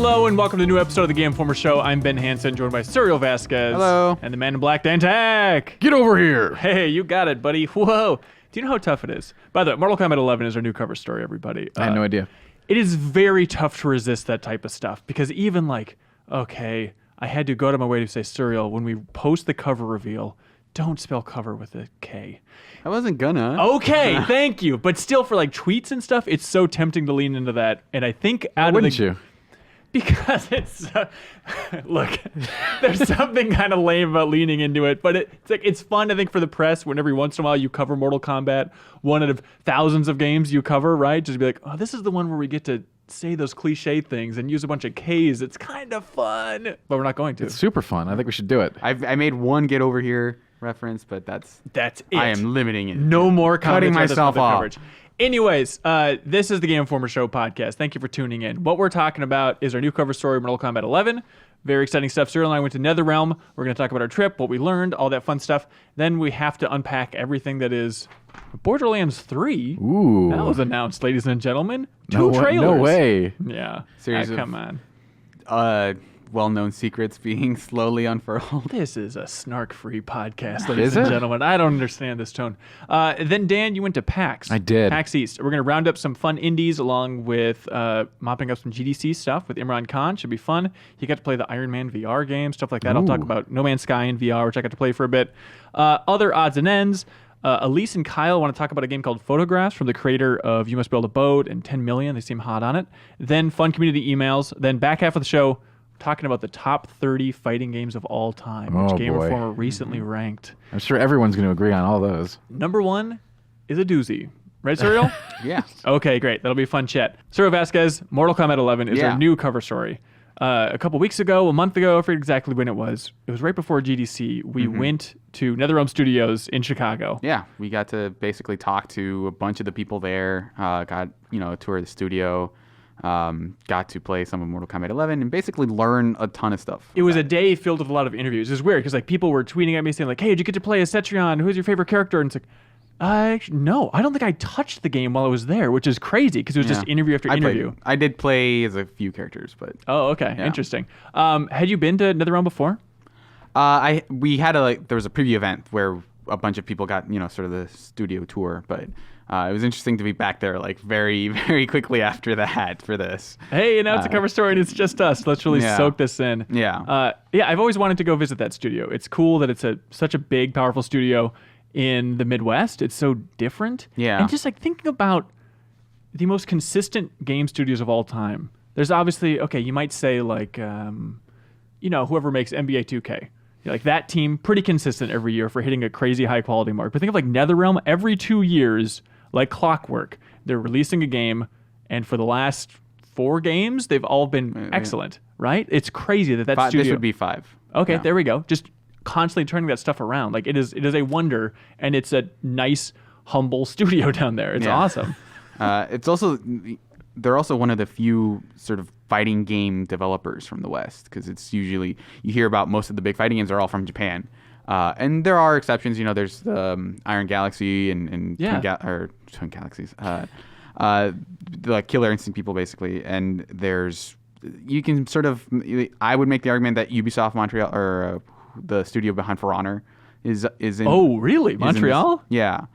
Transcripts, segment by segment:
Hello and welcome to a new episode of the Game Informer Show. I'm Ben Hansen, joined by Serial Vasquez. Hello. And the man in black, Dan Tack. Get over here. Hey, you got it, buddy. Whoa. Do you know how tough it is? By the way, Mortal Kombat 11 is our new cover story, everybody. I had no idea. It is very tough to resist that type of stuff because even like, okay, I had to go to my way to say, Serial, when we post the cover reveal, don't spell cover with a K. I wasn't gonna. Okay, thank you. But still, for like tweets and stuff, it's so tempting to lean into that. And I think Wouldn't you? Because it's look, there's something kind of lame about leaning into it, but it's fun. I think for the press, when every once in a while you cover Mortal Kombat, one out of thousands of games you cover, right? Just be like, oh, this is the one where we get to say those cliche things and use a bunch of K's. It's kind of fun, but we're not going to. It's super fun. I think we should do it. I made one get over here reference, but that's it. I am limiting it. No more cutting myself off. Coverage. Anyways, this is the Game Informer Show podcast. Thank you for tuning in. What we're talking about is our new cover story, Mortal Kombat 11. Very exciting stuff. Serial and I went to NetherRealm. We're going to talk about our trip, what we learned, all that fun stuff. Then we have to unpack everything that is Borderlands 3. Ooh. That was announced, ladies and gentlemen. Two trailers. No way. Yeah. Series of- come on. Well-known secrets being slowly unfurled. This is a snark-free podcast, ladies and gentlemen. I don't understand this tone. Then, Dan, you went to PAX. I did. PAX East. We're going to round up some fun indies along with mopping up some GDC stuff with Imran Khan. Should be fun. He got to play the Iron Man VR game, stuff like that. I'll talk about No Man's Sky in VR, which I got to play for a bit. Other odds and ends. Elise and Kyle want to talk about a game called Photographs from the creator of You Must Build a Boat and 10 Million. They seem hot on it. Then fun community emails. Then back half of the show, talking about the top 30 fighting games of all time, which Game Informer recently ranked. I'm sure everyone's going to agree on all those. Number one is a doozy. Right, Serial? Yeah. Okay, great. That'll be a fun chat. Serial Vasquez, Mortal Kombat 11 is our new cover story. A couple weeks ago, a month ago, I forget exactly when it was. It was right before GDC. We went to NetherRealm Studios in Chicago. Yeah, we got to basically talk to a bunch of the people there. Got a tour of the studio. Got to play some of Mortal Kombat 11 and basically learn a ton of stuff. It was a day filled with a lot of interviews. It was weird because like people were tweeting at me saying like, "Hey, did you get to play as Cetrion? Who's your favorite character?" And it's like, no, I don't think I touched the game while I was there, which is crazy because it was just interview after interview. I did play as a few characters, but oh, okay, interesting. Had you been to NetherRealm before? There was a preview event where a bunch of people got sort of the studio tour, but. It was interesting to be back there like very, very quickly after that for this. Hey, now it's a cover story and it's just us. Let's really soak this in. Yeah. I've always wanted to go visit that studio. It's cool that it's such a big, powerful studio in the Midwest. It's so different. Yeah. And just like thinking about the most consistent game studios of all time. There's obviously, okay, you might say like, whoever makes NBA 2K. Like that team, pretty consistent every year for hitting a crazy high quality mark. But think of like NetherRealm, every 2 years, like clockwork, they're releasing a game, and for the last 4 games, they've all been excellent, right? It's crazy that studio... This would be 5. Okay, there we go. Just constantly turning that stuff around. Like it is a wonder, and it's a nice, humble studio down there. It's awesome. They're also one of the few sort of fighting game developers from the West, because it's usually, you hear about most of the big fighting games are all from Japan. And there are exceptions, there's the Iron Galaxy and Twin Galaxies, the Killer Instinct people basically. And you can sort of, I would make the argument that Ubisoft Montreal, or the studio behind For Honor, is in. Oh, really? Montreal? Yeah.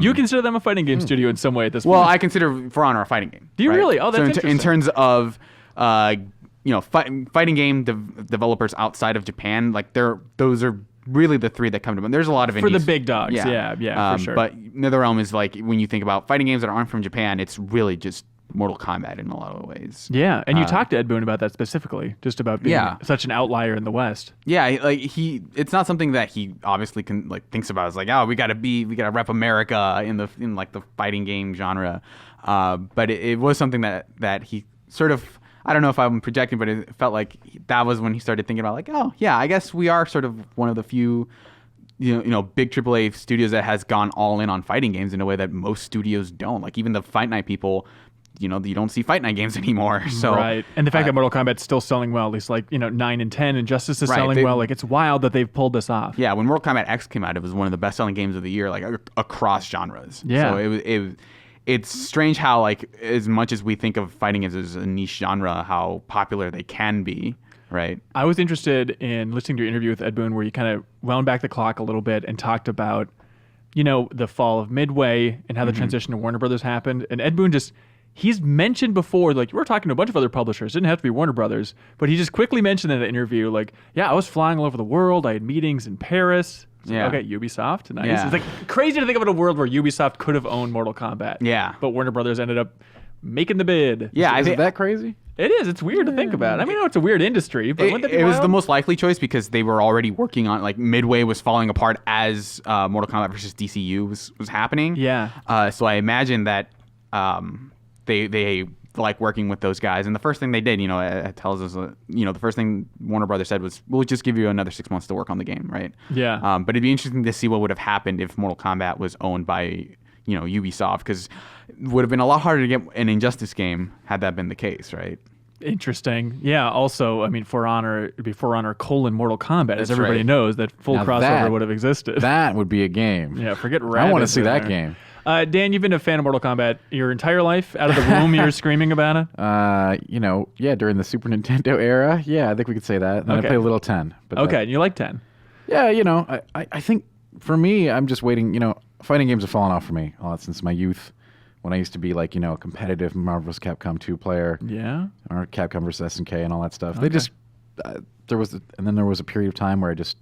You consider them a fighting game studio in some way at this point? Well, I consider For Honor a fighting game. Do you really? Oh, that's interesting. In terms of, fighting game developers outside of Japan, like those are really the 3 that come to mind. There's a lot of indies. For the big dogs, yeah, for sure. But NetherRealm is like, when you think about fighting games that aren't from Japan, it's really just Mortal Kombat in a lot of ways. Yeah, and you talked to Ed Boon about that specifically, just about being such an outlier in the West. Yeah, like it's not something that he obviously thinks about. It's like, oh, we gotta rep America in the fighting game genre. But it was something that he sort of, I don't know if I'm projecting, but it felt like that was when he started thinking about like, oh yeah, I guess we are sort of one of the few big AAA studios that has gone all in on fighting games in a way that most studios don't. Like even the Fight Night people, you don't see Fight Night games anymore. So right, and the fact that Mortal Kombat's still selling well, at least 9 and 10, and Justice is selling well. Like it's wild that they've pulled this off. Yeah, when Mortal Kombat X came out, it was one of the best selling games of the year, like across genres. Yeah. So it's strange how like as much as we think of fighting as a niche genre, how popular they can be, right? I was interested in listening to your interview with Ed Boon where you kind of wound back the clock a little bit and talked about, the fall of Midway and how the transition to Warner Brothers happened. And Ed Boon he's mentioned before, like, we're talking to a bunch of other publishers. It didn't have to be Warner Brothers, but he just quickly mentioned in an interview, like, yeah, I was flying all over the world. I had meetings in Paris. Yeah. Okay, Ubisoft. Nice. Yeah. It's like crazy to think about a world where Ubisoft could have owned Mortal Kombat. Yeah. But Warner Brothers ended up making the bid. Yeah, Is it that crazy? It is. It's weird to think about. I mean, I know it's a weird industry, but wouldn't that be it was wild? the most likely choice because they were already working on, like, Midway was falling apart as Mortal Kombat versus DCU was happening. Yeah. So I imagine that they like working with those guys. And the first thing they did, it tells us, the first thing Warner Brothers said was, we'll just give you another 6 months to work on the game, right? Yeah. But it'd be interesting to see what would have happened if Mortal Kombat was owned by, Ubisoft, because it would have been a lot harder to get an Injustice game had that been the case, right? Interesting. Yeah. Also, I mean, For Honor, it'd be For Honor : Mortal Kombat, as That's everybody right. knows that full Now crossover that- would have existed. That would be a game. Yeah, forget I Rabbids want to see in that there. game. Dan, you've been a fan of Mortal Kombat your entire life. Out of the womb, you're screaming about it. During the Super Nintendo era, I think we could say that. And Okay. I play a little 10. But Okay, and you like 10. I think for me, I'm just waiting. Fighting games have fallen off for me a lot since my youth, when I used to be like, a competitive Marvel vs. Capcom 2 player, Yeah. or Capcom vs. SNK and all that stuff. They just there was a period of time where I just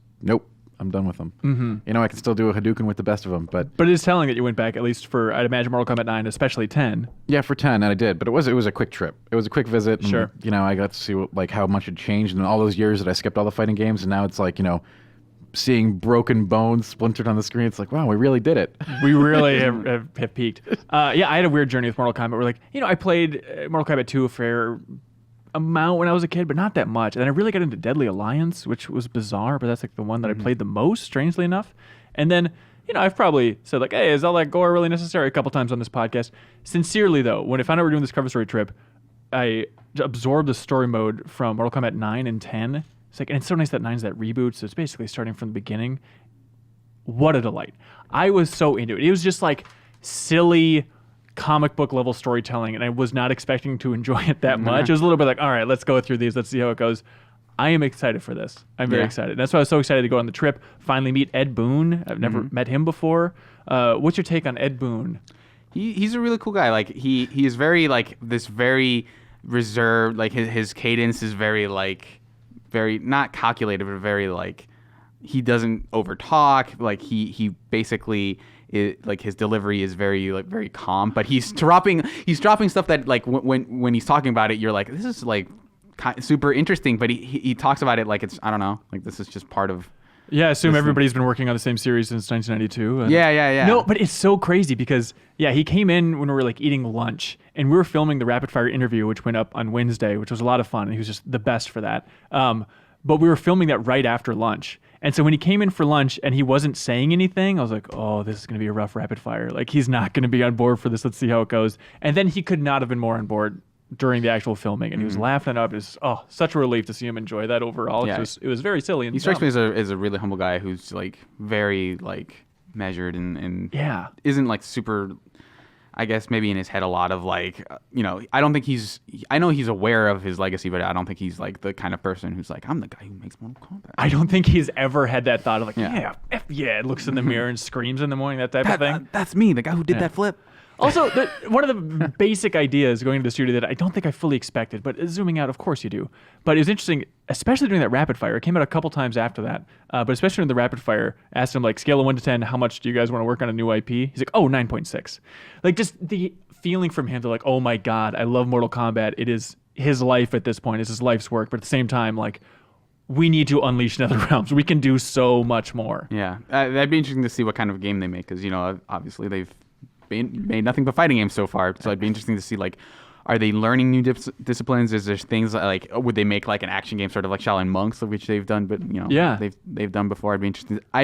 I'm done with them. Mm-hmm. I can still do a Hadouken with the best of them, but But it is telling that you went back, at least for, I'd imagine, Mortal Kombat 9, especially 10. yeah, for 10, and I did. But it was a quick trip. It was a quick visit. And, Sure. I got to see how much had changed in all those years that I skipped all the fighting games, and now it's like seeing broken bones splintered on the screen. It's like, wow, we really did it. We really have peaked. I had a weird journey with Mortal Kombat where, like, I played Mortal Kombat 2 a fair amount when I was a kid, but not that much. And then I really got into Deadly Alliance, which was bizarre, but that's like the one that I played the most, strangely enough. And then, I've probably said, like, hey, is all that gore really necessary a couple times on this podcast? Sincerely, though, when I found out we were doing this cover story trip, I absorbed the story mode from Mortal Kombat 9 and 10. It's like, and it's so nice that 9's that reboot, so it's basically starting from the beginning. What a delight. I was so into it. It was just like silly comic book level storytelling, and I was not expecting to enjoy it that much. It was a little bit like, all right, let's go through these. Let's see how it goes. I am excited for this. I'm very excited. That's why I was so excited to go on the trip, finally meet Ed Boon. I've never met him before. What's your take on Ed Boon? He's a really cool guy. Like he is very like this very reserved. Like his cadence is very not calculated, but very like he doesn't overtalk. Like he basically like his delivery is very calm. But he's dropping stuff that like when he's talking about it, you're like, this is like super interesting. But he talks about it like it's, I don't know, like this is just part of. Yeah, I assume everybody's been working on the same series since 1992. And Yeah. No, but it's so crazy because, he came in when we were like eating lunch and we were filming the rapid fire interview, which went up on Wednesday, which was a lot of fun. And he was just the best for that. But we were filming that right after lunch. And so when he came in for lunch and he wasn't saying anything, I was like, oh, this is going to be a rough rapid fire. Like, he's not going to be on board for this. Let's see how it goes. And then he could not have been more on board during the actual filming, and he was laughing it up. It was such a relief to see him enjoy that overall. Yeah. It was very silly. And He strikes dumb. me as a really humble guy who's like very like measured and Yeah. isn't like super. I guess maybe in his head a lot of like I don't think I know he's aware of his legacy, but I don't think he's like the kind of person who's like, I'm the guy who makes Mortal Kombat. I don't think he's ever had that thought of like, Yeah. looks in the mirror and screams in the morning, that type of thing. That's me, the guy who did that flip. Also, one of the basic ideas going into the studio that I don't think I fully expected, but zooming out, of course you do. But it was interesting, especially during that rapid fire. It came out a couple times after that, but especially during the rapid fire, asked him, like, scale of 1 to 10, how much do you guys want to work on a new IP? He's like, 9.6. Like, just the feeling from him to like, oh my God, I love Mortal Kombat. It is his life at this point. It's his life's work. But at the same time, like, we need to unleash Nether Realms. We can do so much more. Yeah, that'd be interesting to see what kind of game they make, because obviously they've made nothing but fighting games so far. So it'd be interesting to see, like, are they learning new disciplines? Is there things like, would they make like an action game sort of like Shaolin Monks, which they've done, but they've done before. I'd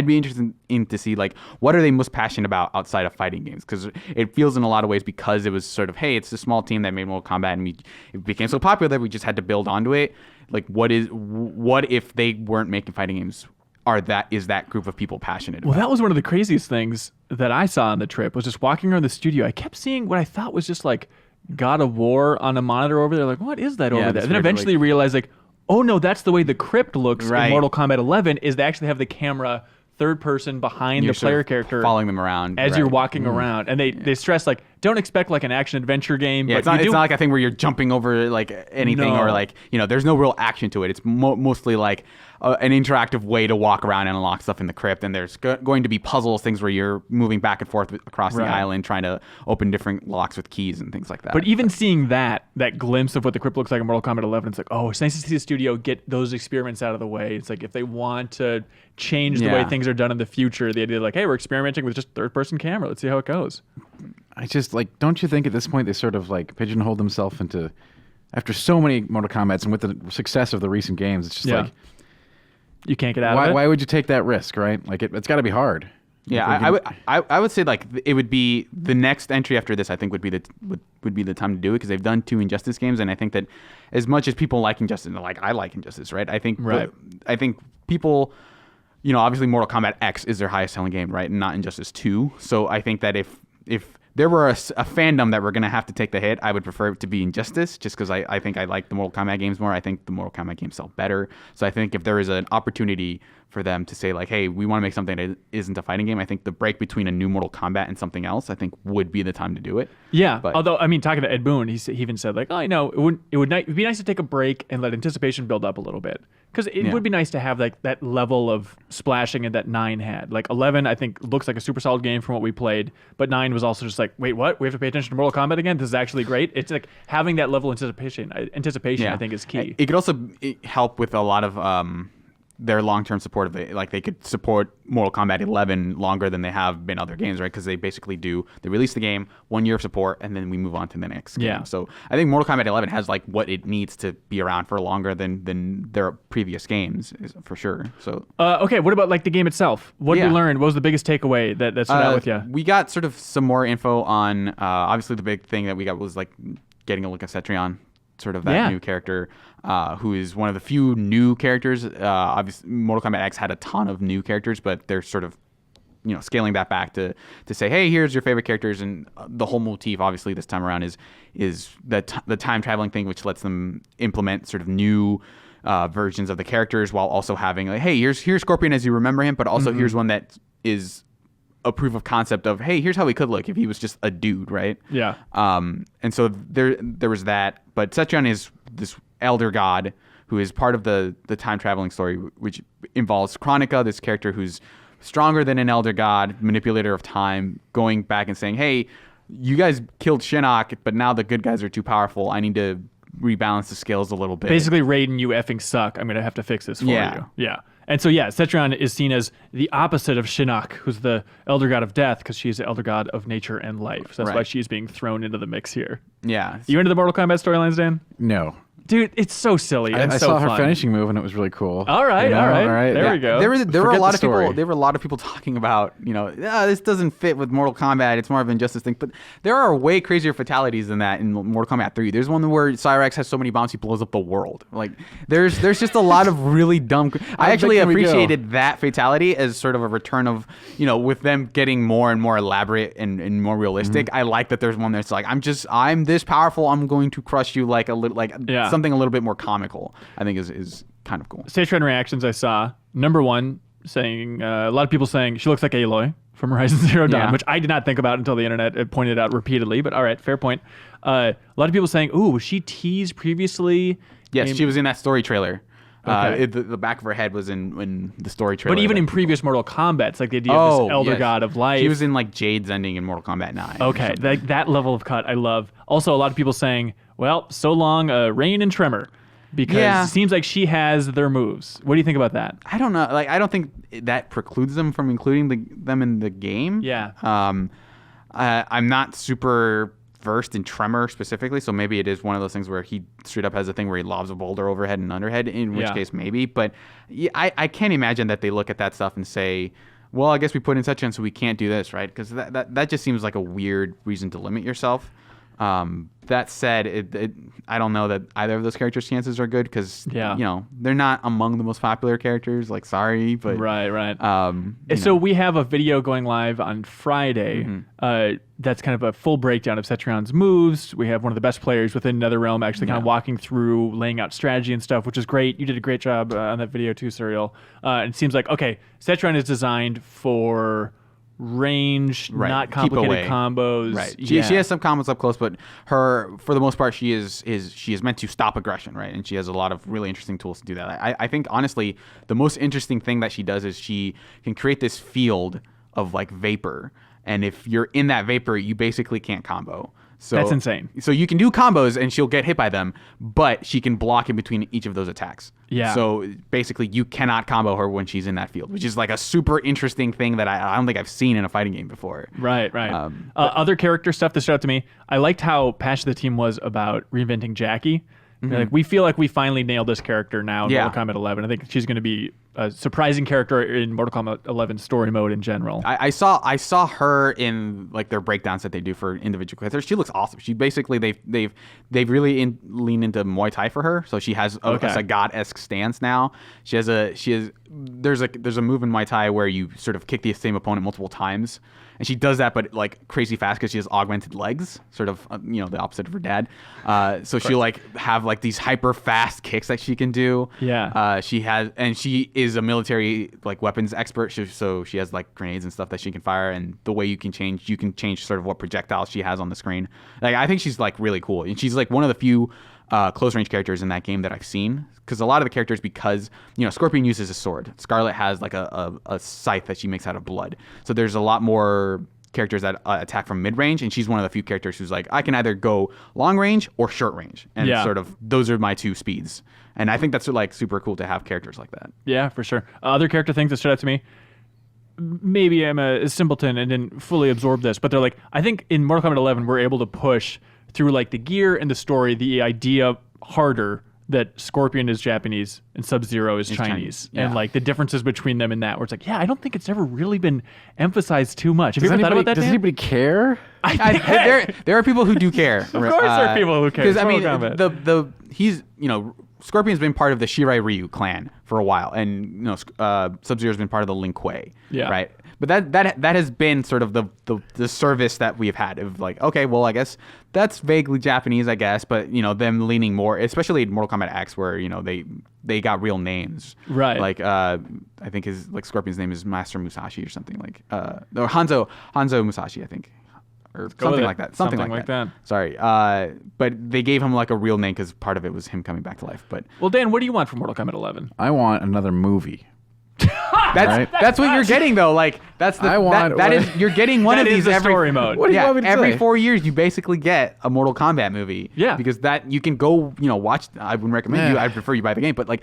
be interested in to see like what are they most passionate about outside of fighting games, because it feels in a lot of ways, because it was sort of, hey, it's a small team that made Mortal Kombat and it became so popular that we just had to build onto it. Like what if they weren't making fighting games? is that group of people passionate Well, about. that was one of the craziest things that I saw on the trip, was just walking around the studio. I kept seeing what I thought was just like God of War on a monitor over there. Like, what is that over there? this And then weird, eventually realized, like, oh no, that's the way the crypt looks Right. in Mortal Kombat 11, is they actually have the camera third person behind You're the sort player of character following them around as right. you're walking around. And they stress, like, don't expect like an action adventure game. Yeah, but it's not like a thing where you're jumping over like anything No. or like, there's no real action to it. It's mostly like an interactive way to walk around and unlock stuff in the crypt. And there's going to be puzzles, things where you're moving back and forth across Right. the island, trying to open different locks with keys and things like that. But even seeing that glimpse of what the crypt looks like in Mortal Kombat 11, it's like, oh, it's nice to see the studio get those experiments out of the way. It's like if they want to change the way Yeah. things are done in the future, the idea like, hey, we're experimenting with just third-person camera. Let's see how it goes. I just like, don't you think at this point they sort of like pigeonhole themselves into, after so many Mortal Kombats and with the success of the recent games, it's just like, you can't get out of it. why would you take that risk, right? Like it's got to be hard. yeah, I would say like it would be the next entry after this. I think would be the time to do it, because they've done 2 Injustice games, and I think that as much as people like Injustice, like I like Injustice, right? I think Right. I think people, obviously Mortal Kombat X is their highest selling game, right? And not Injustice 2. So I think that if there were a fandom that were going to have to take the hit, I would prefer it to be Injustice, just because I think I like the Mortal Kombat games more. I think the Mortal Kombat games sell better. So I think if there is an opportunity for them to say like, hey, we want to make something that isn't a fighting game, I think the break between a new Mortal Kombat and something else, I think would be the time to do it. Yeah, But- although, I mean, talking to Ed Boon, he even said, like, oh, it'd be nice to take a break and let anticipation build up a little bit. Because it would be nice to have like that level of splashing that 9 had. Like 11, I think, looks like a super solid game from what we played, but 9 was also just like, wait, what? We have to pay attention to Mortal Kombat again? This is actually great. It's like having that level of anticipation, I think, is key. It could also help with a lot of their long-term support of it. Like they could support Mortal Kombat 11 longer than they have been other games, right? Because they basically they release the game, 1 year of support, and then we move on to the next game. Yeah. So I think Mortal Kombat 11 has like what it needs to be around for longer than their previous games, for sure. So Okay, what about like the game itself? What did you learn? What was the biggest takeaway that stood out with you? we got sort of some more info on, obviously the big thing that we got was like getting a look at Cetrion, sort of that new character, who is one of the few new characters. Obviously, Mortal Kombat X had a ton of new characters, but they're sort of, scaling that back to say, hey, here's your favorite characters, and the whole motif, obviously, this time around is the time traveling thing, which lets them implement sort of new versions of the characters while also having like, hey, here's Scorpion as you remember him, but also here's one that is a proof of concept of, hey, here's how he could look if he was just a dude, right? Yeah. And so there was that, but Cetrion is this elder god who is part of the time traveling story, which involves Chronica, this character who's stronger than an elder god, manipulator of time, going back and saying, hey, you guys killed Shinnok, but now the good guys are too powerful. I need to rebalance the scales a little bit. Basically, Raiden, you effing suck. I'm going to have to fix this for you. Yeah. And so, Cetrion is seen as the opposite of Shinnok, who's the elder god of death, because she's the elder god of nature and life. So that's why she's being thrown into the mix here. Yeah. You into the Mortal Kombat storylines, Dan? No. Dude, it's so silly. I so saw her fun. finishing move and it was really cool. All right. There we go. There were a Forget lot the of people. story. There were a lot of people talking about, this doesn't fit with Mortal Kombat. It's more of an Injustice thing. But there are way crazier fatalities than that in Mortal Kombat 3. There's one where Cyrax has so many bombs he blows up the world. Like there's just a lot of really dumb. I actually appreciated that fatality as sort of a return of, with them getting more and more elaborate and more realistic. I like that there's one that's like, I'm this powerful. I'm going to crush you like a little, something a little bit more comical, I think is kind of cool. Stage trend reactions I saw. Number one, saying a lot of people saying she looks like Aloy from Horizon Zero Dawn, which I did not think about until the internet pointed out repeatedly. But all right, fair point. A lot of people saying, "Ooh, was she teased previously?" Yes, she was in that story trailer. Okay. The back of her head was in the story trailer. But even in previous Mortal Kombat, it's like the idea of this elder god of life. She was in like Jade's ending in Mortal Kombat 9. Okay, that level of cut I love. Also, a lot of people saying, "Well, so long, Rain and Tremor." Because it seems like she has their moves. What do you think about that? I don't know. Like, I don't think that precludes them from including them in the game. Yeah. I'm not super versed in Tremor specifically, so maybe it is one of those things where he straight up has a thing where he lobs a boulder overhead and underhead, in which case maybe. But I can't imagine that they look at that stuff and say, well, I guess we put in such and so we can't do this, right? Because that just seems like a weird reason to limit yourself. That said, I don't know that either of those characters' chances are good because they're not among the most popular characters. Like, sorry, but right. So we have a video going live on Friday. That's kind of a full breakdown of Cetrion's moves. We have one of the best players within NetherRealm actually kind of walking through, laying out strategy and stuff, which is great. You did a great job on that video too, Serial. And it seems like Cetrion is designed for range, not complicated combos. Right. She has some combos up close, but for the most part, she is meant to stop aggression, right? And she has a lot of really interesting tools to do that. I think honestly, the most interesting thing that she does is she can create this field of like vapor, and if you're in that vapor, you basically can't combo. So that's insane. So you can do combos and she'll get hit by them, but she can block in between each of those attacks. Yeah. So basically you cannot combo her when she's in that field, which is like a super interesting thing that I don't think I've seen in a fighting game before. Right. Other character stuff that stood out to me, I liked how passionate the team was about reinventing Jackie. Like, we feel like we finally nailed this character now in Mortal Kombat 11. I think she's going to be a surprising character in Mortal Kombat 11 story mode in general. I saw her in like their breakdowns that they do for individual characters. She looks awesome. She basically they've really leaned into Muay Thai for her, so she has a Sagat-esque stance now. There's a move in Muay Thai where you sort of kick the same opponent multiple times. And she does that, but like crazy fast because she has augmented legs, sort of, the opposite of her dad. So she'll like have like these hyper fast kicks that she can do. Yeah. She is a military like weapons expert. So she has like grenades and stuff that she can fire. And the way you can change sort of what projectiles she has on the screen. Like, I think she's like really cool. And she's like one of the few close range characters in that game that I've seen, because a lot of the characters, because Scorpion uses a sword, Scarlet has like a scythe that she makes out of blood, so there's a lot more characters that attack from mid range, and she's one of the few characters who's like, I can either go long range or short range, and sort of those are my two speeds, and I think that's like super cool to have characters like that. Yeah, for sure. Other character things that stood out to me, maybe I'm a simpleton and didn't fully absorb this, but they're like, I think in Mortal Kombat 11 we're able to push through like the gear and the story, the idea harder that Scorpion is Japanese and Sub-Zero is Chinese. And like the differences between them in that, where it's like, I don't think it's ever really been emphasized too much. Have you ever thought about that, Does Dan? anybody care? There are people who do care. Of course there are people who care. Because I mean, Scorpion's been part of the Shirai Ryu clan for a while, and Sub-Zero's been part of the Lin Kuei. Yeah. Right. But that has been sort of the service that we've had of like, okay, well, I guess that's vaguely Japanese, I guess, but them leaning more, especially in Mortal Kombat X, where they got real names, right? Like I think his like Scorpion's name is Master Musashi or something like, or Hanzo Musashi, I think, or something like that. Something like that. Sorry, but they gave him like a real name because part of it was him coming back to life. But well, Dan, what do you want from Mortal Kombat 11? I want another movie. That's what you're getting though. Like you're getting one of these every story mode. What do you want me to every say? 4 years you basically get a Mortal Kombat movie. Yeah, because that you can go watch. I wouldn't recommend you. I'd prefer you buy the game, but like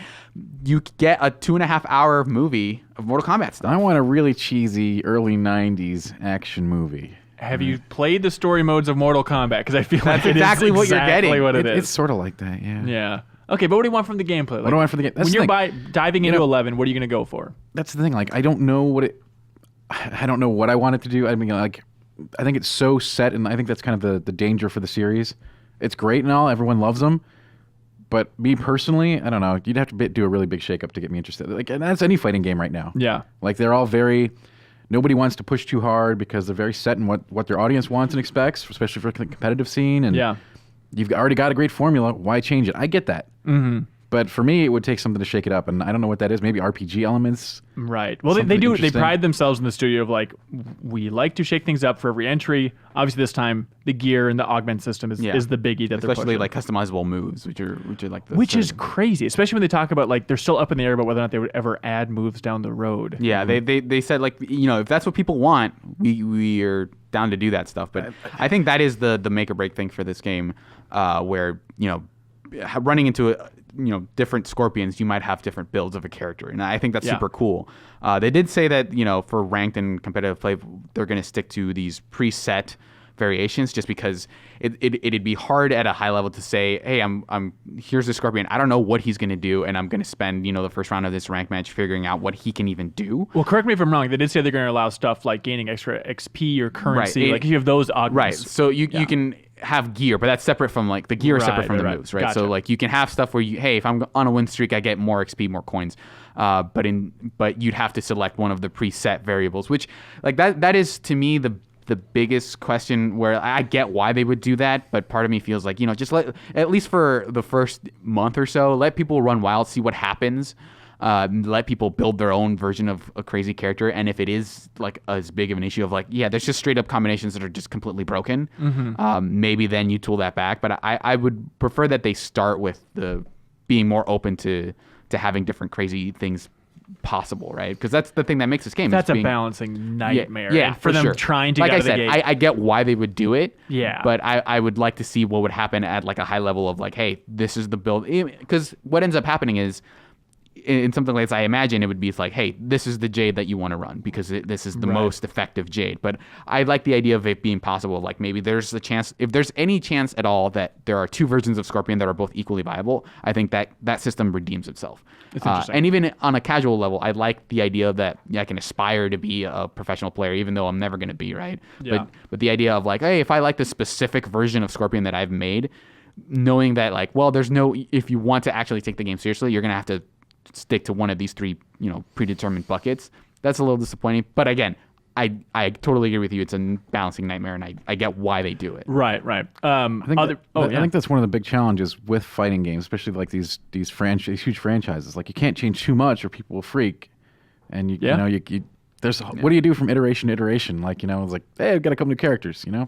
you get a 2.5 hour movie of Mortal Kombat stuff. I want a really cheesy early '90s action movie. Have you played the story modes of Mortal Kombat? Because I feel that's like exactly what you're getting. What it is. It's sort of like that. Yeah. Yeah. Okay, but what do you want from the gameplay? Like, what do I want from the game? When you're diving into 11, what are you going to go for? That's the thing. Like, I don't know what I want it to do. I mean, like, I think it's so set, and I think that's kind of the danger for the series. It's great and all. Everyone loves them. But me personally, I don't know. You'd have to do a really big shakeup to get me interested. Like, and that's any fighting game right now. Yeah. Like, they're all very... Nobody wants to push too hard because they're very set in what their audience wants and expects, especially for the competitive scene. And you've already got a great formula. Why change it? I get that. Mm-hmm. But for me, it would take something to shake it up, and I don't know what that is. Maybe RPG elements. Right. Well, they do. They pride themselves in the studio of like, we like to shake things up for every entry. Obviously, this time the gear and the augment system is the biggie that they're especially pushing. like customizable moves, which are like the is crazy, especially when they talk about like they're still up in the air about whether or not they would ever add moves down the road. Yeah, they said like if that's what people want, we are down to do that stuff. But I think that is the make or break thing for this game, where running into different Scorpions, you might have different builds of a character, and I think that's super cool. They did say that for ranked and competitive play, they're going to stick to these preset variations, just because it'd be hard at a high level to say, hey, I'm here's the Scorpion, I don't know what he's going to do, and I'm going to spend the first round of this rank match figuring out what he can even do. Well, correct me if I'm wrong. They did say they're going to allow stuff like gaining extra XP or currency, right. like if you have those augments. Right. So you can. have gear, but that's separate from like the gear is separate from the moves, right? Gotcha. So like you can have stuff where if I'm on a win streak, I get more XP, more coins. But you'd have to select one of the preset variables, which like that is to me the biggest question, where I get why they would do that, but part of me feels like, just at least for the first month or so, let people run wild, see what happens. Let people build their own version of a crazy character, and if it is like as big of an issue of like, there's just straight up combinations that are just completely broken, maybe then you tool that back. But I would prefer that they start with the being more open to having different crazy things possible, right? Because that's the thing that makes this game. That's a balancing nightmare. Yeah, and for them sure. trying to like get I out of said, the gate. I get why they would do it. Yeah. But I would like to see what would happen at like a high level of like, hey, this is the build. Because what ends up happening is, in something like this, I imagine it would be like, hey, this is the Jade that you want to run because this is the most effective Jade. But I like the idea of it being possible. Like maybe there's the chance, if there's any chance at all that there are two versions of Scorpion that are both equally viable, I think that system redeems itself. It's interesting. And even on a casual level, I like the idea that I can aspire to be a professional player, even though I'm never going to be, right? Yeah. But the idea of like, hey, if I like the specific version of Scorpion that I've made, knowing that like, well, if you want to actually take the game seriously, you're going to have to stick to one of these three, predetermined buckets. That's a little disappointing. But again, I totally agree with you. It's a balancing nightmare, and I get why they do it. Right. I think that's one of the big challenges with fighting games, especially like these huge franchises. Like you can't change too much, or people will freak. And what do you do from iteration to iteration? Like it's like, hey, I've got a couple new characters. Yeah.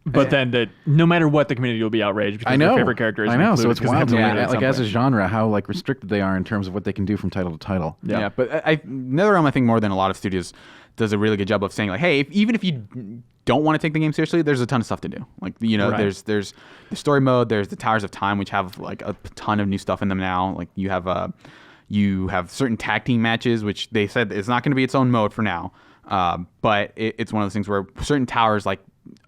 But then no matter what, the community will be outraged because their favorite character is included. So it's wild. Like as a point. genre, how like restricted they are in terms of what they can do from title to title. Yeah. But NetherRealm, I think more than a lot of studios, does a really good job of saying like, hey, even if you don't want to take the game seriously, there's a ton of stuff to do. Like there's the story mode, there's the Towers of Time, which have like a ton of new stuff in them now. Like you have certain tag team matches, which they said it's not going to be its own mode for now. But it's one of those things where certain towers, like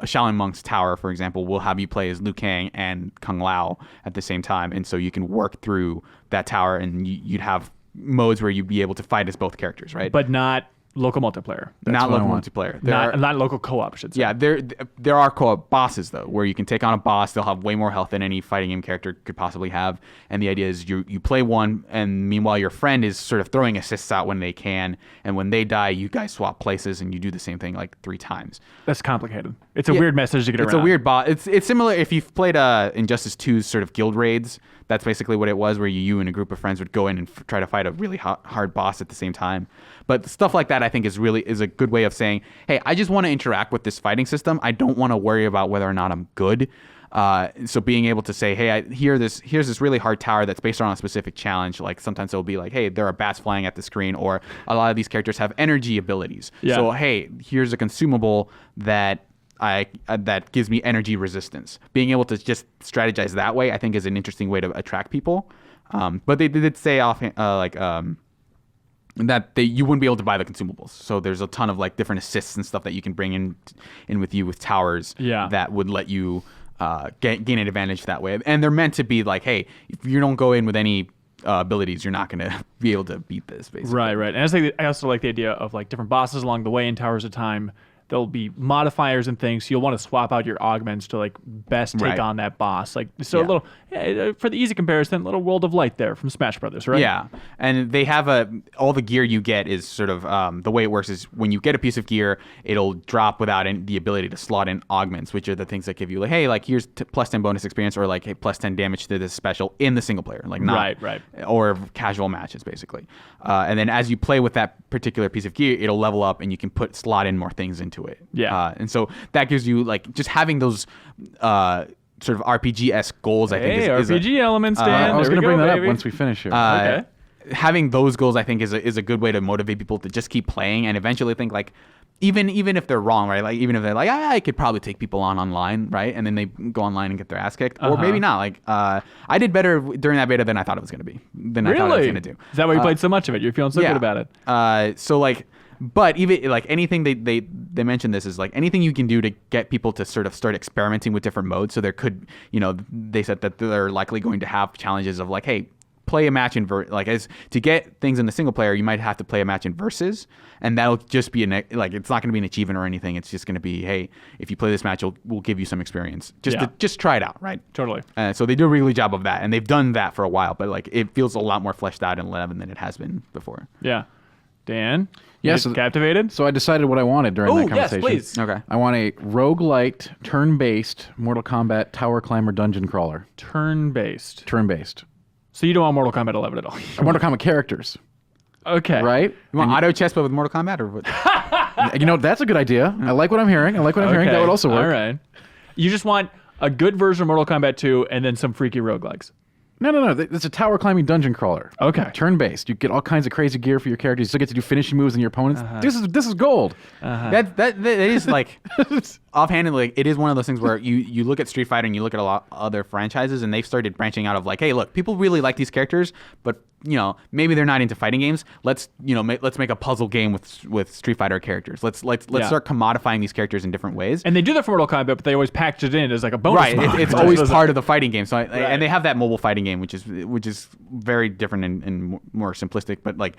a Shaolin Monk's tower, for example, will have you play as Liu Kang and Kung Lao at the same time, and so you can work through that tower, and you'd have modes where you'd be able to fight as both characters, right? But not local multiplayer. Not local multiplayer. Not local co-op, I should say. Yeah, there are co-op bosses though, where you can take on a boss. They'll have way more health than any fighting game character could possibly have. And the idea is you play one, and meanwhile your friend is sort of throwing assists out when they can, and when they die, you guys swap places and you do the same thing like 3 times. That's complicated. It's a weird message to get around. It's a weird boss. It's similar if you've played Injustice 2's sort of guild raids. That's basically what it was, where you and a group of friends would go in and try to fight a really hard boss at the same time. But stuff like that, I think, is a good way of saying, hey, I just want to interact with this fighting system. I don't want to worry about whether or not I'm good. So being able to say, hey, here's this really hard tower that's based on a specific challenge. Like sometimes it'll be like, hey, there are bats flying at the screen, or a lot of these characters have energy abilities. Yeah. So hey, here's a consumable that gives me energy resistance. Being able to just strategize that way, I think, is an interesting way to attract people. But they did say that you wouldn't be able to buy the consumables. So there's a ton of like different assists and stuff that you can bring in with you with towers that would let you gain an advantage that way. And they're meant to be like, hey, if you don't go in with any abilities, you're not going to be able to beat this, basically. Right. And I also like the idea of like different bosses along the way in Towers of Time. There'll be modifiers and things. So you'll want to swap out your augments to like best take on that boss. Like so, a little for the easy comparison, a little World of Light there from Smash Brothers, right? Yeah, and they have all the gear you get is sort of the way it works is when you get a piece of gear, it'll drop without the ability to slot in augments, which are the things that give you like, hey, like here's plus 10 bonus experience, or like hey, plus 10 damage to this special in the single player, like not right, or casual matches basically. And then as you play with that particular piece of gear, it'll level up, and you can slot in more things into it. Yeah. And so that gives you like just having those sort of RPG-esque goals, I think is RPG elements, Dan. I was going to bring that baby. up once we finish here. Okay. Having those goals, I think, is a good way to motivate people to just keep playing and eventually think like, even if they're wrong, right? Like even if they're like, I could probably take people online, right? And then they go online and get their ass kicked, or maybe not. Like I did better during that beta than I thought it was going to be. I thought I was going to do. Is that why you played so much of it? You're feeling so good about it. So like. But even like anything they mentioned this is like anything you can do to get people to sort of start experimenting with different modes. So there could, they said that they're likely going to have challenges of like, hey, play a match in as to get things in the single player, you might have to play a match in versus, and that'll just be it's not going to be an achievement or anything. It's just going to be, hey, if you play this match, we'll give you some experience. Just try it out, right? Totally. So they do a really good job of that, and they've done that for a while, but like it feels a lot more fleshed out in 11 than it has been before. Yeah. Dan? Yes. Captivated? So I decided what I wanted during that conversation. Yes, please. Okay. I want a roguelite, turn-based Mortal Kombat tower climber dungeon crawler. Turn-based. Turn-based. So you don't want Mortal Kombat 11 at all? Mortal Kombat characters. Okay. Right? You want auto chess but with Mortal Kombat or what? That's a good idea. I like what I'm hearing. That would also work. All right. You just want a good version of Mortal Kombat 2 and then some freaky roguelikes. No. It's a tower climbing dungeon crawler. Okay. Turn-based. You get all kinds of crazy gear for your characters. You still get to do finishing moves on your opponents. This is gold. That is like offhandedly, it is one of those things where you look at Street Fighter and you look at a lot of other franchises, and they've started branching out of like, hey, look, people really like these characters, but maybe they're not into fighting games. Let's make a puzzle game with Street Fighter characters. Let's start commodifying these characters in different ways. And they do that for Mortal Kombat, but they always package it in as like a bonus. Right, mod. it's always part of the fighting game. So and they have that mobile fighting game, which is very different and more simplistic. But like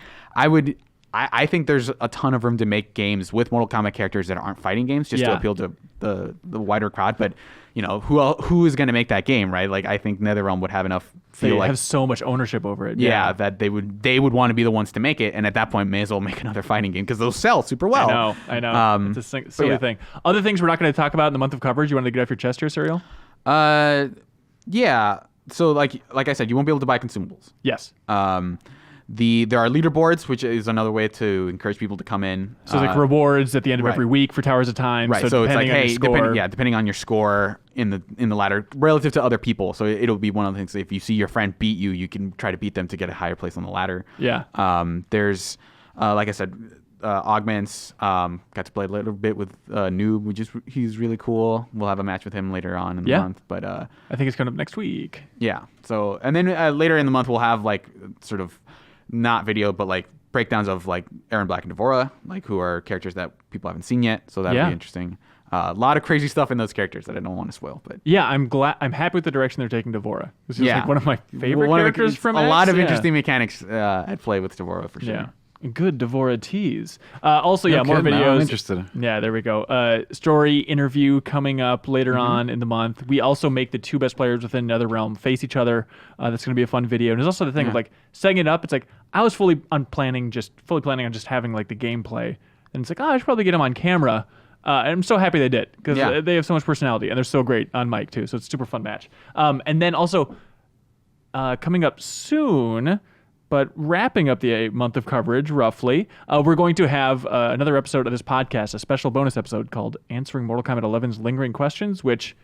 I think there's a ton of room to make games with Mortal Kombat characters that aren't fighting games, just to appeal to the wider crowd. But who is going to make that game, right? Like I think NetherRealm would have enough They have so much ownership over it. Yeah, that they would want to be the ones to make it, and at that point, may as well make another fighting game because those sell super well. I know. It's a silly thing. Other things we're not going to talk about in the month of coverage. You wanted to get off your chest here, Serial? Yeah. So like I said, you won't be able to buy consumables. Yes. There are leaderboards, which is another way to encourage people to come in. So like rewards at the end of every week for Towers of Time. Right. So it's like, hey, depending on your score in the ladder relative to other people. So it'll be one of the things. If you see your friend beat you, you can try to beat them to get a higher place on the ladder. Yeah. There's like I said, Augments. Got to play a little bit with Noob, he's really cool. We'll have a match with him later on in the month. But I think it's coming up next week. Yeah. So and then later in the month we'll have like sort of not video, but like breakdowns of like Aaron Black and Devora, like who are characters that people haven't seen yet. So that'd be interesting. A lot of crazy stuff in those characters that I don't want to spoil. But yeah, I'm happy with the direction they're taking Devora. This is like one of my favorite characters from a X. lot of interesting mechanics at play with Devora for sure. Yeah. Good Devora tease. Also, more videos. I'm interested. Yeah, there we go. Story interview coming up later on in the month. We also make the two best players within NetherRealm face each other. That's going to be a fun video. And there's also the thing of like setting it up. It's like I was fully planning on just having like the gameplay, and it's like I should probably get them on camera. And I'm so happy they did because they have so much personality and they're so great on mic too. So it's a super fun match. And then also coming up soon. But wrapping up the month of coverage, roughly, we're going to have another episode of this podcast, a special bonus episode called Answering Mortal Kombat 11's Lingering Questions, which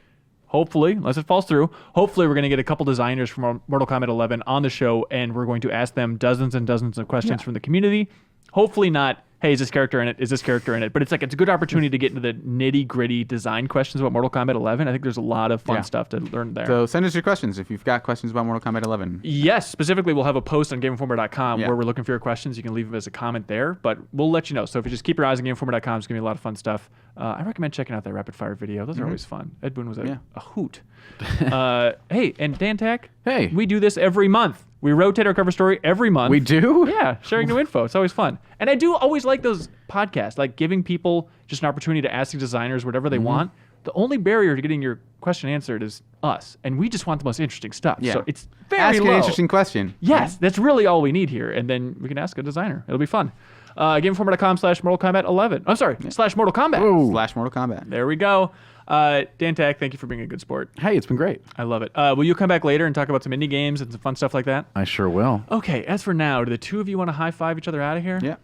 hopefully, unless it falls through, hopefully we're going to get a couple designers from Mortal Kombat 11 on the show, and we're going to ask them dozens and dozens of questions from the community. Hopefully not, hey, is this character in it? Is this character in it? But it's a good opportunity to get into the nitty-gritty design questions about Mortal Kombat 11. I think there's a lot of fun stuff to learn there. So send us your questions if you've got questions about Mortal Kombat 11. Yes, specifically we'll have a post on GameInformer.com where we're looking for your questions. You can leave them as a comment there, but we'll let you know. So if you just keep your eyes on GameInformer.com, it's going to be a lot of fun stuff. I recommend checking out that rapid fire video. Those are always fun. Ed Boon was a hoot. Hey, and Dan Tack, hey, we do this every month. We rotate our cover story every month. We do? Yeah, sharing new info. It's always fun. And I do always like those podcasts, like giving people just an opportunity to ask designers whatever they want. The only barrier to getting your question answered is us, and we just want the most interesting stuff. Yeah. So it's very ask low. an interesting question. Yes, that's really all we need here, and then we can ask a designer. It'll be fun. GameInformer.com/Mortal Kombat 11. I'm sorry, /Mortal Kombat. /Mortal Kombat. There we go. Dan Tack, thank you for being a good sport. Hey, it's been great. I love it. Will you come back later and talk about some indie games and some fun stuff like that? I sure will. Okay, as for now, do the two of you want to high-five each other out of here? Yeah.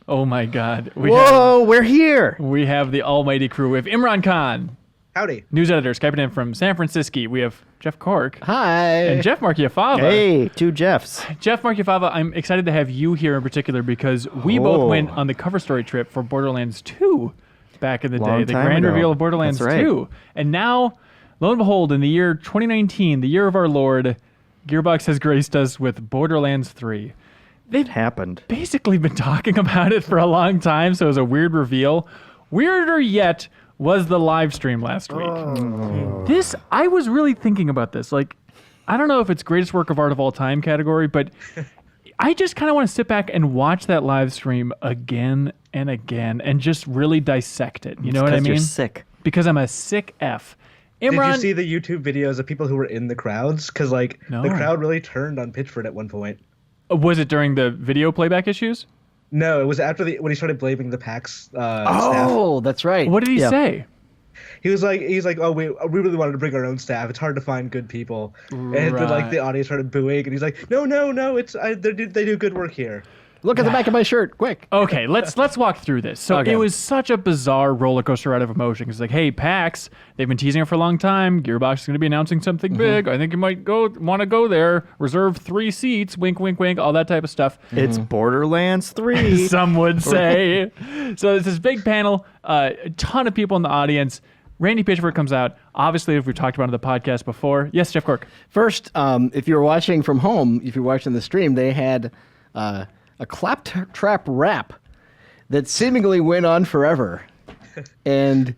Oh my God. We're here. We have the almighty crew. We have Imran Khan. Howdy. News editor, Skyping in from San Francisco. We have Jeff Cork. Hi. And Jeff Marchiafava. Hey, two Jeffs. Jeff Marchiafava, I'm excited to have you here in particular because we both went on the cover story trip for Borderlands 2 back in the day. The grand reveal of Borderlands 2. And now, lo and behold, in the year 2019, the year of our Lord, Gearbox has graced us with Borderlands 3. They've basically been talking about it for a long time, so it was a weird reveal. Weirder yet was the live stream last week. I was really thinking about this. Like, I don't know if it's greatest work of art of all time category, but I just kind of want to sit back and watch that live stream again and again and just really dissect it. You know what I mean? You're sick. Because I'm a sick F. Imran, Did you see the YouTube videos of people who were in the crowds? Because the crowd really turned on Pitchford at one point. was it during the video playback issues? No, it was after when he started blaming the PAX staff. Oh, that's right. What did he say? He's like, oh, we really wanted to bring our own staff. It's hard to find good people. And then, the audience started booing, and he's like, no, they do good work here. Look at the back of my shirt, quick. Okay, let's walk through this. So Okay. it was such a bizarre roller coaster ride of emotion. It's like, hey, PAX, they've been teasing it for a long time. Gearbox is going to be announcing something big. I think you might want to go there. Reserve 3 seats. Wink, wink, wink. All that type of stuff. It's Borderlands 3. Some would say. So it's this big panel. A ton of people in the audience. Randy Pitchford comes out. Obviously, if we've talked about it on the podcast before. Yes, Jeff Cork. First, if you were watching from home, if you're watching the stream, they had a claptrap rap that seemingly went on forever. And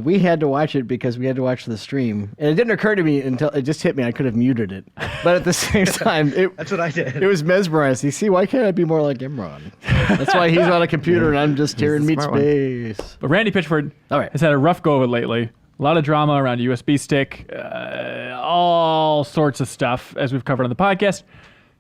we had to watch it because we had to watch the stream. And it didn't occur to me until it just hit me. I could have muted it. But at the same time, That's what I did. it was mesmerized. You see, why can't I be more like Imran? That's why he's on a computer and I'm just here in the meat smart one. space. But Randy Pitchford All right. has had a rough go of it lately. A lot of drama around a USB stick, all sorts of stuff, as we've covered on the podcast.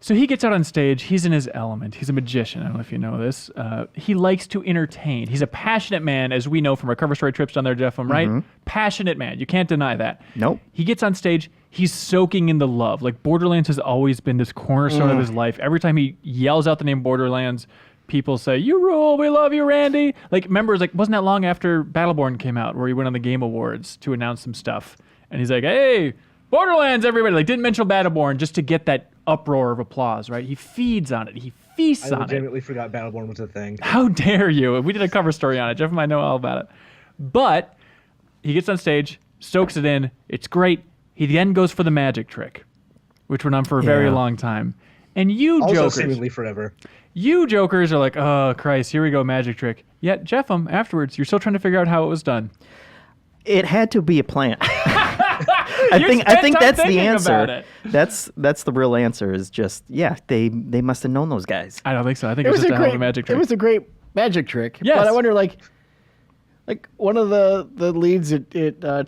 So he gets out on stage. He's in his element. He's a magician. I don't know if you know this. He likes to entertain. He's a passionate man, as we know from our cover story trips down there, Jeff, right? Passionate man. You can't deny that. Nope. He gets on stage. He's soaking in the love. Like, Borderlands has always been this cornerstone of his life. Every time he yells out the name Borderlands, people say, "You rule, we love you, Randy." Like, remember, it wasn't that long after Battleborn came out where he went on the Game Awards to announce some stuff. And he's like, "Hey, Borderlands, everybody." Like, didn't mention Battleborn just to get that uproar of applause, right? He feeds on it. He feasts I on it. legitimately forgot Battleborn was a thing. How dare you? We did a cover story on it. Jeff and I know all about it. But he gets on stage, stokes it in. It's great. He then goes for the magic trick, which went on for a very Yeah. long time. And you Also jokers, seemingly forever. you jokers are like, "Oh, Christ, here we go, magic trick." Yet, Jeffem, afterwards, you're still trying to figure out how it was done. It had to be a plan. I You think spent time that's the thinking answer. about it. That's the real answer. Is just they must have known those guys. I don't think so. I think it was just a hell of a magic trick. It was a great magic trick. Yes. But I wonder, like one of the leads at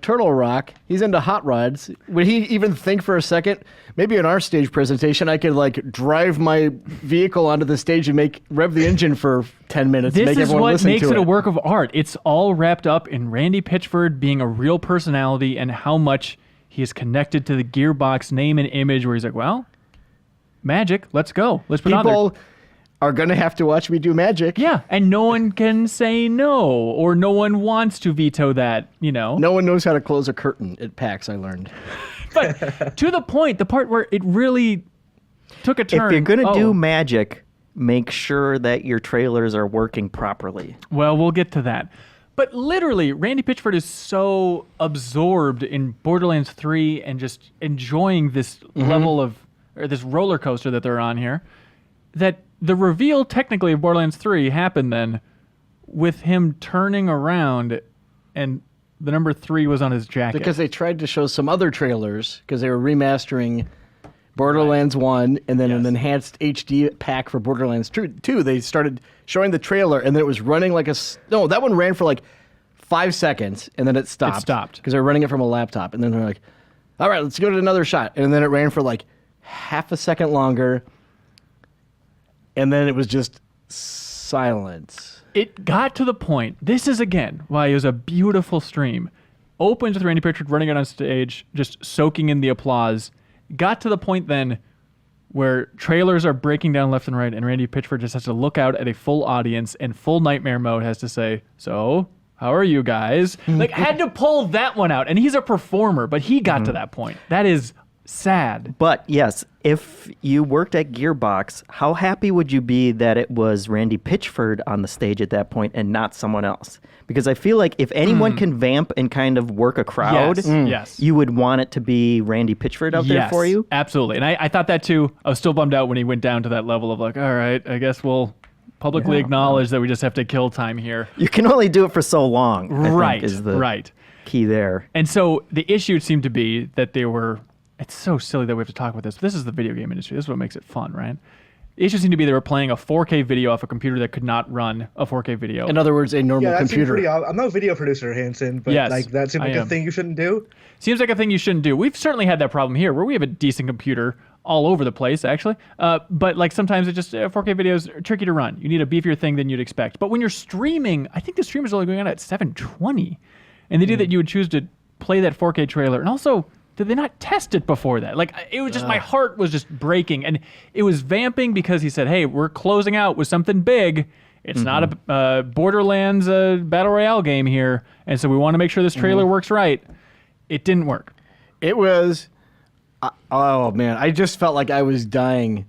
Turtle Rock, he's into hot rods. Would he even think for a second, maybe in our stage presentation, I could drive my vehicle onto the stage and rev the engine for 10 minutes and This make is everyone what listen makes to it a work of art. It's all wrapped up in Randy Pitchford being a real personality and how much he is connected to the Gearbox name and image, where he's like, well, magic, let's go. Let's put it on there. People are going to have to watch me do magic. Yeah, and no one can say no, or no one wants to veto that, No one knows how to close a curtain at PAX, I learned. But to the point, the part where it really took a turn. If you're gonna Oh, do magic, make sure that your trailers are working properly. Well, we'll get to that. But literally, Randy Pitchford is so absorbed in Borderlands 3 and just enjoying this level of, or this roller coaster that they're on here, that the reveal technically of Borderlands 3 happened then with him turning around and the number 3 was on his jacket. Because they tried to show some other trailers, because they were remastering Borderlands 1 and then an enhanced HD pack for Borderlands 2. They started showing the trailer and then it was running like no, that one ran for like 5 seconds and then it stopped. It stopped. Because they're running it from a laptop. And then they're like, all right, let's go to another shot. And then it ran for like half a second longer. And then it was just silence. It got to the point. This is, again, why it was a beautiful stream. Opens with Randy Pitchford running out on stage, just soaking in the applause. Got to the point then where trailers are breaking down left and right, and Randy Pitchford just has to look out at a full audience and full nightmare mode has to say, "So, how are you guys?" Like, had to pull that one out. And he's a performer, but he got to that point. That is sad. But yes, if you worked at Gearbox, how happy would you be that it was Randy Pitchford on the stage at that point and not someone else? Because I feel like if anyone can vamp and kind of work a crowd, Yes, yes. you would want it to be Randy Pitchford out there for you. Absolutely. And I thought that too. I was still bummed out when he went down to that level of like, all right, I guess we'll publicly acknowledge that we just have to kill time here. You can only do it for so long. I think, Right, is the right. key there. And so the issue seemed to be that they were It's so silly that we have to talk about this. This is the video game industry. This is what makes it fun, right? The issue seemed to be they were playing a 4K video off a computer that could not run a 4K video. In other words, a normal Yeah, that seems computer. pretty I'm not a video producer, Hanson, but Yes, like that seems I like a am. thing you shouldn't do. Seems like a thing you shouldn't do. We've certainly had that problem here where we have a decent computer all over the place, actually. But like sometimes it just 4K videos are tricky to run. You need a beefier thing than you'd expect. But when you're streaming, I think the stream is only going on at 720. And the idea that you would choose to play that 4K trailer, and also, did they not test it before that? Like, it was just, my heart was just breaking. And it was vamping because he said, hey, we're closing out with something big. It's not a Borderlands Battle Royale game here. And so we want to make sure this trailer works right. It didn't work. It was, oh man, I just felt like I was dying,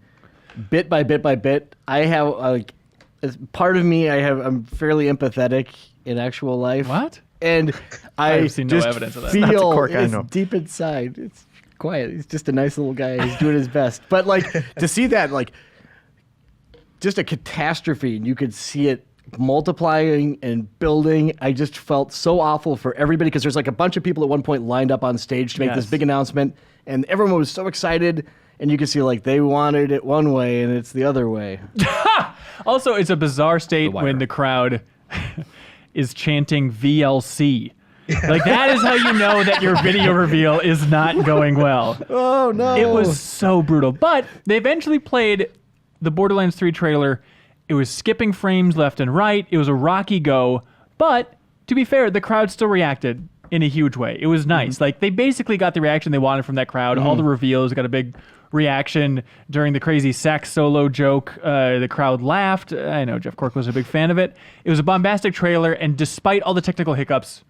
bit by bit by bit. I have like, as part of me, I'm fairly empathetic in actual life. What? And I have seen no just evidence of that. feel That's a quirk I know. it's deep inside. It's quiet. He's just a nice little guy. He's doing his best. But like to see that, like, just a catastrophe, and you could see it multiplying and building. I just felt so awful for everybody because there's like a bunch of people at one point lined up on stage to make this Yes. big announcement, and everyone was so excited, and you could see like they wanted it one way and it's the other way. Also, it's a bizarre state Wire. when the crowd is chanting VLC. Like, that is how you know that your video reveal is not going well. Oh no! It was so brutal. But they eventually played the Borderlands 3 trailer. It was skipping frames left and right. It was a rocky go. But to be fair, the crowd still reacted in a huge way. It was nice. Like, they basically got the reaction they wanted from that crowd. All the reveals got a big reaction during the crazy sax solo joke. The crowd laughed. I know Jeff Cork was a big fan of it. It was a bombastic trailer, and despite all the technical hiccups,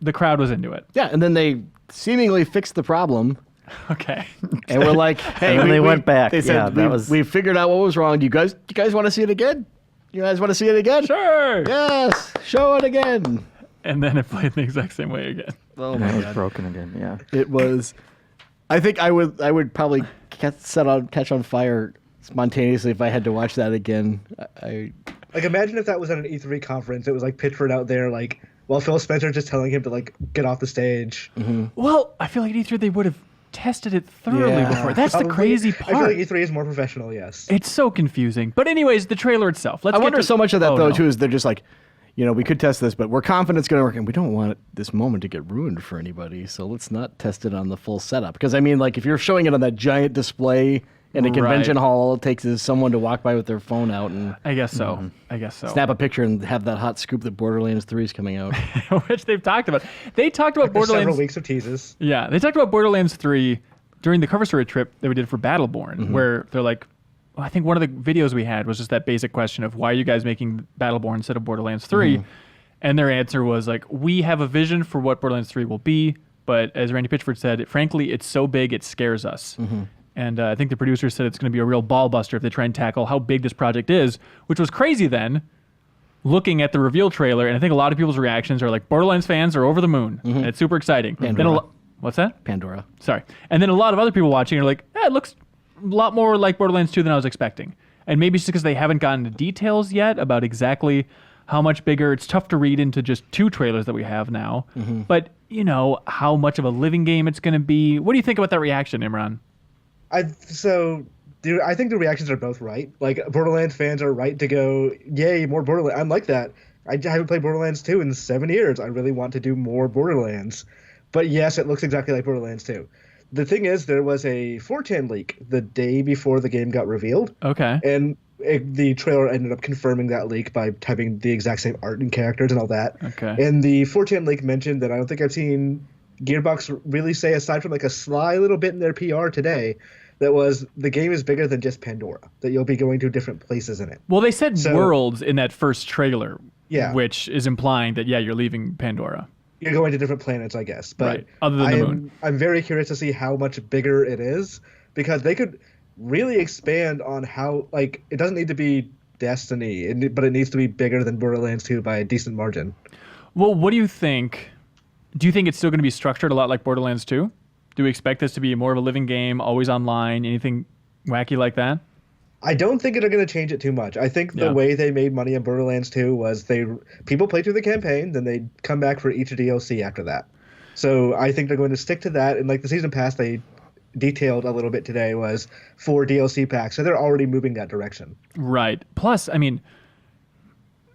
the crowd was into it. Yeah, and then they seemingly fixed the problem. Okay. And we're like, hey, And then they went back. They said, Yeah, that was- we figured out what was wrong. Do you guys want to see it again? You guys want to see it again? Sure. Yes, show it again. And then it played the exact same way again. Oh And my it was god, broken again. Yeah. it was. I think I would probably catch on fire spontaneously if I had to watch that again. Like, imagine if that was at an E3 conference. It was like Pitchford out there, like, while Phil Spencer just telling him to like get off the stage. Well, I feel like at E3 they would have tested it thoroughly Yeah. before. That's the Probably. crazy I feel part. like E3 is more professional. Yes. It's so confusing. But anyways, the trailer itself. Let's I get wonder to- so much of that Oh, though no. too is they're just like, we could test this, but we're confident it's going to work, and we don't want this moment to get ruined for anybody. So let's not test it on the full setup. Because I mean, like if you're showing it on that giant display in a convention Right. hall, all it takes is someone to walk by with their phone out and I guess so. I guess so. snap a picture and have that hot scoop that Borderlands 3 is coming out. Which they've talked about. They talked about There's several Borderlands. weeks of teases. Yeah, they talked about Borderlands 3 during the cover story trip that we did for Battleborn, where they're like, well, I think one of the videos we had was just that basic question of why are you guys making Battleborn instead of Borderlands 3? And their answer was like, we have a vision for what Borderlands 3 will be, but as Randy Pitchford said, frankly, it's so big it scares us. And I think the producer said it's going to be a real ball buster if they try and tackle how big this project is, which was crazy then, looking at the reveal trailer. And I think a lot of people's reactions are like, Borderlands fans are over the moon. And it's super exciting. Then what's that? Pandora. Sorry. And then a lot of other people watching are like, it looks a lot more like Borderlands 2 than I was expecting. And maybe it's just because they haven't gotten the details yet about exactly how much bigger. It's tough to read into just 2 trailers that we have now. But, how much of a living game it's going to be. What do you think about that reaction, Imran? I think the reactions are both right. Like, Borderlands fans are right to go, yay, more Borderlands. I'm like that. I haven't played Borderlands 2 in 7 years. I really want to do more Borderlands. But yes, it looks exactly like Borderlands 2. The thing is, there was a 4chan leak the day before the game got revealed. Okay. And the trailer ended up confirming that leak by typing the exact same art and characters and all that. Okay. And the 4chan leak mentioned that I don't think I've seen Gearbox really say, aside from like a sly little bit in their PR today, that was the game is bigger than just Pandora, that you'll be going to different places in it. Well, they said So- worlds in that first trailer, Yeah. which is implying that, you're leaving Pandora. You're going to different planets, I guess. But Right, other than the moon. I'm very curious to see how much bigger it is, because they could really expand on how, like, it doesn't need to be Destiny, but it needs to be bigger than Borderlands 2 by a decent margin. Well, what do you think? Do you think it's still going to be structured a lot like Borderlands 2? Do we expect this to be more of a living game, always online, anything wacky like that? I don't think they're going to change it too much. I think the Yeah. way they made money in Borderlands 2 was people played through the campaign, then they'd come back for each DLC after that. So I think they're going to stick to that. And like the season pass, they detailed a little bit today was 4 DLC packs, so they're already moving that direction. Right. Plus, I mean,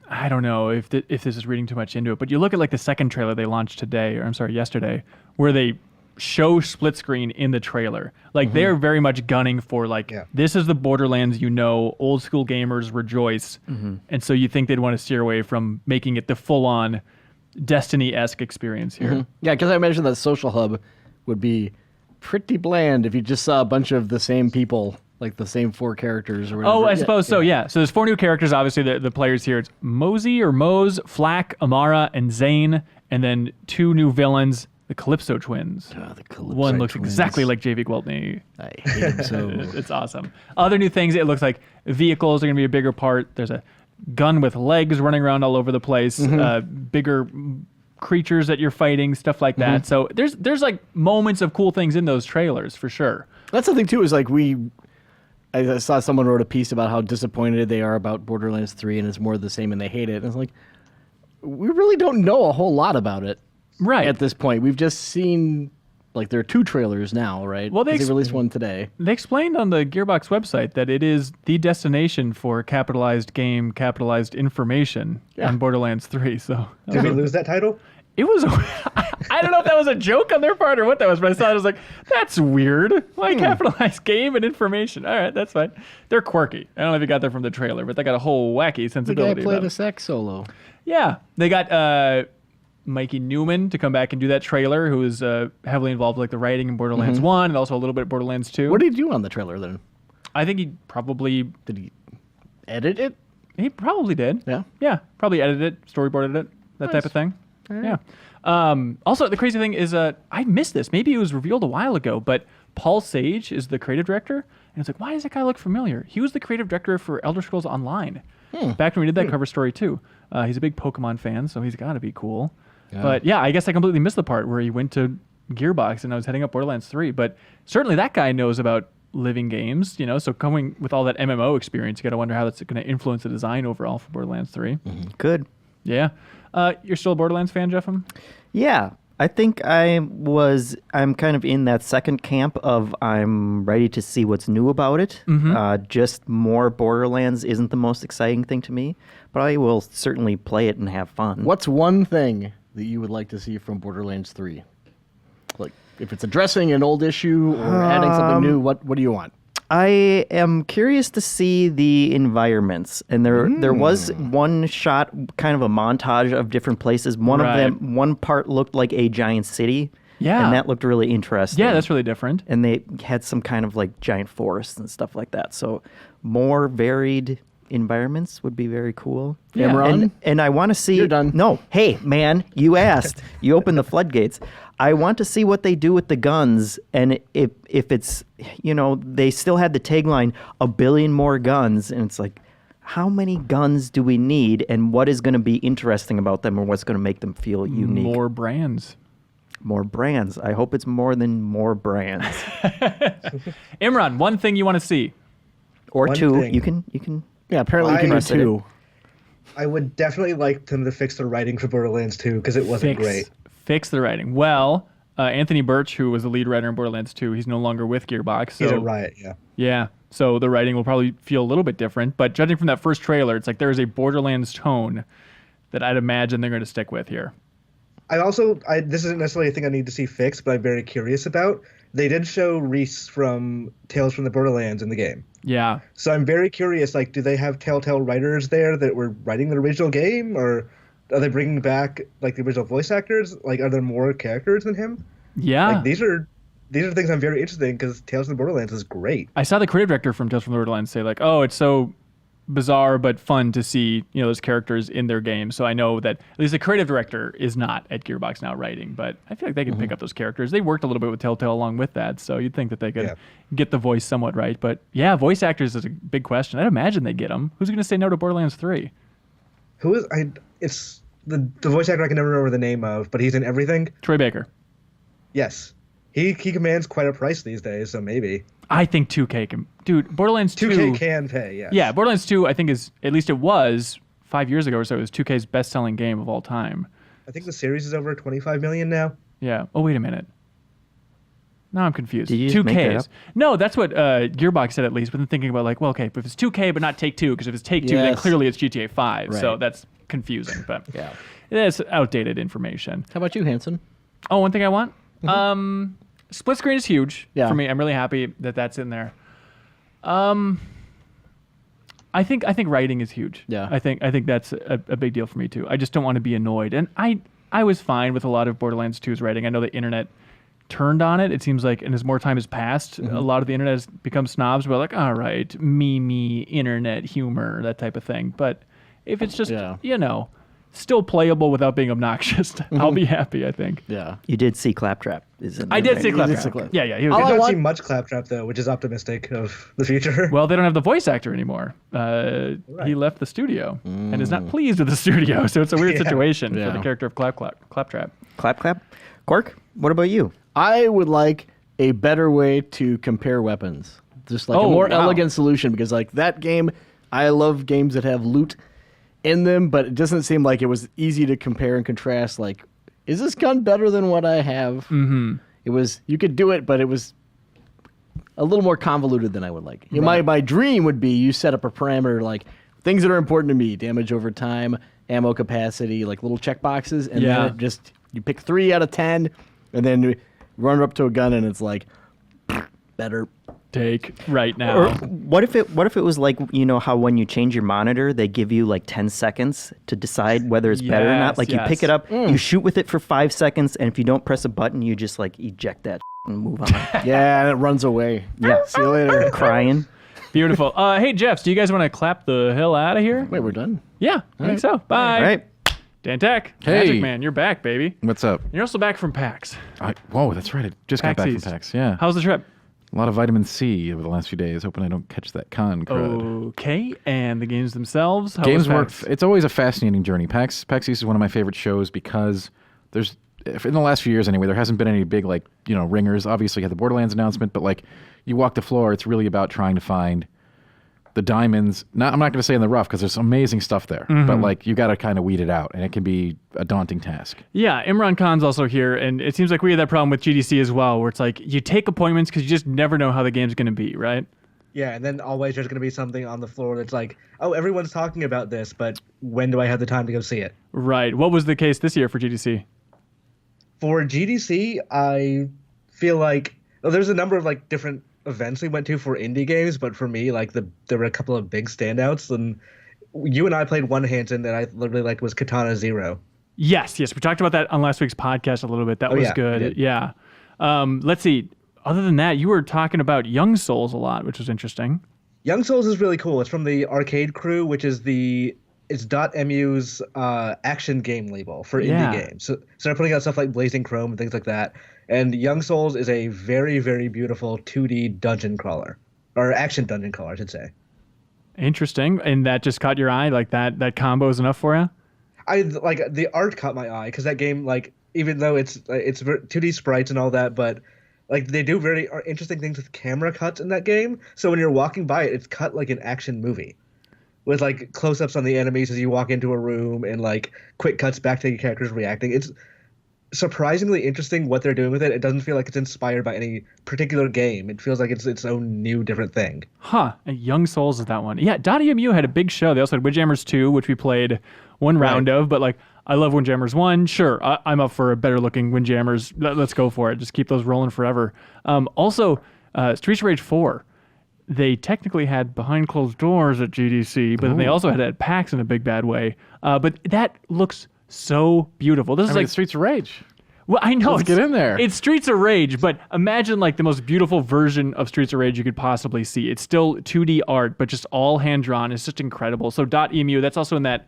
I don't know if this is reading too much into it, but you look at like the second trailer they launched today, or I'm sorry, yesterday, where they show split screen in the trailer. Like they're very much gunning for like, this is the Borderlands, old school gamers rejoice. And so you think they'd want to steer away from making it the full on Destiny-esque experience here. Yeah, because I imagine that Social Hub would be pretty bland if you just saw a bunch of the same people, like the same 4 characters or whatever. Oh, I suppose so, yeah. So there's 4 new characters, obviously, the players here. It's Mosey or Mose, Flack, Amara, and Zane. And then 2 new villains, the Calypso twins. Oh, the Calypso One looks twins. exactly like J.V. Gwaltney. I hate him so. It's awesome. Other new things, it looks like vehicles are going to be a bigger part. There's a gun with legs running around all over the place, bigger creatures that you're fighting, stuff like that. So there's like moments of cool things in those trailers for sure. That's the thing too, is like I saw someone wrote a piece about how disappointed they are about Borderlands 3 and it's more of the same and they hate it. And it's like, we really don't know a whole lot about it Right. at this point. We've just seen, like, there are 2 trailers now, right? Well, they 'Cause released one today. They explained on the Gearbox website that it is the destination for capitalized game, capitalized information on Borderlands 3. So Did we lose that title? it was, I don't know if that was a joke on their part or what that was, but I saw it, I was like, that's weird. Why capitalized game and information? All right, that's fine. They're quirky. I don't know if you got that from the trailer, but they got a whole wacky The guy sensibility played about a it. sax solo. Yeah, they got Mikey Newman to come back and do that trailer, who is heavily involved with like the writing in Borderlands 1 and also a little bit of Borderlands 2. What did he do on the trailer then? I think he probably Did he edit it? did. Yeah. Yeah, probably edited it, storyboarded it, that type of thing. Yeah. Also, the crazy thing is, I missed this. Maybe it was revealed a while ago, but Paul Sage is the creative director, and it's like, why does that guy look familiar? He was the creative director for Elder Scrolls Online, back when we did that cover story too. He's a big Pokemon fan, so he's got to be cool. But yeah, I guess I completely missed the part where he went to Gearbox and I was heading up Borderlands 3. But certainly that guy knows about living games, so coming with all that MMO experience, you got to wonder how that's going to influence the design overall for Borderlands 3. Good. Yeah. You're still a Borderlands fan, Jeffem? Yeah, I think I'm kind of in that second camp of I'm ready to see what's new about it. Just more Borderlands isn't the most exciting thing to me, but I will certainly play it and have fun. What's one thing that you would like to see from Borderlands 3? Like, if it's addressing an old issue or adding something new, what do you want? I am curious to see the environments, and there was one shot, kind of a montage of different places. One of them, one part looked like a giant city. Yeah. And that looked really interesting. Yeah, that's really different. And they had some kind of like giant forests and stuff like that. So more varied environments would be very cool. Yeah. Imran? And I want to see... You're done. No. Hey, man, you asked. You opened the floodgates. I want to see what they do with the guns. And if it's, they still had the tagline, 1 billion more guns. And it's like, how many guns do we need? And what is going to be interesting about them or what's going to make them feel unique? More brands. More brands. I hope it's more than more brands. Imran, one thing you want to see. Or One 2. thing. You can... Yeah, apparently you can do Press it. 2. I would definitely like them to fix the writing for Borderlands 2 because it wasn't great. Fix the writing. Well, Anthony Birch, who was the lead writer in Borderlands 2, he's no longer with Gearbox. So He's a Riot, yeah. yeah, so the writing will probably feel a little bit different. But judging from that first trailer, it's like there is a Borderlands tone that I'd imagine they're going to stick with here. This isn't necessarily a thing I need to see fixed, but I'm very curious about. They did show Reese from Tales from the Borderlands in the game. Yeah. So I'm very curious, like, do they have Telltale writers there that were writing the original game, or are they bringing back, like, the original voice actors? Like, are there more characters than him? Yeah. Like, these are things I'm very interested in because Tales from the Borderlands is great. I saw the creative director from Tales from the Borderlands say, like, oh, it's so bizarre but fun to see, those characters in their game. So I know that at least the creative director is not at Gearbox now writing, but I feel like they can pick up those characters. They worked a little bit with Telltale along with that, so you'd think that they could get the voice somewhat right. But yeah, voice actors is a big question. I'd imagine they'd get them. Who's going to say no to Borderlands 3? Who is it's the voice actor I can never remember the name of, but he's in everything. Troy Baker. Yes. He commands quite a price these days, so maybe. I think 2K can. Dude, Borderlands 2. 2K can pay, yes. Yeah, Borderlands 2, I think at least it was 5 years ago or so, it was 2K's best-selling game of all time. I think the series is over 25 million now. Yeah. Oh, wait a minute. Now I'm confused. Did you just make that up? No, that's what Gearbox said at least. But then thinking about like, well, okay, but if it's 2K but not Take-Two, because if it's Take-Two, then Yes. clearly it's GTA 5. So Right. that's confusing. But Yeah. it's outdated information. How about you, Hanson? Oh, one thing I want. Split screen is huge Yeah. for me. I'm really happy that that's in there. I think writing is huge. Yeah. I think that's a big deal for me too. I just don't want to be annoyed, and I was fine with a lot of Borderlands 2's writing. I know the internet turned on it. It seems like, and as more time has passed, a lot of the internet has become snobs. We're like, all right, me, internet humor, that type of thing. But if it's just still playable without being obnoxious, I'll be happy. I think. Yeah. You did see Claptrap. I did see You did see Claptrap. Claptrap. Yeah, he was. All I I don't want- see much Claptrap though, which is optimistic of the future. Well, they don't have the voice actor anymore. He left the studio and is not pleased with the studio, so it's a weird situation for Yeah. the character of Claptrap. Clap. Quark, what about you? I would like a better way to compare weapons. Just like a Oh, more wow. elegant solution, because like that game, I love games that have loot in them, but it doesn't seem like it was easy to compare and contrast. Like, is this gun better than what I have? Mm-hmm. It was, you could do it, but it was a little more convoluted than I would like. You know, my dream would be you set up a parameter like things that are important to me: damage over time, ammo capacity, like little check boxes, and Yeah. then it just you pick 3 out of 10, and then you run up to a gun and it's like better. Take right now. Or what if it was like, you know how when you change your monitor, they give you like 10 seconds to decide whether it's better or Yes, not? Like you pick yes. it up, you shoot with it for 5 seconds, and if you don't press a button, you just like eject that and move on. Yeah, and it runs away. Yeah. See you later. Crying. Beautiful. Hey, Jeffs, do you guys want to clap the hell out of here? Wait, we're done. Yeah, I think so. Bye. All right. Dan Tech, Hey. Magic Man, you're back, baby. What's up? You're also back from PAX. Whoa, that's right. I just got PAX back East. from PAX. Yeah. How's the trip? A lot of vitamin C over the last few days. Hoping I don't catch that con crud. Okay, and the games themselves? How Games was work. PAX? It's always a fascinating journey. PAX East is one of my favorite shows because there's, in the last few years anyway, there hasn't been any big ringers. Obviously, you had the Borderlands announcement, but like you walk the floor, it's really about trying to find the diamonds. I'm not going to say in the rough because there's amazing stuff there, but like you got to kind of weed it out, and it can be a daunting task. Yeah, Imran Khan's also here, and it seems like we had that problem with GDC as well, where it's like you take appointments because you just never know how the game's going to be, right? Yeah, and then always there's going to be something on the floor that's like, oh, everyone's talking about this, but when do I have the time to go see it? Right. What was the case this year for GDC? For GDC, I feel like there's a number of like different events we went to for indie games, but for me, like there were a couple of big standouts, and you and I played one, Hanson, that I really liked was Katana Zero. Yes. We talked about that on last week's podcast a little bit. That was yeah, we good. did. Yeah. Let's see. Other than that, you were talking about Young Souls a lot, which was interesting. Young Souls is really cool. It's from the Arcade Crew, which is it's .mu's action game label for Yeah. indie games. So they're putting out stuff like Blazing Chrome and things like that. And Young Souls is a very, very beautiful 2D dungeon crawler, or action dungeon crawler, I should say. Interesting. And that just caught your eye? Like that combo is enough for you? I like the art caught my eye because that game, like, even though it's 2D sprites and all that, but like they do very interesting things with camera cuts in that game. So when you're walking by it, it's cut like an action movie, with like close-ups on the enemies as you walk into a room and like quick cuts back to your characters reacting. It's surprisingly interesting what they're doing with it. It doesn't feel like it's inspired by any particular game. It feels like it's its own new different thing. Huh. Young Souls is that one. Yeah, .emu had a big show. They also had Windjammers 2, which we played one round of, but like I love Windjammers 1. Sure, I'm up for a better looking Windjammers. Let's go for it. Just keep those rolling forever. Also, Streets of Rage 4. They technically had behind closed doors at GDC, but then they also had it at PAX in a big bad way. But that looks so beautiful. This is like Streets of Rage. Well, I know. Let's get in there. It's Streets of Rage, but imagine like the most beautiful version of Streets of Rage you could possibly see. It's still 2D art, but just all hand-drawn. It's just incredible. So .emu, that's also in that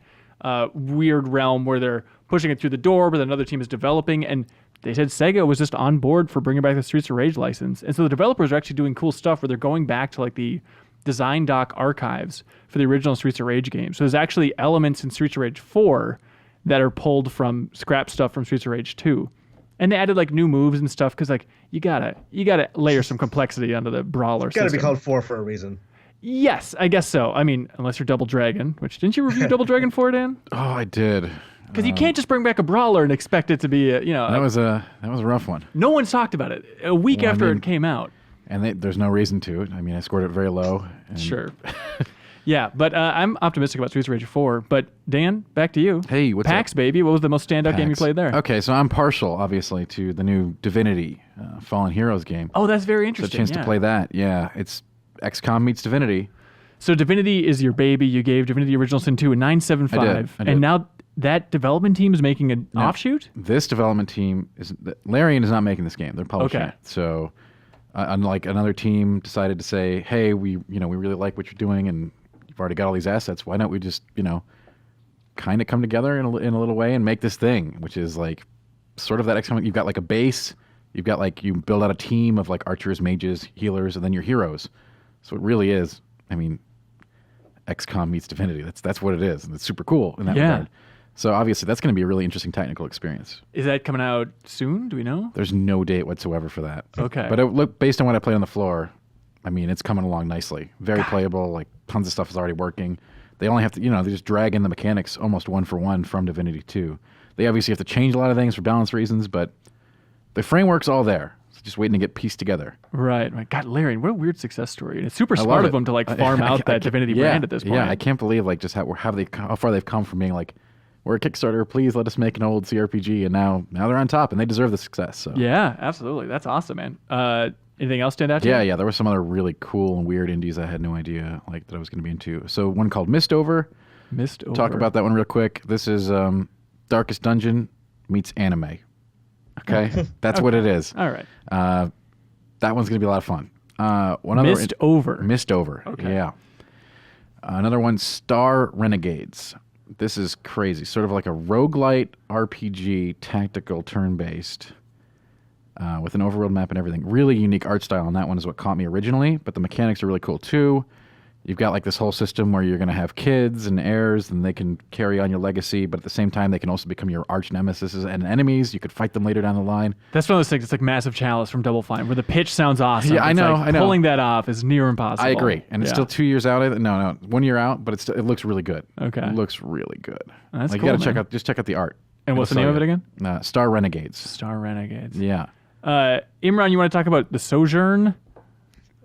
weird realm where they're pushing it through the door, but another team is developing, and they said Sega was just on board for bringing back the Streets of Rage license. And so the developers are actually doing cool stuff where they're going back to like the design doc archives for the original Streets of Rage game. So there's actually elements in Streets of Rage 4 that are pulled from scrap stuff from Streets of Rage 2. And they added like new moves and stuff because like you gotta layer some complexity onto the brawler It's got to be system. called 4 for a reason. Yes, I guess so. I mean, unless you're Double Dragon, which didn't you review Double Dragon 4, Dan? Oh, I did. Because you can't just bring back a brawler and expect it to be, That was a rough one. no one's talked about it. A week Well, I after mean- it came out. And there's no reason to. I mean, I scored it very low. And Sure. Yeah, but I'm optimistic about Streets of Rage 4. But Dan, back to you. Hey, what's PAX, up? baby. What was the most standout game you PAX. played there? Okay, so I'm partial, obviously, to the new Divinity Fallen Heroes game. Oh, that's very The interesting. chance yeah. to play that. Yeah, it's XCOM meets Divinity. So Divinity is your baby. You gave Divinity Original Sin 2 a 9.75. I did. And now that development team is making an offshoot? This development team Larian is not making this game. They're publishing Okay. it. So, unlike another team decided to say, "Hey, we really like what you're doing, and you've already got all these assets. Why don't we just kind of come together in a little way and make this thing?" Which is like sort of that XCOM. You've got like a base. You've got like you build out a team of like archers, mages, healers, and then your heroes. So it really is. I mean, XCOM meets Divinity. That's what it is, and it's super cool in that Yeah. regard. So obviously, that's going to be a really interesting technical experience. Is that coming out soon? Do we know? There's no date whatsoever for that. Okay. But look, based on what I played on the floor, I mean, it's coming along nicely. Very playable. Like tons of stuff is already working. They only have to, they just drag in the mechanics almost one for one from Divinity 2. They obviously have to change a lot of things for balance reasons, but the framework's all there. It's just waiting to get pieced together. Right. God, Larian, what a weird success story. And it's super I smart love of it. them to like farm out that Divinity brand at this point. Yeah, I can't believe like just how far they've come from being like, we're a Kickstarter, please let us make an old CRPG, and now they're on top and they deserve the success. So Yeah, absolutely. That's awesome, man. Anything else stand out to you? yeah, there were some other really cool and weird indies I had no idea like that I was going to be into. So one called Mistover. Mistover. Talk about that one real quick. This is Darkest Dungeon meets anime. Okay, that's what it is. All right. That one's gonna be a lot of fun. One other Mistover. Okay. Yeah. Another one, Star Renegades. This is crazy. Sort of like a roguelite RPG, tactical, turn-based, with an overworld map and everything. Really unique art style, and that one is what caught me originally. But the mechanics are really cool too. You've got like this whole system where you're going to have kids and heirs, and they can carry on your legacy, but at the same time, they can also become your arch nemesis and enemies. You could fight them later down the line. That's one of those things. It's like Massive Chalice from Double Fine, where the pitch sounds awesome. Yeah, I It's know, like I know. Pulling that off is near impossible. I agree, and it's Yeah. still 2 years out. No, 1 year out, but it looks really good. Okay. It looks really good. That's like cool, you got to man. check out the art. And what's the name of it again? Star Renegades. Star Renegades. Yeah. Imran, you want to talk about the Sojourn?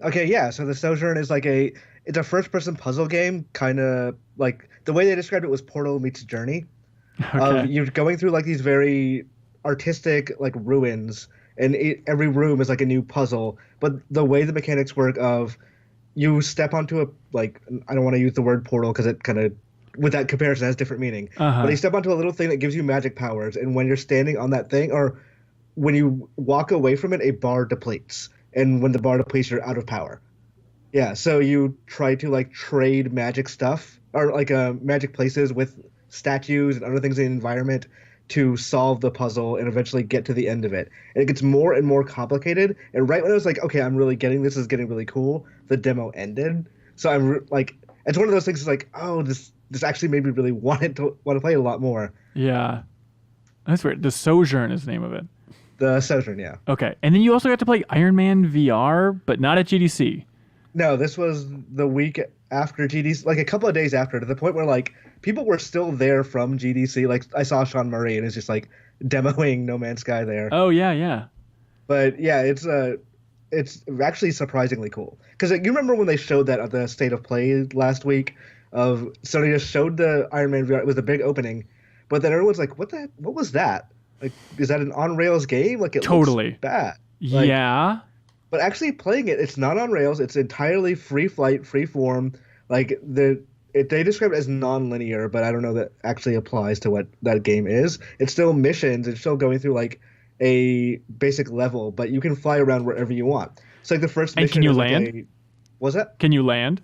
Okay, yeah. So the Sojourn is like it's a first-person puzzle game, kind of like the way they described it was Portal meets Journey. Okay. You're going through like these very artistic like ruins, and every room is like a new puzzle. But the way the mechanics work of you step onto a like I don't want to use the word portal because it kind of with that comparison has different meaning. But you step onto a little thing that gives you magic powers, and when you're standing on that thing or when you walk away from it, a bar depletes. And when the bar depletes, you're out of power. Yeah, so you try to like trade magic stuff or like magic places with statues and other things in the environment to solve the puzzle and eventually get to the end of it. And it gets more and more complicated. And right when I was like, okay, I'm really getting this, is getting really cool, the demo ended. So I'm like, it's one of those things. It's like, oh, this actually made me really want to play it a lot more. Yeah. That's weird. The Sojourn is the name of it. The Sojourn, yeah. Okay. And then you also got to play Iron Man VR, but not at GDC. No, this was the week after GDC, like a couple of days after, to the point where like people were still there from GDC. Like I saw Sean Murray and it's just like demoing No Man's Sky there. Oh, yeah, yeah. But yeah, it's actually surprisingly cool. Because you remember when they showed that at the State of Play last week of Sony just showed the Iron Man VR. It was a big opening, but then everyone's like, what was that? Like, is that an on-rails game? Like, it Totally. looks bad. Like, Yeah. But actually playing it, it's not on rails. It's entirely free flight, free form. Like, they describe it as non-linear, but I don't know that actually applies to what that game is. It's still missions. It's still going through, like, a basic level, but you can fly around wherever you want. So, like, the first And mission can you is like land? what's that? Can you land?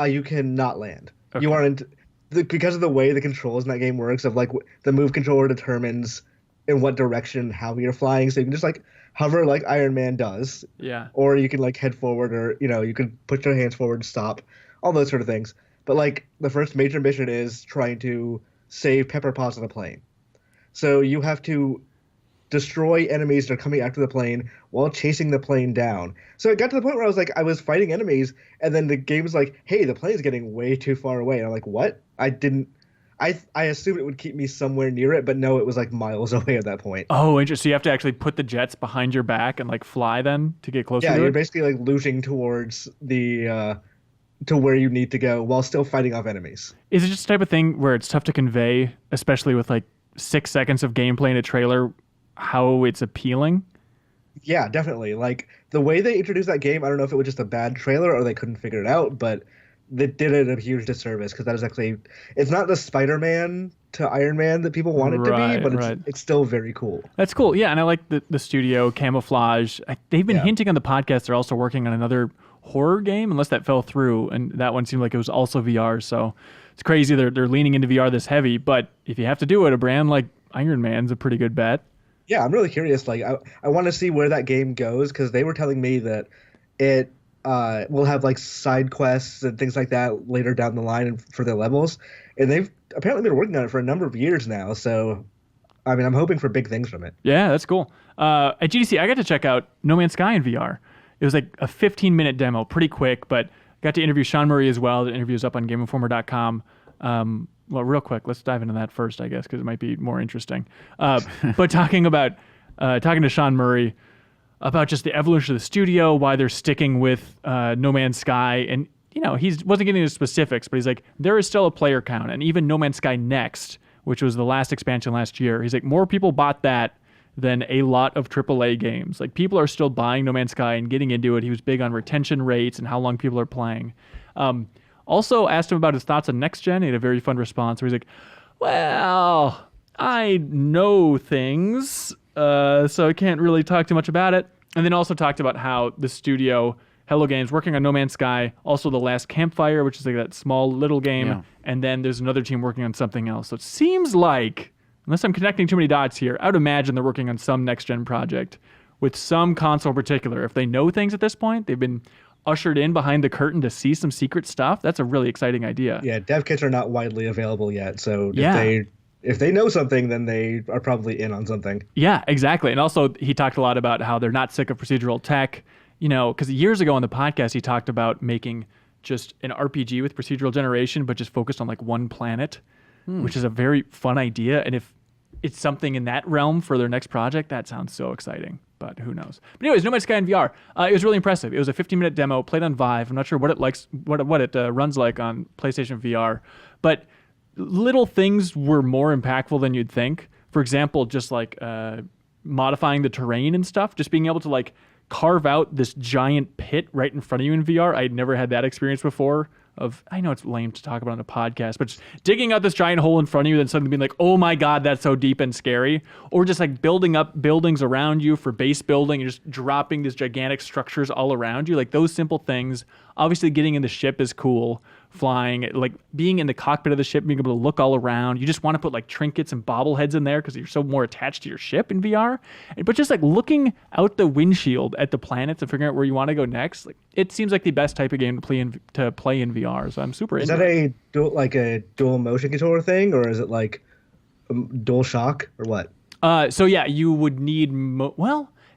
You cannot land. Okay. You aren't because of the way the controls in that game works. Of like the move controller determines in what direction how you're flying, so you can just like hover like Iron Man does, Yeah. or you can like head forward, or you can put your hands forward, stop, all those sort of things. But like the first major mission is trying to save Pepper Potts on a plane, so you have to destroy enemies that are coming after the plane while chasing the plane down. So it got to the point where I was fighting enemies, and then the game was like, hey, the plane is getting way too far away. And I'm like, what? I I assumed it would keep me somewhere near it, but no, it was like miles away at that point. Oh, interesting. So you have to actually put the jets behind your back and like fly then to get closer Yeah, to you're it? basically like looting towards the to where you need to go while still fighting off enemies. Is it just the type of thing where it's tough to convey, especially with like 6 seconds of gameplay in a trailer, how it's appealing? Yeah, definitely. Like the way they introduced that game, I don't know if it was just a bad trailer or they couldn't figure it out, but they did it a huge disservice because that is actually it's not the Spider-Man to Iron Man that people want it to Right, be, but right. it's still very cool. That's cool. Yeah, and I like the studio camouflage. They've been Yeah. hinting on the podcast they're also working on another horror game, unless that fell through, and that one seemed like it was also VR. So it's crazy they're leaning into VR this heavy. But if you have to do it, a brand like Iron Man's a pretty good bet. Yeah, I'm really curious. Like I want to see where that game goes because they were telling me that it will have like side quests and things like that later down the line and for their levels, and they've apparently been working on it for a number of years now. So, I mean, I'm hoping for big things from it. Yeah, that's cool. At GDC, I got to check out No Man's Sky in VR. It was like a 15-minute demo, pretty quick, but got to interview Sean Murray as well. The interview is up on GameInformer.com. Well, real quick, let's dive into that first, I guess, because it might be more interesting. But talking to Sean Murray about just the evolution of the studio, why they're sticking with No Man's Sky, and he wasn't getting into specifics, but he's like, there is still a player count, and even No Man's Sky Next, which was the last expansion last year, he's like, more people bought that than a lot of AAA games. Like, people are still buying No Man's Sky and getting into it. He was big on retention rates and how long people are playing. Also asked him about his thoughts on next gen. He had a very fun response where he's like, well, I know things, so I can't really talk too much about it. And then also talked about how the studio, Hello Games, working on No Man's Sky, also The Last Campfire, which is like that small little game, Yeah. and then there's another team working on something else. So it seems like, unless I'm connecting too many dots here, I would imagine they're working on some next-gen project with some console in particular. If they know things at this point, they've been ushered in behind the curtain to see some secret stuff. That's a really exciting idea. Yeah, dev kits are not widely available yet, so Yeah. if they know something, then they are probably in on something. Yeah, exactly. And also, he talked a lot about how they're not sick of procedural tech. Because years ago on the podcast, he talked about making just an RPG with procedural generation, but just focused on like one planet, which is a very fun idea. And if it's something in that realm for their next project, that sounds so exciting. But who knows? But anyways, No Man's Sky in VR. It was really impressive. It was a 15-minute demo, played on Vive. I'm not sure what it runs like on PlayStation VR, but little things were more impactful than you'd think. For example, just like modifying the terrain and stuff, just being able to like carve out this giant pit right in front of you in VR. I'd never had that experience before. I know it's lame to talk about on a podcast, but just digging out this giant hole in front of you, then suddenly being like, oh my God, that's so deep and scary. Or just like building up buildings around you for base building and just dropping these gigantic structures all around you. Like those simple things. Obviously getting in the ship is cool. Flying, like being in the cockpit of the ship, being able to look all around. You just want to put like trinkets and bobbleheads in there because you're so more attached to your ship in VR. But just like looking out the windshield at the planets and figuring out where you want to go next, like it seems like the best type of game to play in VR. So I'm super Is into that it. a dual motion controller thing, or is it like dual shock, or what? So yeah, you would need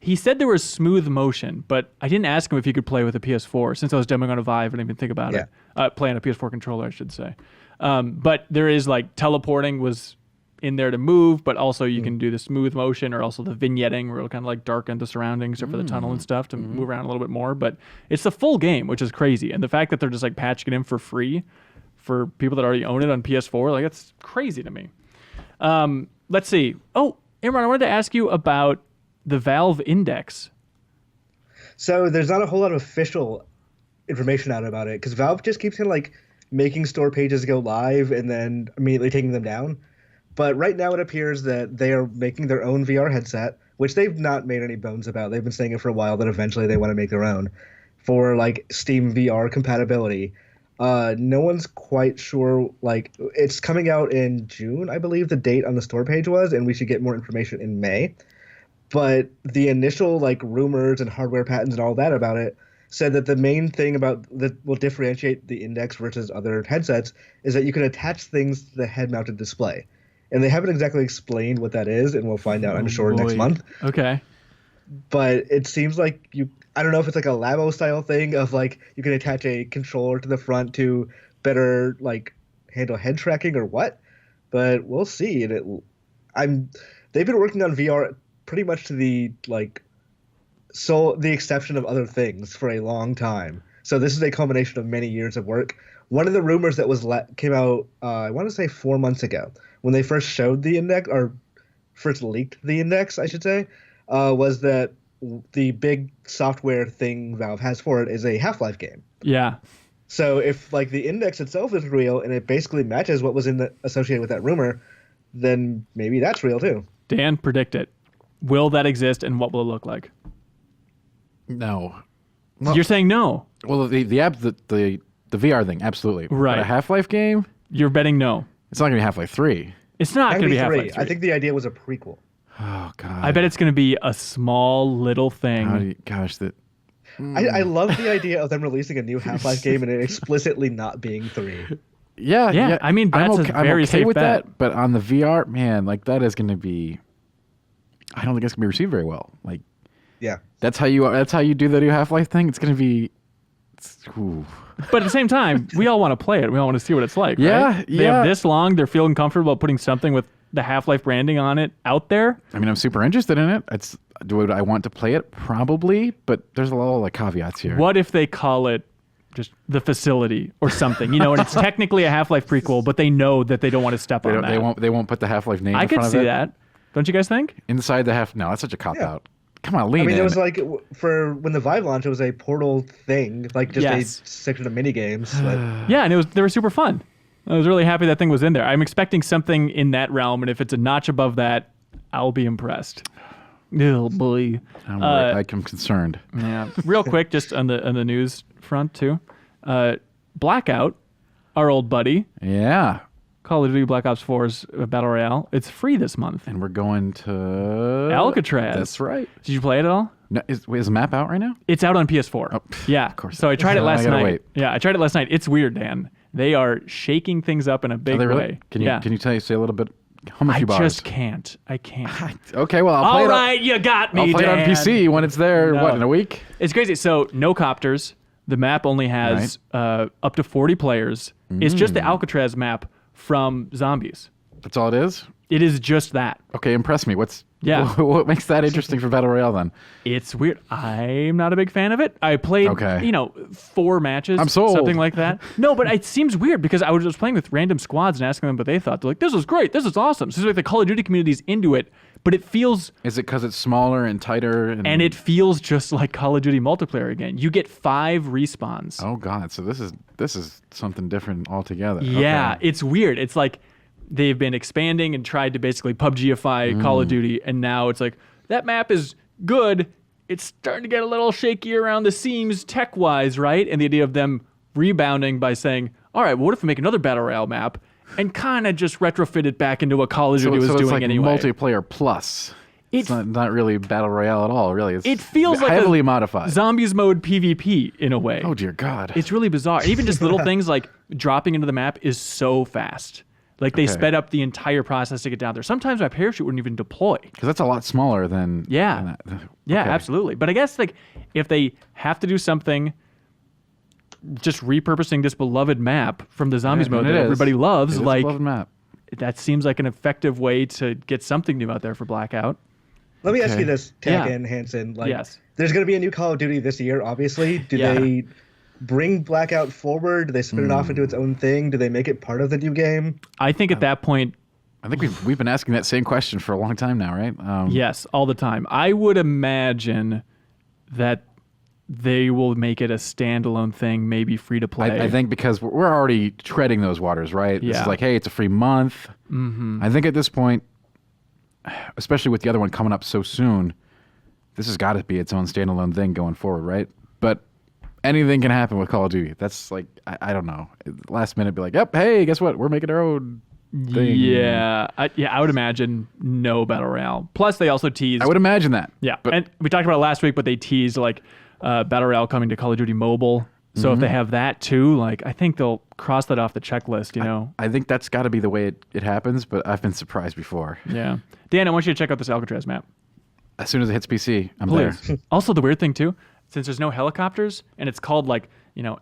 he said there was smooth motion, but I didn't ask him if he could play with a PS4 since I was demoing on a Vive. I didn't even think about it. Playing a PS4 controller, I should say. But there is like teleporting was in there to move, but also you can do the smooth motion or also the vignetting where it'll kind of like darken the surroundings or for the tunnel and stuff to move around a little bit more. But it's the full game, which is crazy. And the fact that they're just like patching it in for free for people that already own it on PS4, like that's crazy to me. Let's see. Oh, Imran, I wanted to ask you about the Valve Index. So there's not a whole lot of official information out about it because Valve just keeps kind of like making store pages go live and then immediately taking them down. But right now it appears that they are making their own VR headset, which they've not made any bones about. They've been saying it for a while that eventually they want to make their own for like Steam VR compatibility. No one's quite sure. Like it's coming out in June, I believe the date on the store page was, and we should get more information in May. But the initial like rumors and hardware patents and all that about it said that the main thing about that will differentiate the Index versus other headsets is that you can attach things to the head-mounted display. And they haven't exactly explained what that is, and we'll find out, I'm sure, next month. Okay. But it seems like I don't know if it's like a Labo-style thing of like you can attach a controller to the front to better like handle head tracking or what. but we'll see. They've been working on VR pretty much to the exception of other things for a long time. So this is a culmination of many years of work. One of the rumors that came out, I want to say 4 months ago, when they first showed the index, or first leaked the index, I should say, was that the big software thing Valve has for it is a Half-Life game. Yeah. So if the index itself is real and it basically matches what was associated with that rumor, then maybe that's real too. Dan, predict it. Will that exist, and what will it look like? No. You're saying no. Well, the VR thing, absolutely. Right. But a Half-Life game, You're betting no. it's not going to be Half-Life 3. It's not going to be Half-Life 3. I think the idea was a prequel. Oh, God. I bet it's going to be a small little thing. I love the idea of them releasing a new Half-Life game and it explicitly not being 3. Yeah. I mean, that's I'm a very okay safe with bet. that. But on the VR, man, that is going to be. I don't think it's going to be received very well. Yeah. That's how you do the new Half-Life thing. It's going to be. Ooh. But at the same time, we all want to play it. We all want to see what it's like. Yeah, right? They have yeah. this long. They're feeling comfortable about putting something with the Half-Life branding on it out there. I mean, I'm super interested in it. Do I want to play it? Probably, but there's a lot of caveats here. What if they call it just the facility or something? And it's technically a Half-Life prequel, but they know that they don't want to step on that. They won't put the Half-Life name. I in could front of see it. that. Don't you guys think? Inside the half. No, that's such a cop Yeah. out. Come on, lean I mean, in. it was for when the Vive launched, it was a Portal thing, just Yes. a section of mini games. But Yeah, and they were super fun. I was really happy that thing was in there. I'm expecting something in that realm, and if it's a notch above that, I'll be impressed. Oh boy. I'm concerned. Yeah. Real quick, just on the news front too. Blackout, our old buddy, Yeah, Call of Duty Black Ops 4's Battle Royale. It's free this month. and we're going to Alcatraz. That's right. Did you play it at all? No, is the map out right now? It's out on PS4. Oh, yeah. of course So it I is. tried it So last I gotta night. wait. Yeah, I tried it last night. It's weird, Dan. They are shaking things up in a big Are they really? way. Can you say a little bit? How much I you bars? just can't. I can't. Okay, well I'll play All it. right, you got me, I'll play Dan. it on PC when it's there. No. What, in a week? It's crazy. So no copters. The map only has up to 40 players. It's just the Alcatraz map from Zombies. That's all it is. It is just that. Okay, impress me. Yeah. What makes that interesting for Battle Royale then? It's weird. I'm not a big fan of it. I played, Okay. 4 matches, I'm sold. something like that. No, but it seems weird because I was just playing with random squads and asking them what they thought. They're like, "This is great. This is awesome." So it's like the Call of Duty community's into it, but it feels Is it because it's smaller and tighter? and it feels just like Call of Duty multiplayer again. You get 5 respawns. Oh God! So this is something different altogether. Yeah, Okay. it's weird. It's like they've been expanding and tried to basically PUBGify Call of Duty, and now it's like that map is good. It's starting to get a little shaky around the seams tech-wise, right? And the idea of them rebounding by saying, all right, well, what if we make another Battle Royale map and kind of just retrofit it back into what Call of Duty was it's doing like anyway? multiplayer plus. It's It's- not really Battle Royale at all, really. It feels like heavily a modified. Zombies mode PvP in a way. Oh dear God! It's really bizarre. Even just little things like dropping into the map is so fast. Like they Okay. sped up the entire process to get down there. Sometimes my parachute wouldn't even deploy. Because that's a lot smaller than Yeah. than that. Yeah, Okay. absolutely. But I guess if they have to do something, just repurposing this beloved map from the Zombies mode And that it is. everybody loves, It is a like beloved map. that seems like an effective way to get something new out there for Blackout. let me ask Okay. you this, Tech Yeah. and Hansen. Yes. There's going to be a new Call of Duty this year, obviously. Do Yeah. they bring Blackout forward? Do they spin it off into its own thing? Do they make it part of the new game? I think at that point, I think we've been asking that same question for a long time now, right? yes, all the time. I would imagine that they will make it a standalone thing, maybe free to play. I think because we're already treading those waters, right? This Yeah. is like, hey, it's a free month. Mm-hmm. I think at this point, especially with the other one coming up so soon, this has got to be its own standalone thing going forward, right? But anything can happen with Call of Duty. That's like, I don't know. Last minute, be like, yep, hey, guess what? We're making our own thing. Yeah, I would imagine no Battle Royale. Plus, they also teased. I would imagine that. Yeah, But and we talked about it last week, but they teased like Battle Royale coming to Call of Duty Mobile. So if they have that too, like I think they'll cross that off the checklist. You know? I think that's got to be the way it happens, but I've been surprised before. Yeah. Dan, I want you to check out this Alcatraz map. As soon as it hits PC, I'm Please. there. Also, the weird thing too, since there's no helicopters and it's called like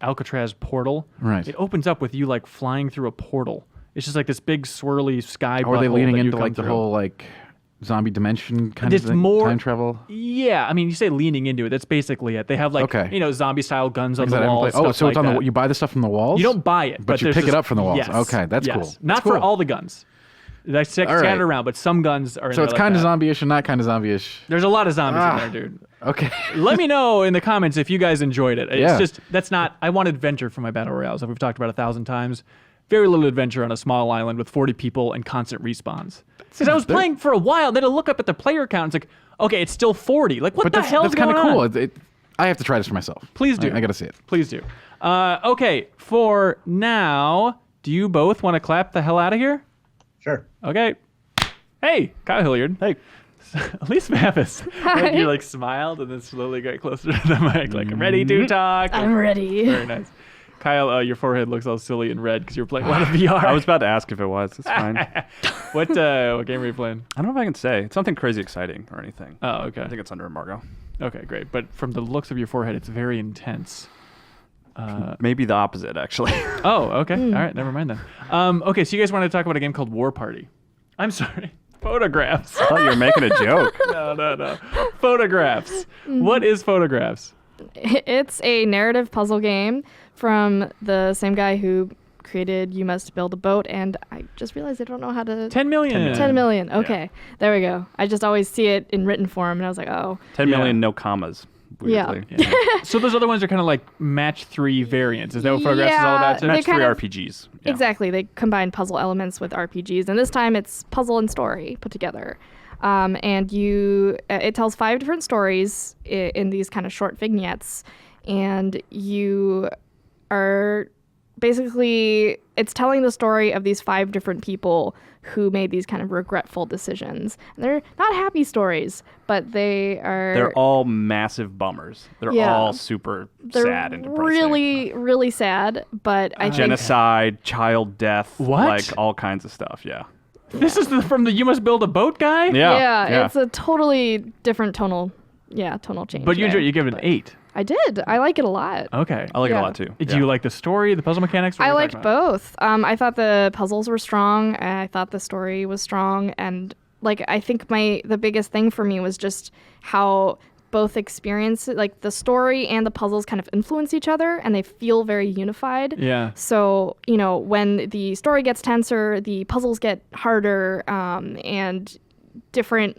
Alcatraz portal. Right. It opens up with you like flying through a portal It's just like this big swirly sky. Or are they butthole leaning that you into come like the through. whole like zombie dimension kind It's of thing? more Time travel? Yeah, I mean, you say leaning into it. That's basically it. They have like zombie style guns on Because the I haven't walls. played- stuff so it's like on that. the you buy the stuff from the walls? You don't buy it, But you there's pick it just- up from the walls. Yes, Okay, that's yes. cool. Not That's for cool. all the guns. They're scattered right. around, but some guns are in So there it's like kind of that. zombie-ish and not kind of zombie-ish. There's a lot of zombies in there, dude. Okay. Let me know in the comments if you guys enjoyed it. It's Yeah. just, that's not, I want adventure for my battle royales, that we've talked about 1,000 times. Very little adventure on a small island with 40 people and constant respawns. Because I was playing for a while, then I look up at the player count, it's like, okay, it's still 40. Like, what the hell is going on? That's kind of cool. I have to try this for myself. Please do. I got to see it. Please do. Okay, for now, do you both want to clap the hell out of here? Sure. Okay. Hey, Kyle Hilliard. Hey. Elise Mathis. Hi. You like smiled and then slowly got closer to the mic, like, I'm ready to talk. I'm ready. Very nice. Kyle, your forehead looks all silly and red because you're playing a lot of VR. I was about to ask if it was. It's fine. What game are you playing? I don't know if I can say. It's nothing crazy exciting or anything. Oh, okay. I think it's under embargo. Okay, great. But from the looks of your forehead, it's very intense. Maybe the opposite, actually. Oh, okay. All right, never mind then. Okay, so you guys wanted to talk about a game called War Party. I'm sorry. Photographs. I thought you were making a joke. No. Photographs. What is Photographs? It's a narrative puzzle game from the same guy who created You Must Build a Boat, and I just realized I don't know how to... 10 million. 10 million. Okay, there we go. I just always see it in written form, and I was like, oh. 10 Yeah. million, no commas. Yeah. Weirdly. So those other ones are kind of like match 3 variants. Is that what Photographs is all about too? They Match 3 kind of- RPGs. Yeah. Exactly. They combine puzzle elements with RPGs, and this time it's puzzle and story put together. And it tells 5 different stories in these kind of short vignettes, and you are basically, it's telling the story of these 5 different people who made these kind of regretful decisions. And they're not happy stories, but they're all massive bummers. They're all super sad and depressing. really, really sad, but I think... Genocide, child death, What? like all kinds of stuff, yeah. This is from the You Must Build a Boat guy? Yeah. It's a totally different tonal change. But you there. enjoy it. You give it an 8. I did. I like it a lot. Okay. I like it Yeah. a lot too. Do you like the story, the puzzle mechanics? What I are we liked talking about? both. I thought the puzzles were strong, and I thought the story was strong, and like I think the biggest thing for me was just how both experience, like the story and the puzzles, kind of influence each other, and they feel very unified. Yeah. So when the story gets tenser, the puzzles get harder, and different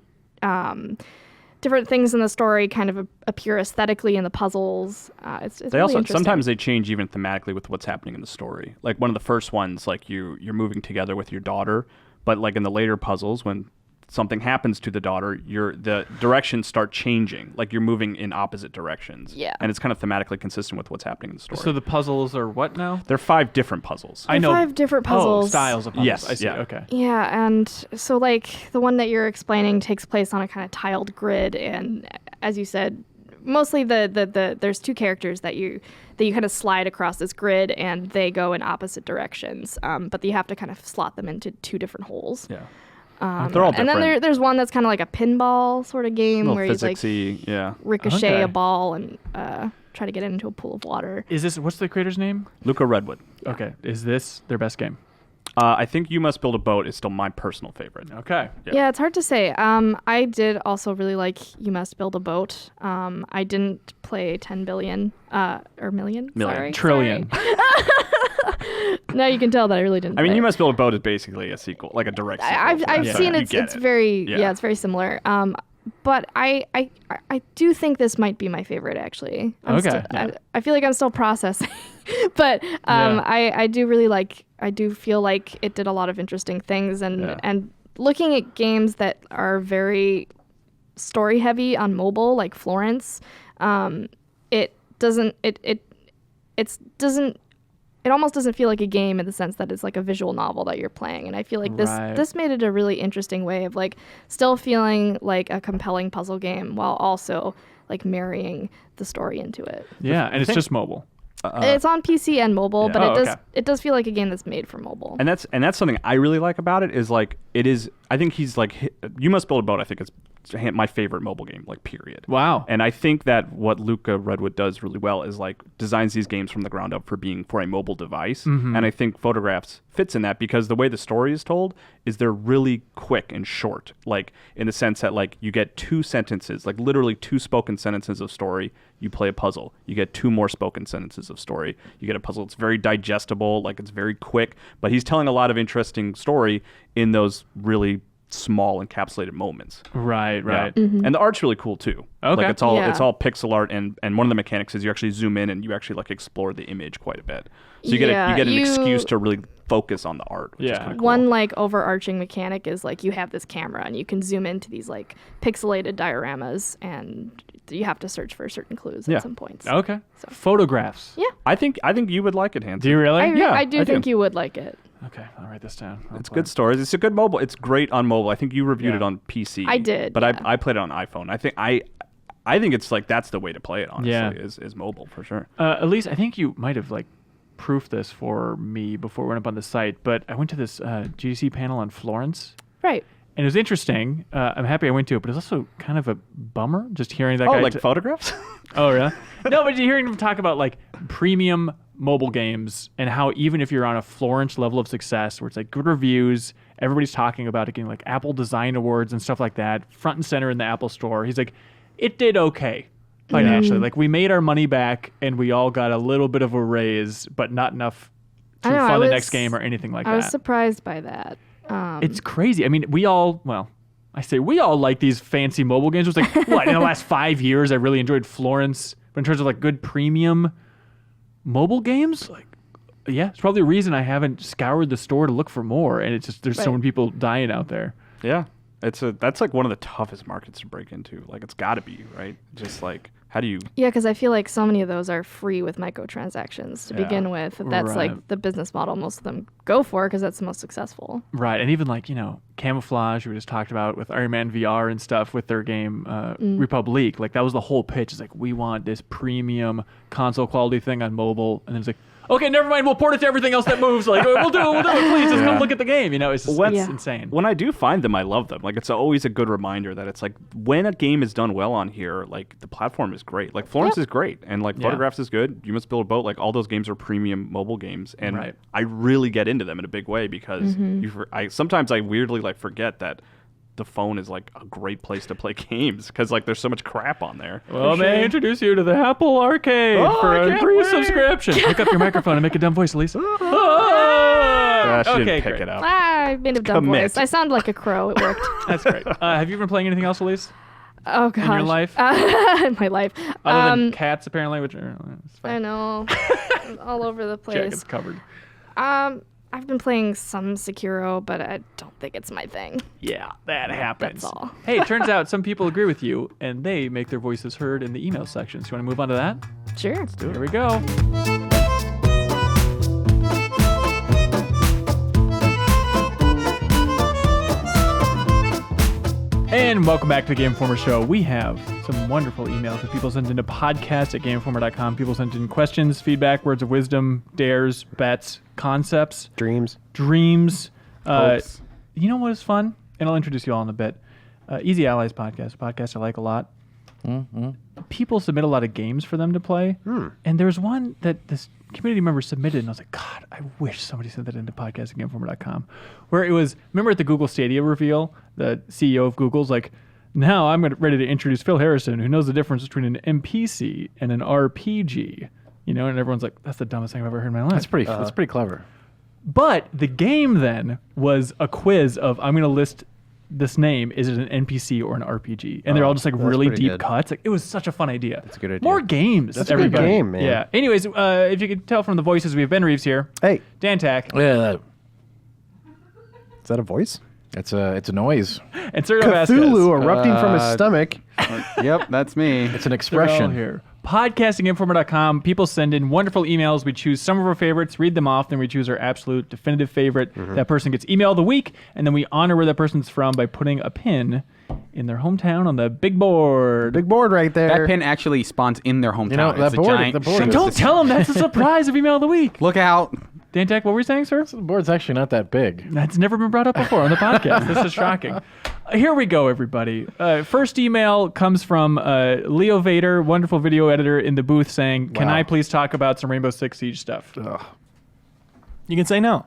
things in the story kind of appear aesthetically in the puzzles. It's They really also interesting. sometimes they change even thematically with what's happening in the story. Like one of the first ones, like you're moving together with your daughter, but like in the later puzzles, when something happens to the daughter, the directions start changing. Like you're moving in opposite directions. Yeah. And it's kind of thematically consistent with what's happening in the story. So the puzzles are what now? There are 5 different puzzles. I know 5 different puzzles. Oh, styles of puzzles. Yes, I see. yeah. Okay. Yeah, and so like the one that you're explaining takes place on a kind of tiled grid, and as you said, mostly there's 2 characters that you kind of slide across this grid, and they go in opposite directions, but you have to kind of slot them into 2 different holes. Yeah. They're all different. And then there's one that's kind of like a pinball sort of game where you like physicsy, yeah. ricochet Okay. a ball and try to get it into a pool of water. What's the creator's name? Luca Redwood. Okay. Is this their best game? I think You Must Build a Boat is still my personal favorite. Okay. Yeah, it's hard to say. I did also really like You Must Build a Boat. I didn't play 10 billion or million. Million. Sorry. Trillion. Now you can tell that I really didn't. I mean, play You it. Must Build a Boat is basically a sequel, like a direct sequel. I've to that. seen You it. get It's very Yeah. it's very similar. But I do think this might be my favorite actually. Okay. I feel like I'm still processing, but Yeah. I do really like. I do feel like it did a lot of interesting things, and looking at games that are very story heavy on mobile, like Florence, it almost doesn't feel like a game in the sense that it's like a visual novel that you're playing. And I feel like Right. this made it a really interesting way of like still feeling like a compelling puzzle game while also like marrying the story into it. Yeah, and it's just mobile. It's on PC and mobile, yeah. but Oh, okay. it does feel like a game that's made for mobile. And that's something I really like about it is like it is. I think he's like You Must Build a Boat, I think, is my favorite mobile game, like, period. Wow. And I think that what Luca Redwood does really well is, like, designs these games from the ground up for a mobile device. And I think Photographs fits in that because the way the story is told is they're really quick and short, like, in the sense that, like, you get 2 sentences, like, literally 2 spoken sentences of story. You play a puzzle. You get 2 more spoken sentences of story. You get a puzzle. It's very digestible, like, it's very quick, but he's telling a lot of interesting story in those really small encapsulated moments. Right. And the art's really cool too. Okay. Like it's all pixel art, and one of the mechanics is you actually zoom in and you actually like explore the image quite a bit. So you get an excuse to really focus on the art, which is kind of cool. One like overarching mechanic is like you have this camera and you can zoom into these like pixelated dioramas and you have to search for certain clues at some points. Okay. Photographs. Yeah. I think you would like it, Hanson. Do you really? I do think you would like it. Okay, I'll write this down. It's good stories. It's a good mobile. It's great on mobile. I think you reviewed it on PC. I did, but yeah. I played it on iPhone. I think it's like that's the way to play it. Honestly, Yeah. is mobile for sure. Elise, I think you might have like proofed this for me before we went up on the site, but I went to this GDC panel on Florence. Right. And it was interesting. I'm happy I went to it, but it was also kind of a bummer just hearing that guy. Like photographs? Oh, really? No, but you're hearing him talk about like premium mobile games and how even if you're on a Florence level of success where it's like good reviews, everybody's talking about it, getting like Apple Design Awards and stuff like that, front and center in the Apple Store. He's like, it did okay financially. Like we made our money back and we all got a little bit of a raise, but not enough to fund the next game or anything like that. I was surprised by that. It's crazy. I mean, we all like these fancy mobile games. It was like, what, in the last 5 years, I really enjoyed Florence. But in terms of like good premium mobile games, like, yeah, it's probably the reason I haven't scoured the store to look for more. And it's just, there's so many people dying out there. Yeah. That's like one of the toughest markets to break into. Like it's got to be, right? Just like how do you? Yeah, because I feel like so many of those are free with microtransactions to begin with. That's like the business model most of them go for because that's the most successful. Right, and even like Camouflage we just talked about with Iron Man VR and stuff with their game Republic. Like that was the whole pitch. It's like we want this premium console quality thing on mobile, and then it's like, okay, never mind. We'll port it to everything else that moves. Like, we'll do it. Please, just come look at the game. It's just it's insane. When I do find them, I love them. Like, it's always a good reminder that it's like when a game is done well on here, like the platform is great. Like Florence is great, and like Photographs is good. You Must Build a Boat. Like all those games are premium mobile games, and I really get into them in a big way because sometimes I weirdly like forget that the phone is like a great place to play games because like there's so much crap on there. Well, may I introduce you to the Apple Arcade for a free subscription. Pick up your microphone and make a dumb voice, Elise. She didn't pick it up. I made a dumb Commit. voice. I sound like a crow. It worked. That's great. Have you been playing anything else, Elise? Oh gosh. In your life? In my life. Other than cats, apparently, which are I know. All over the place. Jacket's covered. I've been playing some Sekiro, but I don't think it's my thing. Yeah, that happens. That's all. Hey, it turns out some people agree with you, and they make their voices heard in the email section. So you want to move on to that? Sure. Let's do it. Here we go. And welcome back to the Game Informer Show. We have some wonderful emails that people sent into podcast@GameInformer.com. People sent in questions, feedback, words of wisdom, dares, bets, concepts, dreams. Hopes. You know what is fun? And I'll introduce you all in a bit. Easy Allies podcast, a podcast I like a lot. Mm-hmm. People submit a lot of games for them to play. And there's one that this community member submitted, and I was like, God, I wish somebody sent that into podcast@GameInformer.com. Where it was, remember at the Google Stadia reveal, the CEO of Google's like, now I'm ready to introduce Phil Harrison, who knows the difference between an NPC and an RPG. And everyone's like, that's the dumbest thing I've ever heard in my life. That's pretty clever. But the game then was a quiz of, I'm going to list this name, is it an NPC or an RPG? And they're all just like really deep good. cuts. Like it was such a fun idea. That's a good idea. More games. That's a good game, man. Yeah. Anyways, if you could tell from the voices, we have Ben Reeves here. Hey. Dan Tack. Yeah, Is that a voice? it's a noise. And Sergio Vasquez. Cthulhu erupting from his stomach. Yep, that's me. It's an They're all expression. here. Podcastinginformer.com. People send in wonderful emails. We choose some of our favorites, read them off, then we choose our absolute definitive favorite. That person gets email of the week, and then we honor where that person's from by putting a pin in their hometown on the big board. Big board right there. That pin actually spawns in their hometown. that It's a board- giant the board sheet is- of Don't tell them that's a surprise of email of the week. Look out. Dan Tech, what were you saying, sir? The board's actually not that big. That's never been brought up before on the podcast. This is shocking. Here we go, everybody. First email comes from Leo Vader, wonderful video editor in the booth, saying, "Can I please talk about some Rainbow Six Siege stuff?" You can say no.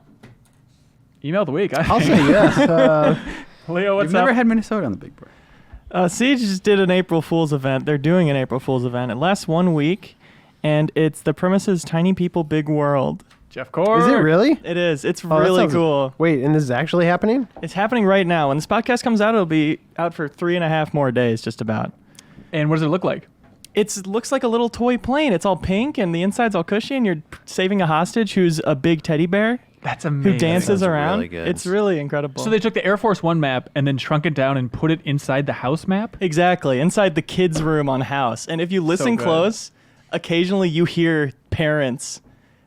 Email of the week. I'll say yes. Leo, what's You've up? never had Minnesota on the big board. Siege just did an April Fool's event. They're doing an April Fool's event. It lasts 1 week, and the premise is Tiny People, Big World. Jeff Core. Is it really? It is. It's Oh, that really sounds- cool. Wait, and this is actually happening? It's happening right now. When this podcast comes out, it'll be out for 3.5 more days, just about. And what does it look like? It looks like a little toy plane. It's all pink, and the inside's all cushy, and you're saving a hostage who's a big teddy bear That's amazing. who dances sounds around. really good. It's really incredible. So they took the Air Force One map and then shrunk it down and put it inside the house map? Exactly, inside the kids' room on house. And if you listen good. close, occasionally you hear parents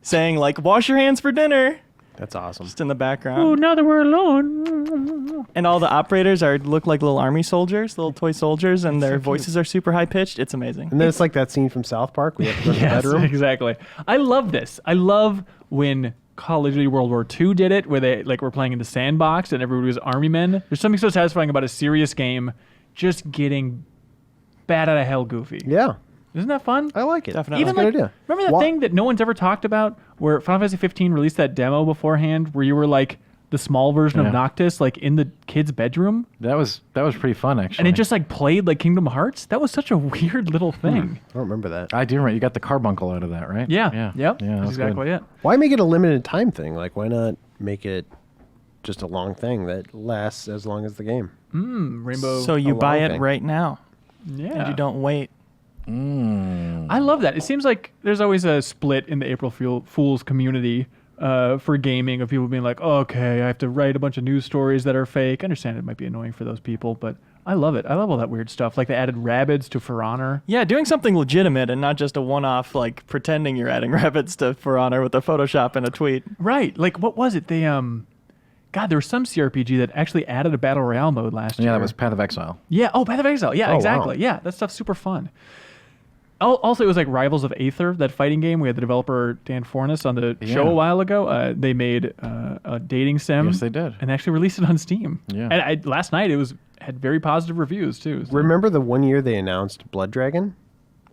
saying, like, wash your hands for dinner, That's awesome. just in the background. now that we're alone. And all the operators look like little army soldiers, little toy soldiers, and their voices are super high-pitched. It's amazing. And then it's like that scene from South Park. We have to go to the bedroom. Exactly. I love this. I love when Call of Duty World War II did it, where they were playing in the sandbox and everybody was army men. There's something so satisfying about a serious game just getting bad out of hell goofy. Yeah, Isn't that fun? I like it. Definitely. Even That's a like, good idea. remember that thing that no one's ever talked about, where Final Fantasy 15 released that demo beforehand, where you were like the small version of Noctis, like in the kid's bedroom, That was pretty fun, actually. and it just like played like Kingdom Hearts. That was such a weird little thing. I don't remember that. I do remember. You got the carbuncle out of that, right? Yeah. Yeah. Yep. Yeah, That's that's exactly good. it. Why make it a limited time thing? Like, why not make it just a long thing that lasts as long as the game? Rainbow. So you a buy long it thing. right now, yeah. and you don't wait. I love that. It seems like there's always a split in the April Fool's community for gaming of people being like, oh, okay, I have to write a bunch of news stories that are fake. I understand it might be annoying for those people, but I love it. I love all that weird stuff. Like they added rabbits to For Honor. Yeah, doing something legitimate and not just a one-off, like pretending you're adding rabbits to For Honor with a Photoshop and a tweet. Right. Like what was it? They God, there was some CRPG that actually added a battle royale mode last year. Yeah, that was Path of Exile. Yeah. Oh, Path of Exile. Yeah, Oh, exactly. wow. Yeah, that stuff's super fun. Also, it was like Rivals of Aether, that fighting game. We had the developer Dan Fornes on the show a while ago. They made a dating sim. Yes, they did. And actually released it on Steam. Yeah. And last night it had very positive reviews too. So- Remember the one year they announced Blood Dragon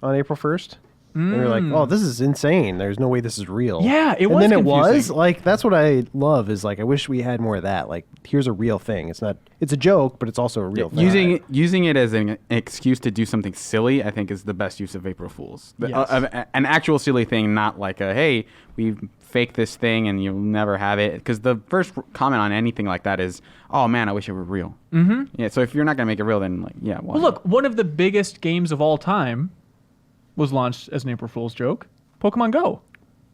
on April 1st? And they were like, oh, this is insane. There's no way this is real. Yeah, it and was then it was. confusing. Like, that's what I love is, like, I wish we had more of that. Like, here's a real thing. It's a joke, but it's also a real thing. Using it as an excuse to do something silly, I think, is the best use of April Fools. Yes. An actual silly thing, not like a, hey, we faked this thing and you'll never have it. Because the first comment on anything like that is, oh, man, I wish it were real. Mm-hmm. Yeah, so if you're not going to make it real, then, like, yeah. Why? Well, look, one of the biggest games of all time was launched as an April Fool's joke. Pokemon Go.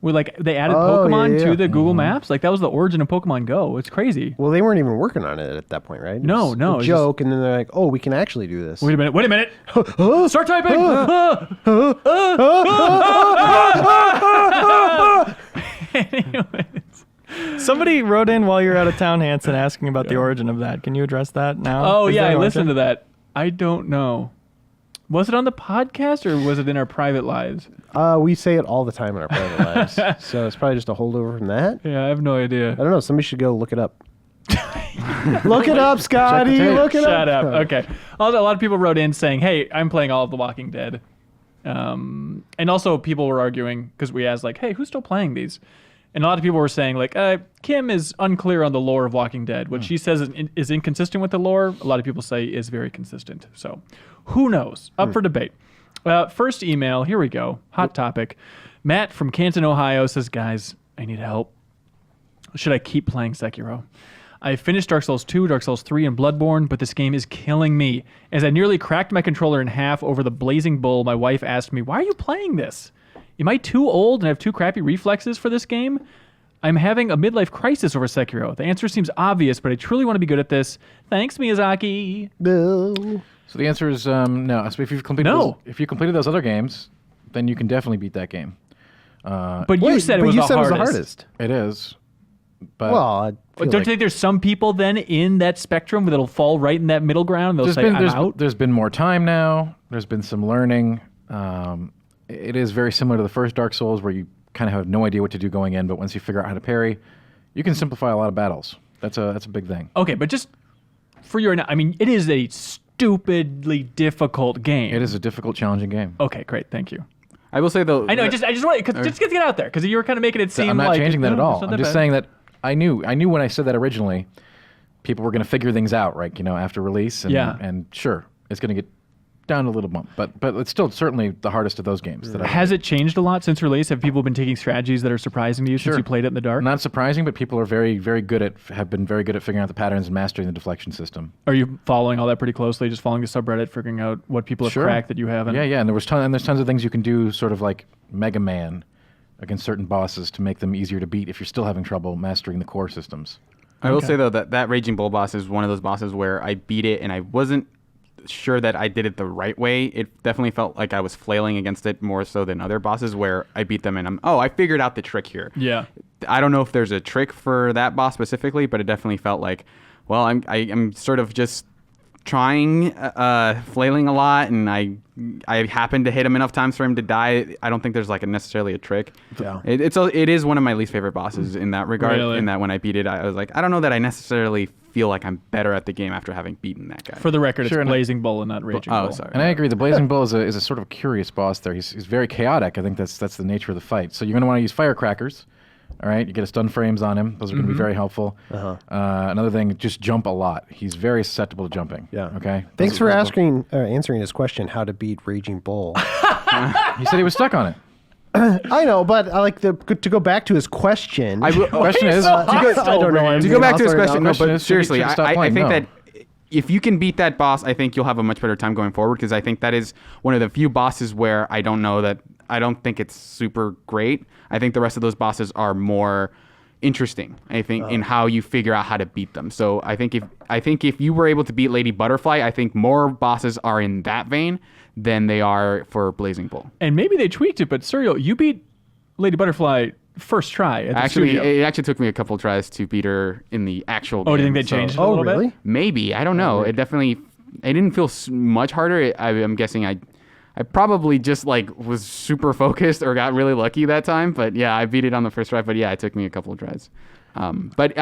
They added Pokemon to the Google Maps. Like that was the origin of Pokemon Go. It's crazy. Well, they weren't even working on it at that point, right? It No, was no, a it's joke, and then they're like, oh, we can actually do this. Wait a minute. Start typing. Anyways. Somebody wrote in while you're out of town, Hanson, asking about the origin of that. Can you address that now? Oh Is yeah, there I an listened to origin? that. I don't know. Was it on the podcast or was it in our private lives? We say it all the time in our private lives, so it's probably just a holdover from that. Yeah, I have no idea. I don't know. Somebody should go look it up. Look it up, Scotty. tape. Look it Shut up. up. Okay. Also, a lot of people wrote in saying, "Hey, I'm playing all of The Walking Dead," and also people were arguing because we asked, like, "Hey, who's still playing these?" And a lot of people were saying, like, Kim is unclear on the lore of Walking Dead. What she says is inconsistent with the lore. A lot of people say is very consistent. So, who knows? Up for debate. First email. Here we go. Hot topic. Matt from Canton, Ohio says, "Guys, I need help. Should I keep playing Sekiro? I finished Dark Souls 2, Dark Souls 3, and Bloodborne, but this game is killing me. As I nearly cracked my controller in half over the Blazing Bull, my wife asked me, why are you playing this? Am I too old and have too crappy reflexes for this game? I'm having a midlife crisis over Sekiro. The answer seems obvious, but I truly want to be good at this. Thanks, Miyazaki." No. So the answer is no. So if you've completed those other games, then you can definitely beat that game. But you said it was you the said hardest. it was the hardest. It is. But Well, I feel Don't you like think there's some people then in that spectrum that'll fall right in that middle ground? They'll say, I'm out. there's been more time now. There's been some learning. It is very similar to the first Dark Souls where you kind of have no idea what to do going in, but once you figure out how to parry, you can simplify a lot of battles. That's a big thing. Okay, but just for your, I mean, it is a stupidly difficult game. It is a difficult, challenging game. Okay, great, twant you. I will say though. I know, I just want just get it out there because you were kind of making it seem I'm not like changing that at all. it's not I'm just bad. saying that I knew when I said that originally, people were going to figure things out, right? After release, and, Yeah. and sure, it's going to get down a little bump, but it's still certainly the hardest of those games. That Has it changed a lot since release? Have people been taking strategies that are surprising to you since Sure. you played it in the dark? Not surprising, but people are have been very good at figuring out the patterns and mastering the deflection system. Are you following all that pretty closely? Just following the subreddit, figuring out what people have Sure. cracked that you haven't? Yeah, and there's tons of things you can do, sort of like Mega Man, against certain bosses to make them easier to beat if you're still having trouble mastering the core systems. I will say though that Raging Bull boss is one of those bosses where I beat it and I wasn't sure that I did it the right way. It definitely felt like I was flailing against it more so than other bosses where I beat them and I figured out the trick here. Yeah. I don't know if there's a trick for that boss specifically, but it definitely felt like, well, I'm sort of just trying, flailing a lot, and I happened to hit him enough times for him to die. I don't think there's like necessarily a trick. Yeah. It is one of my least favorite bosses in that regard. Really? In that when I beat it, I was like, I don't know that I necessarily feel like I'm better at the game after having beaten that guy. For the record, Sure, it's and- Blazing Bull and not Raging Bull. Oh, sorry. And I agree. The Blazing Bull is a sort of curious boss there. He's very chaotic. I think that's the nature of the fight. So you're going to want to use firecrackers. All right, you get a stun frames on him. Those are going to be very helpful. Another thing, just jump a lot. He's very susceptible to jumping. Yeah. Okay. Thanks for answering his question, how to beat Raging Bull. He said he was stuck on it. I know, but I like to go back to his question. Question is, I don't know. To go back to his Sorry, question, no. no, but seriously, should stop I playing. think No. that if you can beat that boss, I think you'll have a much better time going forward because I think that is one of the few bosses where I don't think it's super great. I think the rest of those bosses are more interesting, I think, in how you figure out how to beat them. So I think if you were able to beat Lady Butterfly, I think more bosses are in that vein than they are for Blazing Bull. And maybe they tweaked it, but Serial, you beat Lady Butterfly first try at the studio. It actually took me a couple tries to beat her in the actual game. Oh, do you think they changed it a Oh, little really? bit? Maybe. I don't know. It didn't feel much harder. I'm guessing I probably just was super focused or got really lucky that time. But yeah, I beat it on the first try. But yeah, it took me a couple of tries. But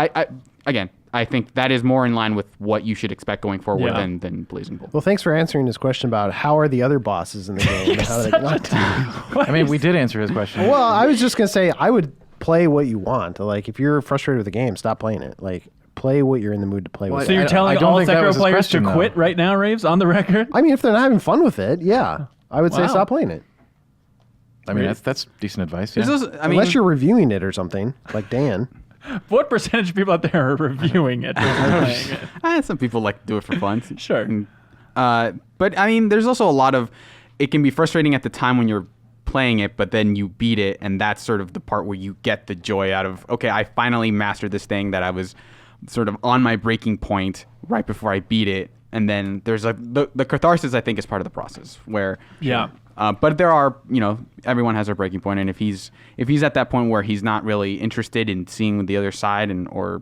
I think that is more in line with what you should expect going forward Yeah. than Blazing Bull. Well, thanks for answering his question about how are the other bosses in the game. and how they not I mean, we did answer his question. Well, I was just going to say, I would play what you want. Like, if you're frustrated with the game, stop playing it. Like, play what you're in the mood to play with. So you're I telling don't all think that Sekiro was his players question, to though. quit right now, Raves, on the record? I mean, if they're not having fun with it, yeah. I would say Wow. stop playing it. I mean, that's decent advice. Yeah. There's also- I mean, Unless you're reviewing it or something, like Dan. What percentage of people out there are reviewing it? versus playing it? some people like to do it for fun. Sure. And, but I mean, there's also a lot of. It can be frustrating at the time when you're playing it, but then you beat it, and that's sort of the part where you get the joy out of. Okay, I finally mastered this thing that I was sort of on my breaking point right before I beat it, and then there's the catharsis. I think is part of the process where. Yeah. But there are, everyone has their breaking point, and if he's at that point where he's not really interested in seeing the other side or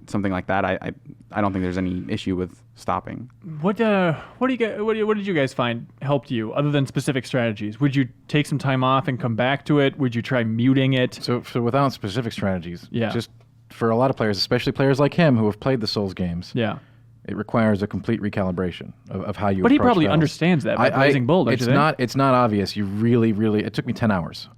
something like that, I don't think there's any issue with stopping. What did you guys find helped you other than specific strategies? Would you take some time off and come back to it? Would you try muting it? So without specific strategies, Yeah. just for a lot of players, especially players like him who have played the Souls games, Yeah. it requires a complete recalibration of how you. But he approach probably battles. understands that by Blazing Bull, don't it's you think? It's not obvious. You really. It took me 10 hours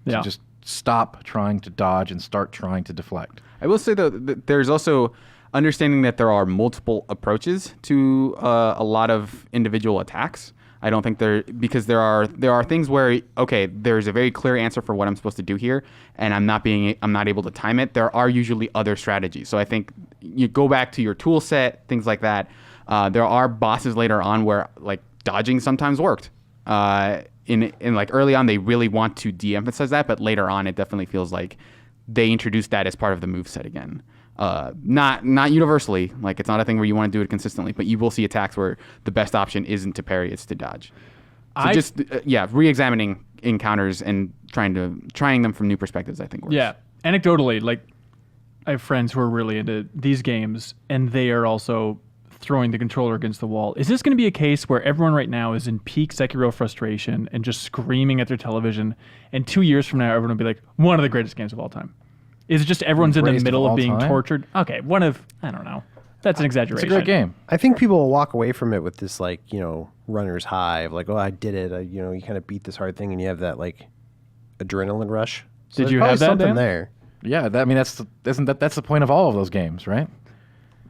Yeah. to just stop trying to dodge and start trying to deflect. I will say though, that there's also understanding that there are multiple approaches to a lot of individual attacks. I don't think because there are things where there's a very clear answer for what I'm supposed to do here, and I'm not able to time it. There are usually other strategies. So I think you go back to your tool set, things like that. There are bosses later on where dodging sometimes worked. In early on, they really want to de-emphasize that, but later on, it definitely feels like they introduced that as part of the moveset again. Not universally, it's not a thing where you want to do it consistently, but you will see attacks where the best option isn't to parry, it's to dodge. So re-examining encounters and trying them from new perspectives, I think works. Yeah. Anecdotally, I have friends who are really into these games, and they are also throwing the controller against the wall. Is this going to be a case where everyone right now is in peak Sekiro frustration and just screaming at their television, and 2 years from now, everyone will be like, one of the greatest games of all time? Is it just everyone's in the Greatest of middle of all being time? tortured? Okay, I don't know. That's an It's exaggeration. a great game. I think people will walk away from it with this like runner's high of like, oh, I did it. You kind of beat this hard thing, and you have that like adrenaline rush. So Did you there's have that, probably something Dan? there? Yeah, that's the point of all of those games, right?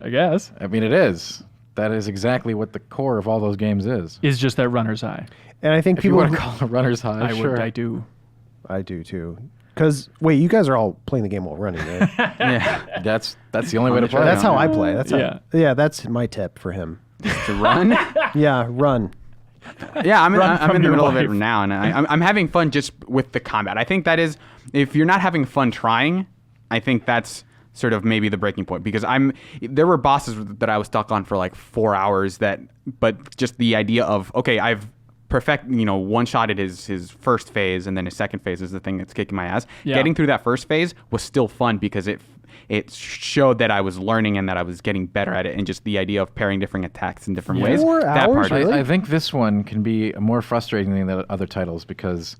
I guess. I mean, it is. That is exactly what the core of all those games is. Is just that runner's high. And I think If you people want to call it runner's high, sure. I do. I do too. Because wait, you guys are all playing the game while running, right? Yeah. That's the only way to play. That's how I play. That's Yeah. yeah. That's my tip for him. To run. Yeah, run. Yeah, I'm from in the your middle of it life. now, and I'm having fun just with the combat. I think that is, if you're not having fun trying, I think that's sort of maybe the breaking point, because there were bosses that I was stuck on for like 4 hours but just the idea of, okay, I've one-shotted his first phase, and then his second phase is the thing that's kicking my ass. Yeah. Getting through that first phase was still fun because it showed that I was learning and that I was getting better at it, and just the idea of pairing different attacks in different ways. 4 That hours, part, really? I think this one can be more frustrating than the other titles because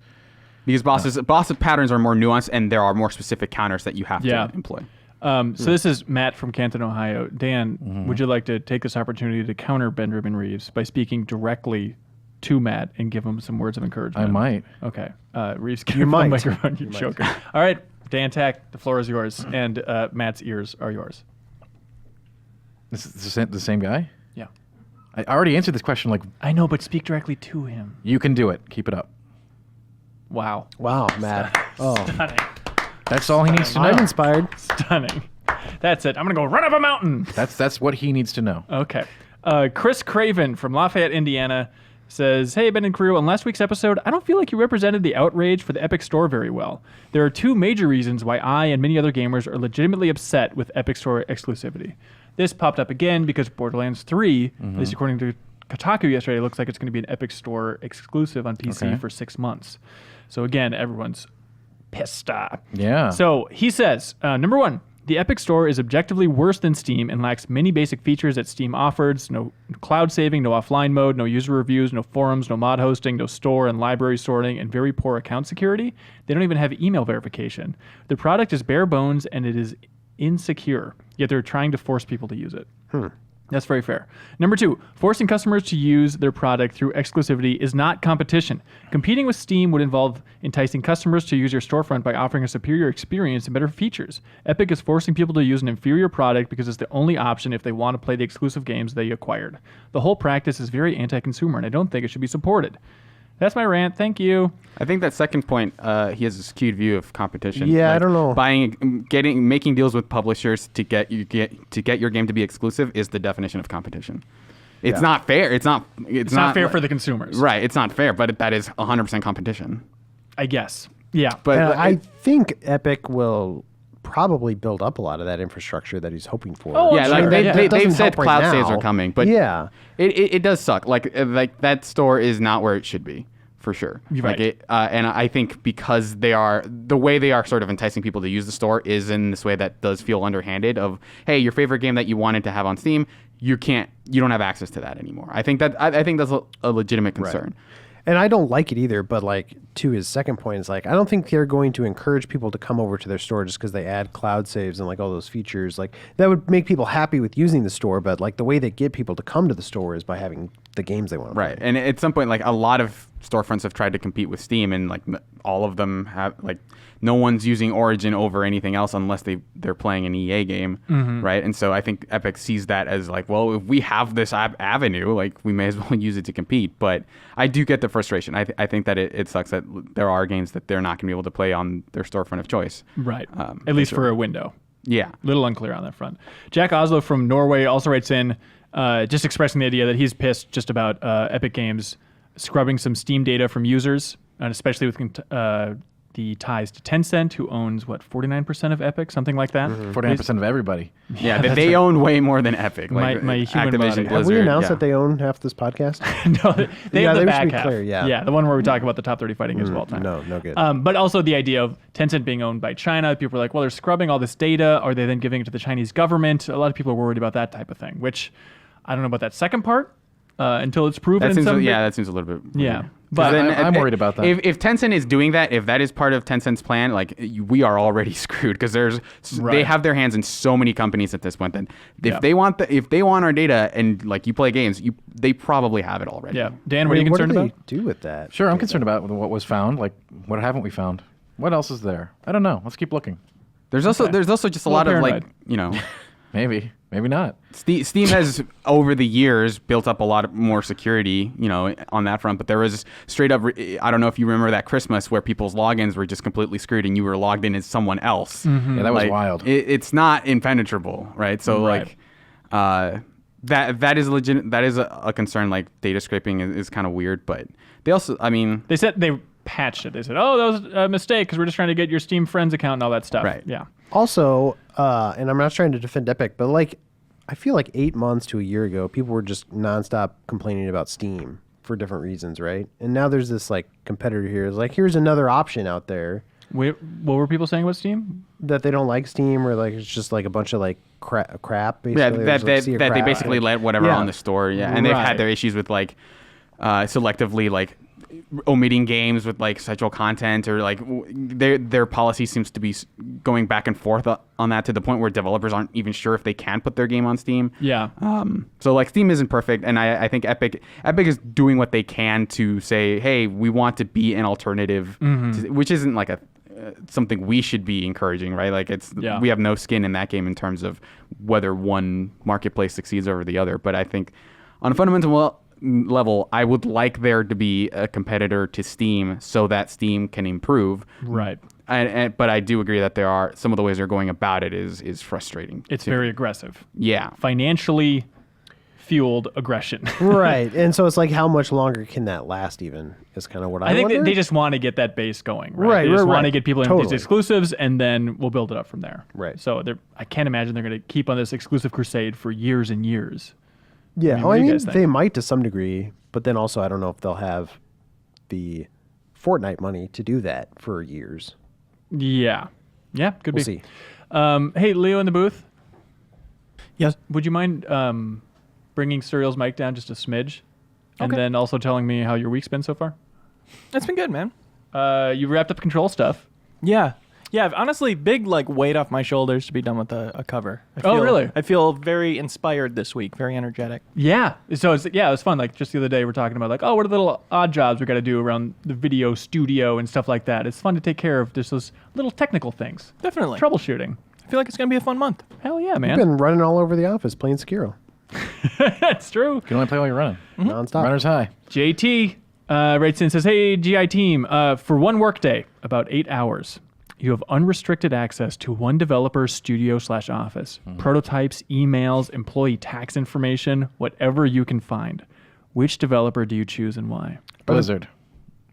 boss patterns are more nuanced, and there are more specific counters that you have to employ. So this is Matt from Canton, Ohio. Dan, would you like to take this opportunity to counter Benjamin Reeves by speaking directly to Matt and give him some words of encouragement? I might. Okay. Reeves, give You him might. the microphone. You joker. All right, Dan Tack, the floor is yours, and Matt's ears are yours. This is the same guy? Yeah. I already answered this question. Like, I know, but speak directly to him. you can do it. Keep it up. Wow. Wow, Matt. Oh, Stunning. That's all he needs to know. I'm inspired. Stunning. That's it. I'm going to go run up a mountain. That's what he needs to know. Okay. Chris Craven from Lafayette, Indiana says, hey, Ben and crew, on last week's episode, I don't feel like you represented the outrage for the Epic Store very well. There are two major reasons why I and many other gamers are legitimately upset with Epic Store exclusivity. This popped up again because Borderlands 3, at least according to Kotaku yesterday, looks like it's going to be an Epic Store exclusive on PC for 6 months. So again, everyone's pissed off. Yeah. So he says, number one, the Epic Store is objectively worse than Steam and lacks many basic features that Steam offers. No cloud saving, no offline mode, no user reviews, no forums, no mod hosting, no store and library sorting, and very poor account security. They don't even have email verification. The product is bare bones and it is insecure, yet they're trying to force people to use it. That's very fair. Number two, forcing customers to use their product through exclusivity is not competition. Competing with Steam would involve enticing customers to use your storefront by offering a superior experience and better features. Epic is forcing people to use an inferior product because it's the only option if they want to play the exclusive games they acquired. The whole practice is very anti-consumer, and I don't think it should be supported. That's my rant. Thank you. I think that second point, he has a skewed view of competition. Yeah, I don't know. Making deals with publishers to get your game to be exclusive is the definition of competition. It's not fair. It's not fair for the consumers. Right. It's not fair, but that is 100% competition. I guess. Yeah. But And I think Epic will probably build up a lot of that infrastructure that he's hoping for. Oh, yeah, sure. like they've doesn't said help right cloud saves now. are coming, but yeah. it does suck. Like that store is not where it should be. For sure. You're like right. And I think because the way they are sort of enticing people to use the store is in this way that does feel underhanded of, hey, your favorite game that you wanted to have on Steam, you don't have access to that anymore. I think that's a legitimate concern. And I don't like it either, but like to his second point is like, I don't think they're going to encourage people to come over to their store just because they add cloud saves and like all those features. Like that would make people happy with using the store, but like the way they get people to come to the store is by having the games they want to Right. play. And at some point, like a lot of storefronts have tried to compete with Steam, and like all of them have, like, no one's using Origin over anything else unless they're playing an EA game, right? And so I think Epic sees that as like, well, if we have this avenue, like we may as well use it to compete. But I do get the frustration. I think that it sucks that there are games that they're not going to be able to play on their storefront of choice. Right. At least for a window. Yeah. Little unclear on that front. Jack Oslo from Norway also writes in, just expressing the idea that he's pissed just about Epic Games scrubbing some Steam data from users, and especially with the ties to Tencent, who owns, 49% of Epic, something like that? 49% of everybody. Yeah, they own way more than Epic. Like my human Activision body. Blizzard. Have we announced yeah. that they own half this podcast? No, they have the we should back be half. clear, yeah. Yeah, the one where we talk about the top 30 fighting games of all time. No good. But also the idea of Tencent being owned by China. People are like, well, they're scrubbing all this data. Are they then giving it to the Chinese government? A lot of people are worried about that type of thing, which I don't know about that second part until it's proven. That seems that a little bit weird. Yeah. But I'm worried about that. If Tencent is doing that, if that is part of Tencent's plan, like we are already screwed because they have their hands in so many companies at this point. That if they want our data and like you play games, they probably have it already. Yeah, Dan, what are you concerned what do about? they do with that? Sure, I'm concerned about what was found. Like, what haven't we found? What else is there? I don't know. Let's keep looking. There's also just a lot of like Maybe not. Steam has over the years built up a lot more security, on that front. But there was straight up. I don't know if you remember that Christmas where people's logins were just completely screwed and you were logged in as someone else. Mm-hmm. Yeah, that was wild. It's not impenetrable, right? So that is legit. That is a concern. Like data scraping is kind of weird, but they also, they said they patched it. They said, "Oh, that was a mistake because we're just trying to get your Steam Friends account and all that stuff." Right. Yeah. Also, and I'm not trying to defend Epic, but like, I feel like 8 months to a year ago, people were just nonstop complaining about Steam for different reasons, right? And now there's this like competitor here. It's like, here's another option out there. What were people saying about Steam? That they don't like Steam, or like it's just like a bunch of like crap. Basically. Yeah, There's, like, that they basically let whatever on the store. Yeah, and they've had their issues with like selectively like omitting games with like sexual content, or like their policy seems to be going back and forth on that to the point where developers aren't even sure if they can put their game on Steam. Yeah. So like Steam isn't perfect, and I think Epic is doing what they can to say, hey, we want to be an alternative, which isn't like something we should be encouraging, right? Like we have no skin in that game in terms of whether one marketplace succeeds over the other. But I think on a fundamental level, I would like there to be a competitor to Steam so that Steam can improve. Right. But I do agree that there are some of the ways they're going about it is frustrating. It's very aggressive. Yeah. Financially fueled aggression. Right. And so it's like, how much longer can that last even is kind of what I think wonder. they just want to get that base going. Right. They just want to get people into these exclusives, and then we'll build it up from there. Right. So I can't imagine they're going to keep on this exclusive crusade for years and years. Yeah, I mean, they might to some degree, but then also I don't know if they'll have the Fortnite money to do that for years. Yeah, could We'll be. See. Hey, Leo in the booth. Yes. Would you mind bringing Serial's mic down just a smidge, and then also telling me how your week's been so far? It's been good, man. You wrapped up Control stuff. Yeah. Yeah, honestly, big like weight off my shoulders to be done with a cover. Really? I feel very inspired this week, very energetic. Yeah. So it was fun. Like just the other day, we're talking about like, what are the little odd jobs we got to do around the video studio and stuff like that. It's fun to take care of just those little technical things. Definitely. Troubleshooting. I feel like it's gonna be a fun month. Hell yeah, man. You've been running all over the office playing Sekiro. That's true. You can only play while you're running. Nonstop. Runner's high. JT writes in and says, "Hey, GI team, for one workday, about 8 hours, you have unrestricted access to one developer's studio/office, prototypes, emails, employee tax information, whatever you can find. Which developer do you choose and why?" Blizzard.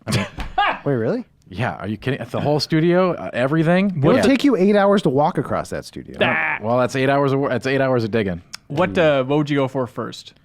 Wait, really? Yeah, are you kidding? It's the whole studio, everything. It'll take you 8 hours to walk across that studio. Well, that's 8 hours. That's 8 hours of digging. What would you go for first?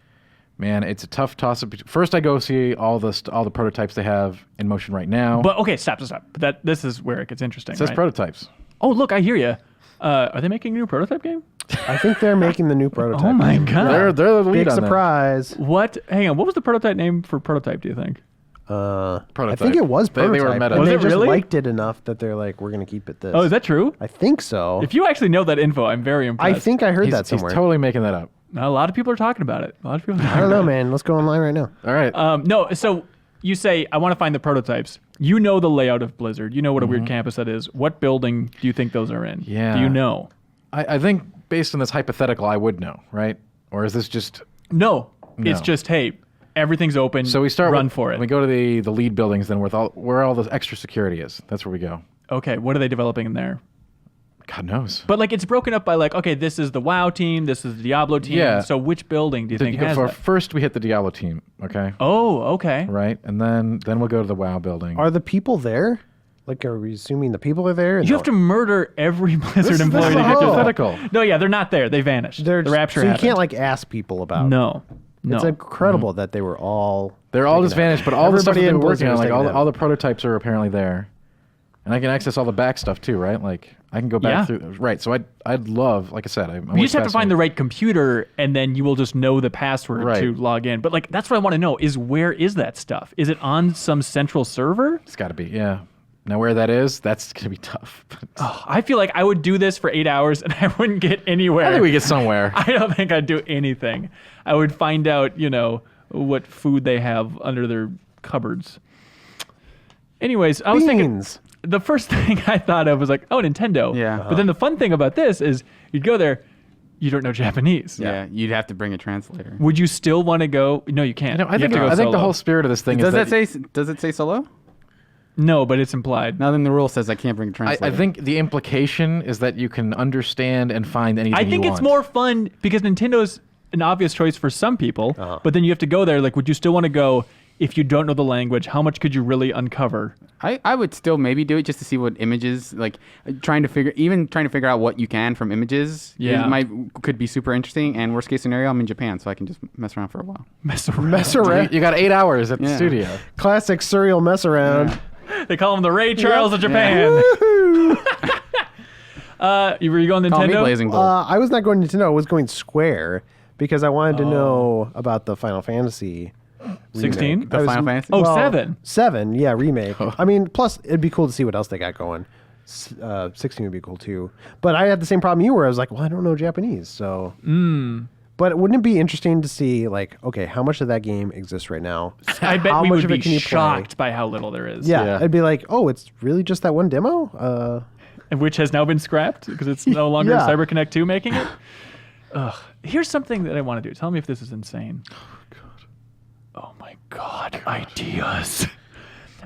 Man, it's a tough toss-up. First, I go see all the prototypes they have in motion right now. But okay, stop. But this is where it gets interesting. It says right? prototypes. Oh, look, I hear you. Are they making a new prototype game? I think they're making the new prototype. Oh my god, they're the lead Big on surprise. What? Hang on. What was the prototype name for prototype? Do you think? Prototype. I think it was prototype. They were meta. And Was they it just really? liked it enough that they're like, we're going to keep it this. Oh, is that true? I think so. If you actually know that info, I'm very impressed. I think I heard He's, that somewhere. he's totally making that up. A lot of people are talking about it. I don't know, man. Let's go online right now. All right. No, so you say, I want to find the prototypes. You know the layout of Blizzard. You know what a weird campus that is. What building do you think those are in? Yeah. Do you know? I think based on this hypothetical, I would know, right? Or is this just... No. It's No. just, hey, everything's open. So we start run with, for it. We go to the lead buildings, then where all the extra security is. That's where we go. Okay, what are they developing in there? God knows. But like it's broken up by like, okay, this is the WoW team, this is the Diablo team. Yeah. So which building do you think has that? First, we hit the Diablo team, okay? Oh, okay. Right? And then we'll go to the WoW building. Are the people there? Like, are we assuming the people are there? You have to murder every Blizzard This is employee to get to hypothetical. No, yeah, they're not there. They vanished. They're the rapture So you happened. can't like ask people about. No. It's incredible that they were all. They're all just taken out. vanished, but all the stuff that Everybody they in were working Blizzard on, was like taken out. all the prototypes are apparently there. And I can access all the back stuff too, right? Like I can go back Yeah. through. Right. So I'd love, like I said, You just have to find the right computer, and then you will just know the password Right. to log in. But like, that's what I want to know: is where is that stuff? Is it on some central server? It's got to be. Yeah. Now where that is, that's gonna be tough. I feel like I would do this for 8 hours and I wouldn't get anywhere. I think we get somewhere. I don't think I'd do anything. I would find out, what food they have under their cupboards. Anyways, I was thinking Beans. the first thing I thought of was like, oh, Nintendo. Yeah. But then the fun thing about this is you'd go there, you don't know Japanese. Yeah, you'd have to bring a translator. Would you still want to go? No, you can't. I You think have to go I think the solo. whole spirit of this thing Does is does it say solo? No, but it's implied. Now then the rule says I can't bring a I translator. think the implication is that you can understand and find anything I think you it's want. more fun because Nintendo's an obvious choice for some people, but then you have to go there. Like, would you still want to go if you don't know the language? How much could you really uncover? I would still maybe do it just to see what images, like trying to figure out what you can from images. Yeah. Could be super interesting. And worst case scenario, I'm in Japan, so I can just mess around for a while. Mess around. Mess around. You got 8 hours at the Yeah. studio. Classic surreal mess around. They call him the Ray Charles of Japan. Were you going Call me Nintendo? Blazing Bull. I was not going to Nintendo. I was going Square because I wanted to know about the Final Fantasy 16? remake. The I was- Final Fantasy? Oh, 7. 7, yeah, remake. I mean, plus it'd be cool to see what else they got going. 16 would be cool too. But I had the same problem you were. I was like, well, I don't know Japanese, so. But wouldn't it be interesting to see, like, okay, how much of that game exists right now? I bet How we much would of it be can you play? shocked by how little there is. Yeah, Yeah. it'd be like, oh, it's really just that one demo? Which has now been scrapped because it's no longer Yeah. CyberConnect 2 making it. Ugh. Here's something that I want to do. Tell me if this is insane. Oh my God, ideas.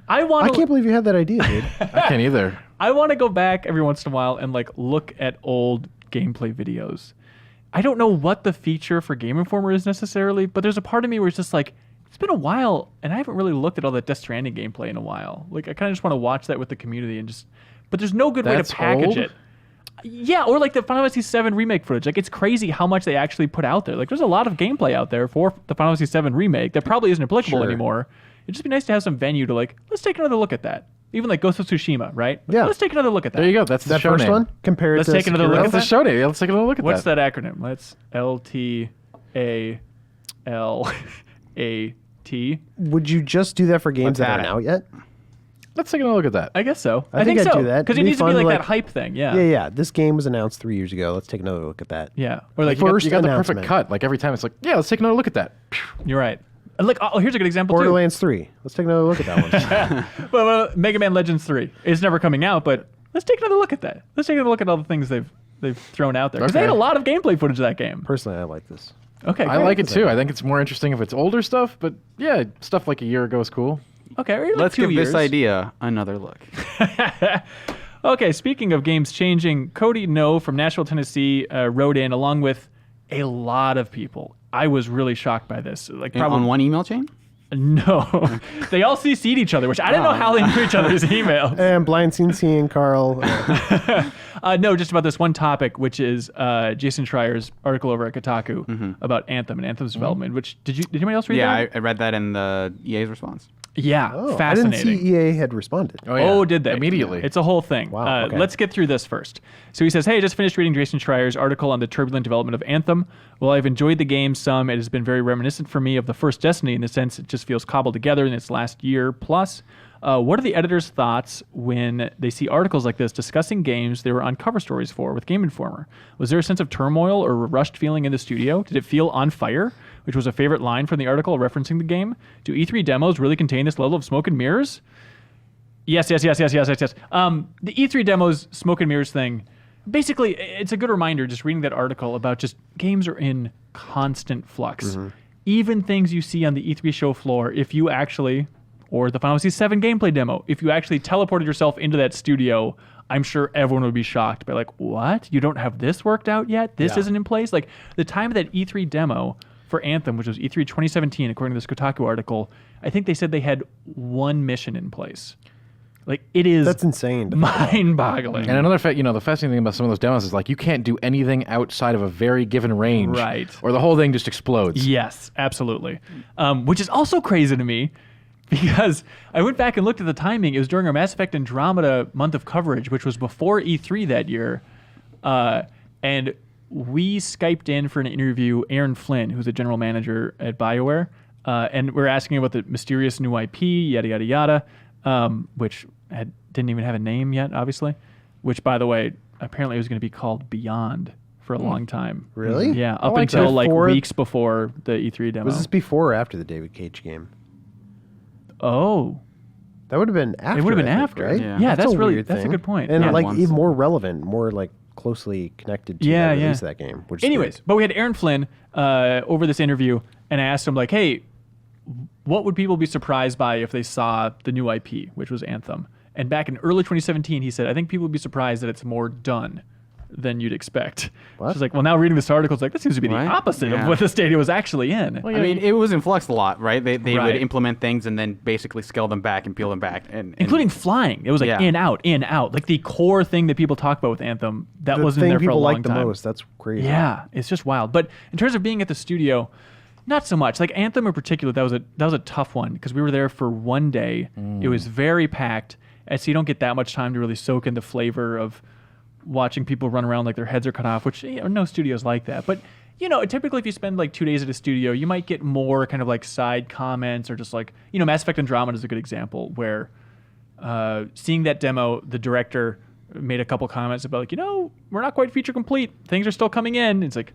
I want I can't believe you had that idea, dude. I can't either. I want to go back every once in a while and like look at old gameplay videos. I don't know what the feature for Game Informer is necessarily, but there's a part of me where it's just like, it's been a while and I haven't really looked at all that Death Stranding gameplay in a while. Like I kind of just want to watch that with the community and just, but there's no good way That's to package old? it. Yeah, or like the Final Fantasy 7 remake footage. Like it's crazy how much they actually put out there. Like there's a lot of gameplay out there for the Final Fantasy 7 remake that probably isn't applicable Sure. anymore. It'd just be nice to have some venue to like, let's take another look at that. Even like Ghost of Tsushima, right? Yeah. Let's take another look at that. There you go. That's the That show first name. one? Compare it Let's to take another look Sekiro? at That's the show name. Let's take a look at What's that. that acronym? Let's LTALAT. Would you just do that for games What's that that? aren't out yet? Let's take a look at that. I guess so. I think I'd so. do that. Because it It'd be needs to be fun, like like- that hype thing. Yeah. Yeah. This game was announced 3 years ago. Let's take another look at that. Yeah. Or like, First You got the perfect announcement. cut. Like every time it's like, yeah, let's take another look at that. you're right. Like, oh, here's a good example Borderlands 3. Let's take another look at that one. too. Well, Mega Man Legends 3. It's never coming out, but let's take another look at that. Let's take another look at all the things they've thrown out there. Because they had a Okay. lot of gameplay footage of that game. Personally, I like this. Okay. I great. like it too. I think it's more interesting if it's older stuff, but yeah, stuff like a year ago is cool. Okay. Or like Let's 2 give years. this idea another look. Okay, speaking of games changing, Cody No from Nashville, Tennessee wrote in along with a lot of people. I was really shocked by this. Like probably On one email chain? no, they all CC'd each other, which I didn't know how they knew each other's emails. And Blind CNC and Carl. No, just about this one topic, which is Jason Schreier's article over at Kotaku about Anthem and Anthem's development. Which did anybody else read Yeah, that? I read that in the EA's response. Yeah, Oh, I fascinating. didn't see EA had responded. Oh, did they? Immediately. It's a whole thing. Wow, okay. Let's get through this first. So he says, hey, I just finished reading Jason Schreier's article on the turbulent development of Anthem. While I've enjoyed the game some, it has been very reminiscent for me of the first Destiny in the sense it just feels cobbled together in its last year plus. What are the editor's thoughts when they see articles like this discussing games they were on cover stories for with Game Informer? Was there a sense of turmoil or a rushed feeling in the studio? Did it feel on fire? Which was a favorite line from the article referencing the game. Do E3 demos really contain this level of smoke and mirrors? Yes. The E3 demos, smoke and mirrors thing, basically, it's a good reminder just reading that article about just games are in constant flux. Even things you see on the E3 show floor, if you actually, or the Final Fantasy VII gameplay demo, if you actually teleported yourself into that studio, I'm sure everyone would be shocked by like, what? You don't have this worked out yet? This isn't in place? Like the time of that E3 demo for Anthem, which was E3 2017, according to this Kotaku article, I think they said they had one mission in place. Like it is That's insane. mind-boggling. And another the fascinating thing about some of those demos is like you can't do anything outside of a very given range, Right. Or the whole thing just explodes. Yes, absolutely. Which is also crazy to me. because I went back and looked at the timing. It was during our Mass Effect Andromeda month of coverage, which was before E3 that year. And we Skyped in for an interview Aaron Flynn, who's a general manager at BioWare. And we're asking about the mysterious new IP, yada, yada, yada, which didn't even have a name yet, obviously. Which, by the way, apparently was going to be called Beyond for a long time. Really? Yeah, up like until like before- weeks before the E3 demo. Was this before or after the David Cage game? Oh. That would have been after. It would have been I think, after. right? Yeah, that's a really weird that's a thing. good point. And Yeah. like Once. even more relevant, more like closely connected to the release of that game. Which is Anyways, great. but we had Aaron Flynn over this interview, and I asked him like, "Hey, what would people be surprised by if they saw the new IP, which was Anthem?" And back in early 2017, he said, "I think people would be surprised that it's more done than you'd expect." What? She's like, "Well, now reading this article, it's like this seems to be What? the opposite Yeah. of what the Stadia was actually in." I mean, it was in flux a lot, right? They Right. would implement things and then basically scale them back and peel them back, and Including flying. It was like Yeah. in, out, in, out. Like the core thing that people talk about with Anthem, that the wasn't thing there for a people long like the time. most. That's crazy. Yeah, it's just wild. But in terms of being at the studio, not so much. Like Anthem in particular, that was a tough one because we were there for one day. It was very packed, and so you don't get that much time to really soak in the flavor of watching people run around like their heads are cut off, which no studio's like that. But typically if you spend like 2 days at a studio, you might get more kind of like side comments or just like Mass Effect Andromeda is a good example where seeing that demo, the director made a couple comments about like, we're not quite feature complete. Things are still coming in. It's like,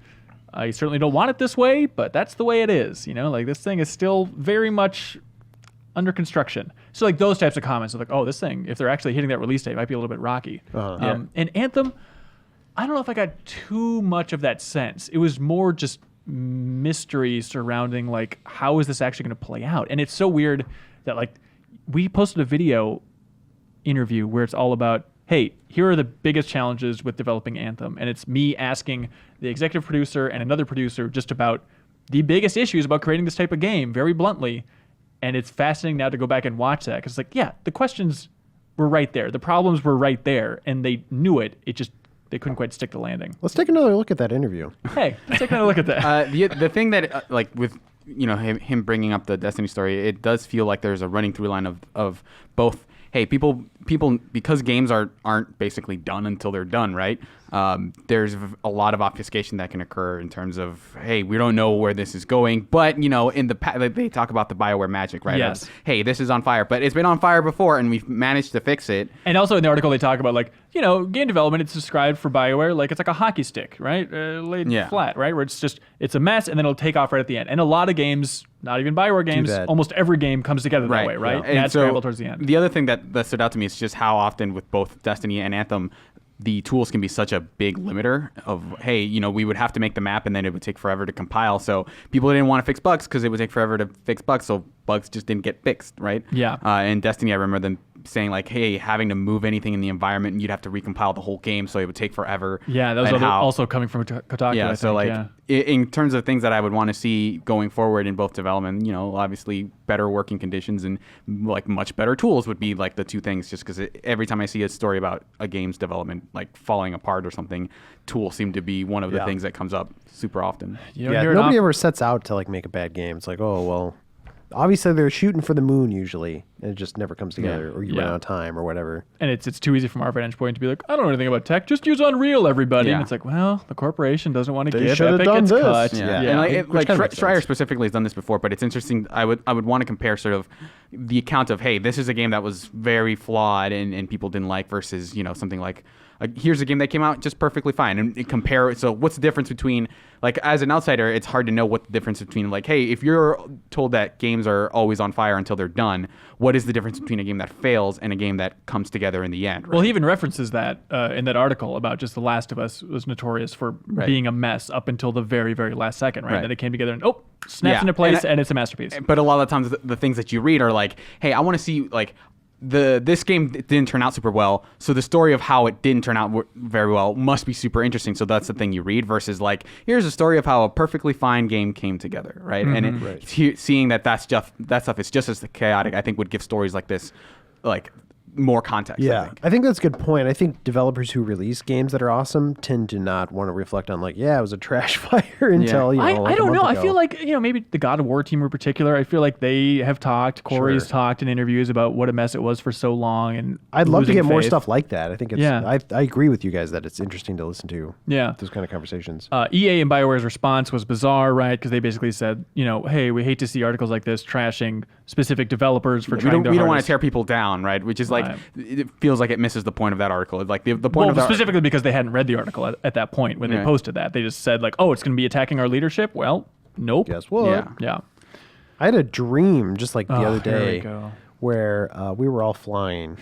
I certainly don't want it this way, but that's the way it is. Like this thing is still very much under construction. So like those types of comments are like, oh, this thing, if they're actually hitting that release date, might be a little bit rocky. And Anthem, I don't know if I got too much of that sense. It was more just mystery surrounding like, how is this actually going to play out? And it's so weird that like we posted a video interview where it's all about, hey, here are the biggest challenges with developing Anthem. And it's me asking the executive producer and another producer just about the biggest issues about creating this type of game, very bluntly. And it's fascinating now to go back and watch that because, like, yeah, the questions were right there. The problems were right there. And they knew it. It just, they couldn't quite stick the landing. Let's take another look at that interview. Hey, let's take another look at that. the thing that like with him bringing up the Destiny story, it does feel like there's a running through line of both. Hey, people, because games aren't basically done until they're done, right? There's a lot of obfuscation that can occur in terms of, hey, we don't know where this is going, but in the they talk about the BioWare magic, right? Yes. Hey, this is on fire, but it's been on fire before, and we've managed to fix it. And also in the article, they talk about like, game development, it's described for BioWare like it's like a hockey stick, right? Laid flat, right? Where it's a mess and then it'll take off right at the end. And a lot of games, not even BioWare games, that. almost every game comes together that way, right? Yeah. And that's so scramble towards the end. The other thing that stood out to me is just how often with both Destiny and Anthem, the tools can be such a big limiter of, hey, we would have to make the map and then it would take forever to compile. So people didn't want to fix bugs because it would take forever to fix bugs. So bugs just didn't get fixed, right? Yeah. In Destiny, I remember them saying like, hey, having to move anything in the environment and you'd have to recompile the whole game. So it would take forever. Yeah, that was also coming from Kotaku. Yeah, I so think, like in terms of things that I would want to see going forward in both development, obviously better working conditions and like much better tools would be like the two things. Just because every time I see a story about a game's development like falling apart or something, tools seem to be one of the things that comes up super often. Nobody ever sets out to like make a bad game. It's like, oh well, obviously they're shooting for the moon usually, and it just never comes together, or you run out of time or whatever. And it's too easy from our vantage point to be like, I don't know anything about tech, just use Unreal, everybody. Yeah. And it's like, well, the corporation doesn't want to They give should've Epic done its this. cut. Yeah. And Which kind of makes Schreier sense. specifically has done this before, but it's interesting. I would want to compare sort of the account of, hey, this is a game that was very flawed and people didn't like versus, something like here's a game that came out just perfectly fine, and compare it. So what's the difference between, like, as an outsider, it's hard to know what the difference between, like, hey, if you're told that games are always on fire until they're done, what is the difference between a game that fails and a game that comes together in the end, right? Well, he even references that in that article about just The Last of Us was notorious for being a mess up until the very, very last second, right? Then it came together and, snaps into place, and it's a masterpiece. But a lot of the times, the things that you read are like, hey, I want to see, like, this game didn't turn out super well, so the story of how it didn't turn out very well must be super interesting. So that's the thing you read versus like, here's a story of how a perfectly fine game came together, right? Mm-hmm. And seeing that stuff is just as chaotic, I think would give stories like this like more context. Yeah, I think that's a good point. I think developers who release games that are awesome tend to not want to reflect on like, it was a trash fire until I like don't a know. month I ago. feel like maybe the God of War team in particular. I feel like they have talked. Corey's talked in interviews about what a mess it was for so long, and I'd love to losing get more faith. stuff like that. I think it's. Yeah. I agree with you guys that it's interesting to listen to. Yeah. Those kind of conversations. EA and BioWare's response was bizarre, right? Because they basically said, hey, we hate to see articles like this trashing specific developers for trying their we don't want hardest. to tear people down, right? Which is like Right. it feels like it misses the point of that article. Like the point Well, of that specifically because they hadn't read the article at that point when they Yeah. posted that. They just said like, oh, it's going to be attacking our leadership. Well, nope. Guess what? Yeah. Yeah. I had a dream just like the other Here we day go. where we were all flying.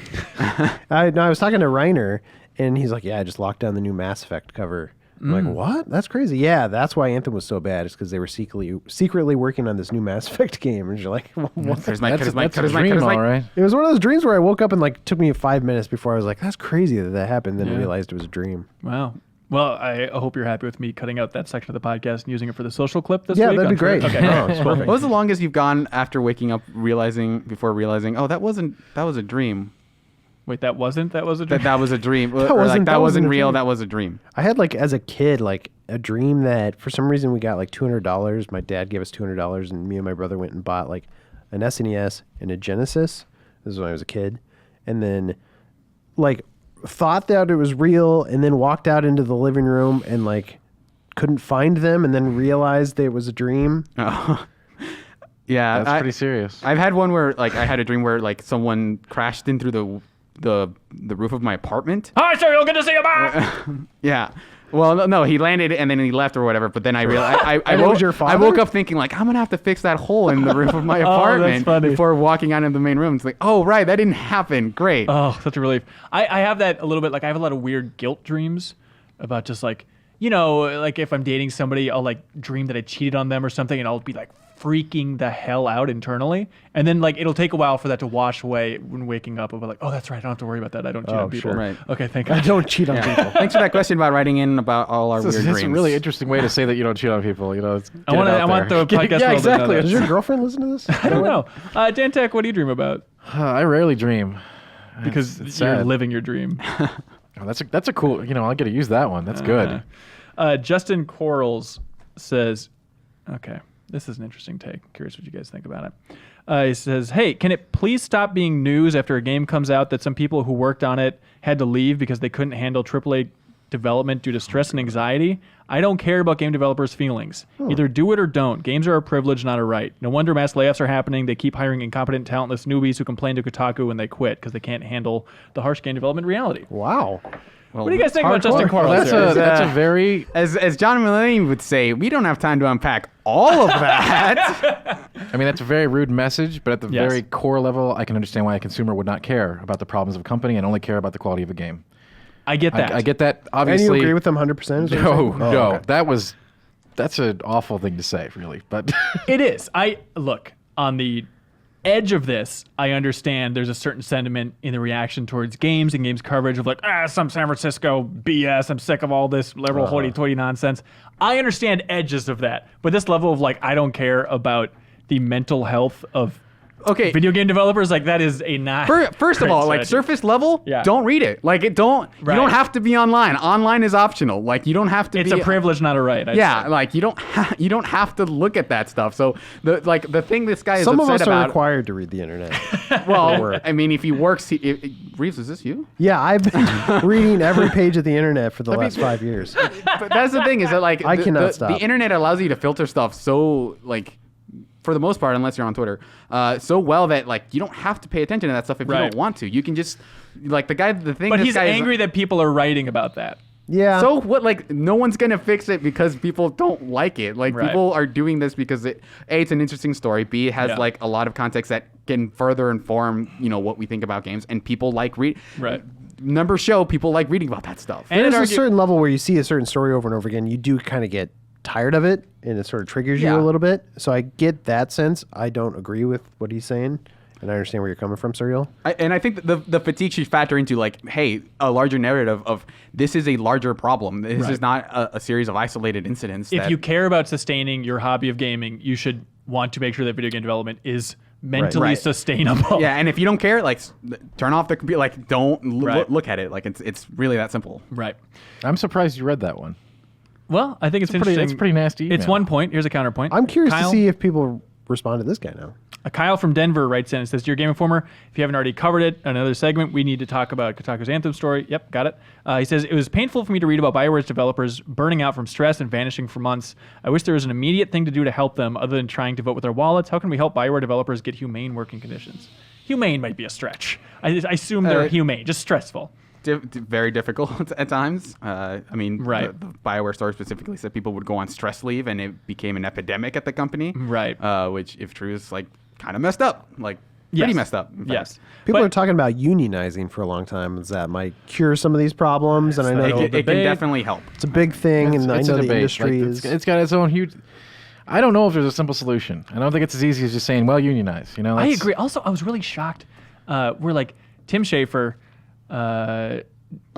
I was talking to Reiner, and he's like, "Yeah, I just locked down the new Mass Effect cover." I'm like, "What? That's crazy." Yeah, that's why Anthem was so bad. It's because they were secretly working on this new Mass Effect game, and you're like, "What?" That's That's a dream, all right. It was one of those dreams where I woke up and like took me 5 minutes before I was like, "That's crazy that happened." Then I Yeah. realized it was a dream. Wow. Well, I hope you're happy with me cutting out that section of the podcast and using it for the social clip this Yeah, week. that'd on be great. Twitter. Okay. No, it's What perfect. was the longest you've gone after waking up before realizing, oh, that was a dream. Wait, that was a dream? That was a dream. Or, wasn't- like, that that wasn't wasn't a real. dream. That was a dream. I had like as a kid like a dream that for some reason we got like $200. My dad gave us $200, and me and my brother went and bought like an SNES and a Genesis. This is when I was a kid, and then like thought that it was real, and then walked out into the living room and like couldn't find them, and then realized it was a dream. Oh. Yeah, That's pretty serious. I've had one where like I had a dream where like someone crashed in through the roof of my apartment. Hi, sir. You'll get to see you back. Yeah. Well, no, he landed and then he left or whatever. But then I realized I And it was your I father? woke up thinking like I'm gonna have to fix that hole in the roof of my that's apartment funny. before walking out into the main room. It's like, oh right, that didn't happen. Great. Oh, such a relief. I have that a little bit. Like I have a lot of weird guilt dreams about just like, like if I'm dating somebody, I'll like dream that I cheated on them or something, and I'll be like freaking the hell out internally. And then like it'll take a while for that to wash away when waking up. I'll be like, oh, that's right. I don't have to worry about that. I don't cheat on people. sure. Right. Okay, thank I God. don't cheat on people. Thanks for that question about writing in about all our That's weird dreams. a really interesting way to say that you don't cheat on people. It's, I want the podcast. Yeah, world to know exactly. that. Does your girlfriend listen to this? I don't know. Dan Tech, what do you dream about? I rarely dream. Because It's you're sad. living your dream. Oh, that's a cool. I'll get to use that one. That's good. Justin Quarles says, okay, this is an interesting take. Curious what you guys think about it. He says, hey, can it please stop being news after a game comes out that some people who worked on it had to leave because they couldn't handle AAA development due to stress and anxiety? I don't care about game developers' feelings. Either do it or don't. Games are a privilege, not a right. No wonder mass layoffs are happening. They keep hiring incompetent, talentless newbies who complain to Kotaku when they quit because they can't handle the harsh game development reality. Wow. Well, What do you guys think about Justin Quarles? That's a very. as John Mulaney would say, we don't have time to unpack all of that. I mean, that's a very rude message, but at the Yes. very core level, I can understand why a consumer would not care about the problems of a company and only care about the quality of a game. I get that. I get that. And Obviously, you agree with them 100%? no. Okay. That's an awful thing to say, really. But It is. Look, on the edge of this, I understand there's a certain sentiment in the reaction towards games and games coverage of like, some San Francisco BS. I'm sick of all this liberal hoity-toity nonsense. I understand edges of that, but this level of like, I don't care about the mental health of Okay. video game developers, like that is a not. First of great all, like strategy. surface level, Yeah. don't read it. Like you don't Right. have to be online. Online is optional. Like you don't have to It's be a privilege, not a right. I'd Yeah, say. like you don't have to look at that stuff. So the thing this guy is Some of upset us are about. required to read the internet. Well, work. I mean, if he works, Reeves, is this you? Yeah, I've been reading every page of the internet for the last 5 years. But that's the thing is that like I cannot stop. The internet allows you to filter stuff so like. For the most part, unless you're on Twitter, so well that like you don't have to pay attention to that stuff if you Right. don't want to. You can just like the thing. But this he's guy is- angry that people are writing about that. Yeah. So what? Like no one's gonna fix it because people don't like it. Like Right. people are doing this because it's an interesting story. B, it has Yeah. like a lot of context that can further inform what we think about games, and people like Right. Numbers show people like reading about that stuff. And There's it a argu- certain level where you see a certain story over and over again, you do kind of get tired of it, and it sort of triggers you Yeah. a little bit. So I get that sense. I don't agree with what he's saying, and I understand where you're coming from, Surreal. I think that the fatigue should factor into like, hey, a larger narrative of this is a larger problem. This Right. is not a series of isolated incidents. If that- you care about sustaining your hobby of gaming, you should want to make sure that video game development is mentally sustainable. Yeah, and if you don't care, like turn off the computer. Like don't Right. look at it. Like it's really that simple. Right. I'm surprised you read that one. Well, I think it's interesting. It's a pretty nasty It's email. 1 point. Here's a counterpoint. I'm curious Kyle, to see if people respond to this guy now. Kyle from Denver writes in and says, "Dear Game Informer, if you haven't already covered it, another segment, we need to talk about Kotaku's Anthem story." Yep, got it. He says, "It was painful for me to read about BioWare's developers burning out from stress and vanishing for months. I wish there was an immediate thing to do to help them other than trying to vote with their wallets. How can we help BioWare developers get humane working conditions?" Humane might be a stretch. I assume they're humane, just stressful. Very difficult at times. I mean, Right. the BioWare story specifically said people would go on stress leave, and it became an epidemic at the company. Right. Which, if true, is like kind of messed up. Like pretty Yes. messed up. in fact. Yes. People But- are talking about unionizing for a long time. Is that might cure some of these problems? And I know It can debate. definitely help. it's a big thing, and I It's know a the debate. industry Like, is. it's got its own huge. I don't know if there's a simple solution. I don't think it's as easy as just saying, "Well, unionize." You know, I that's- agree. Also, I was really shocked. We're like Tim Schafer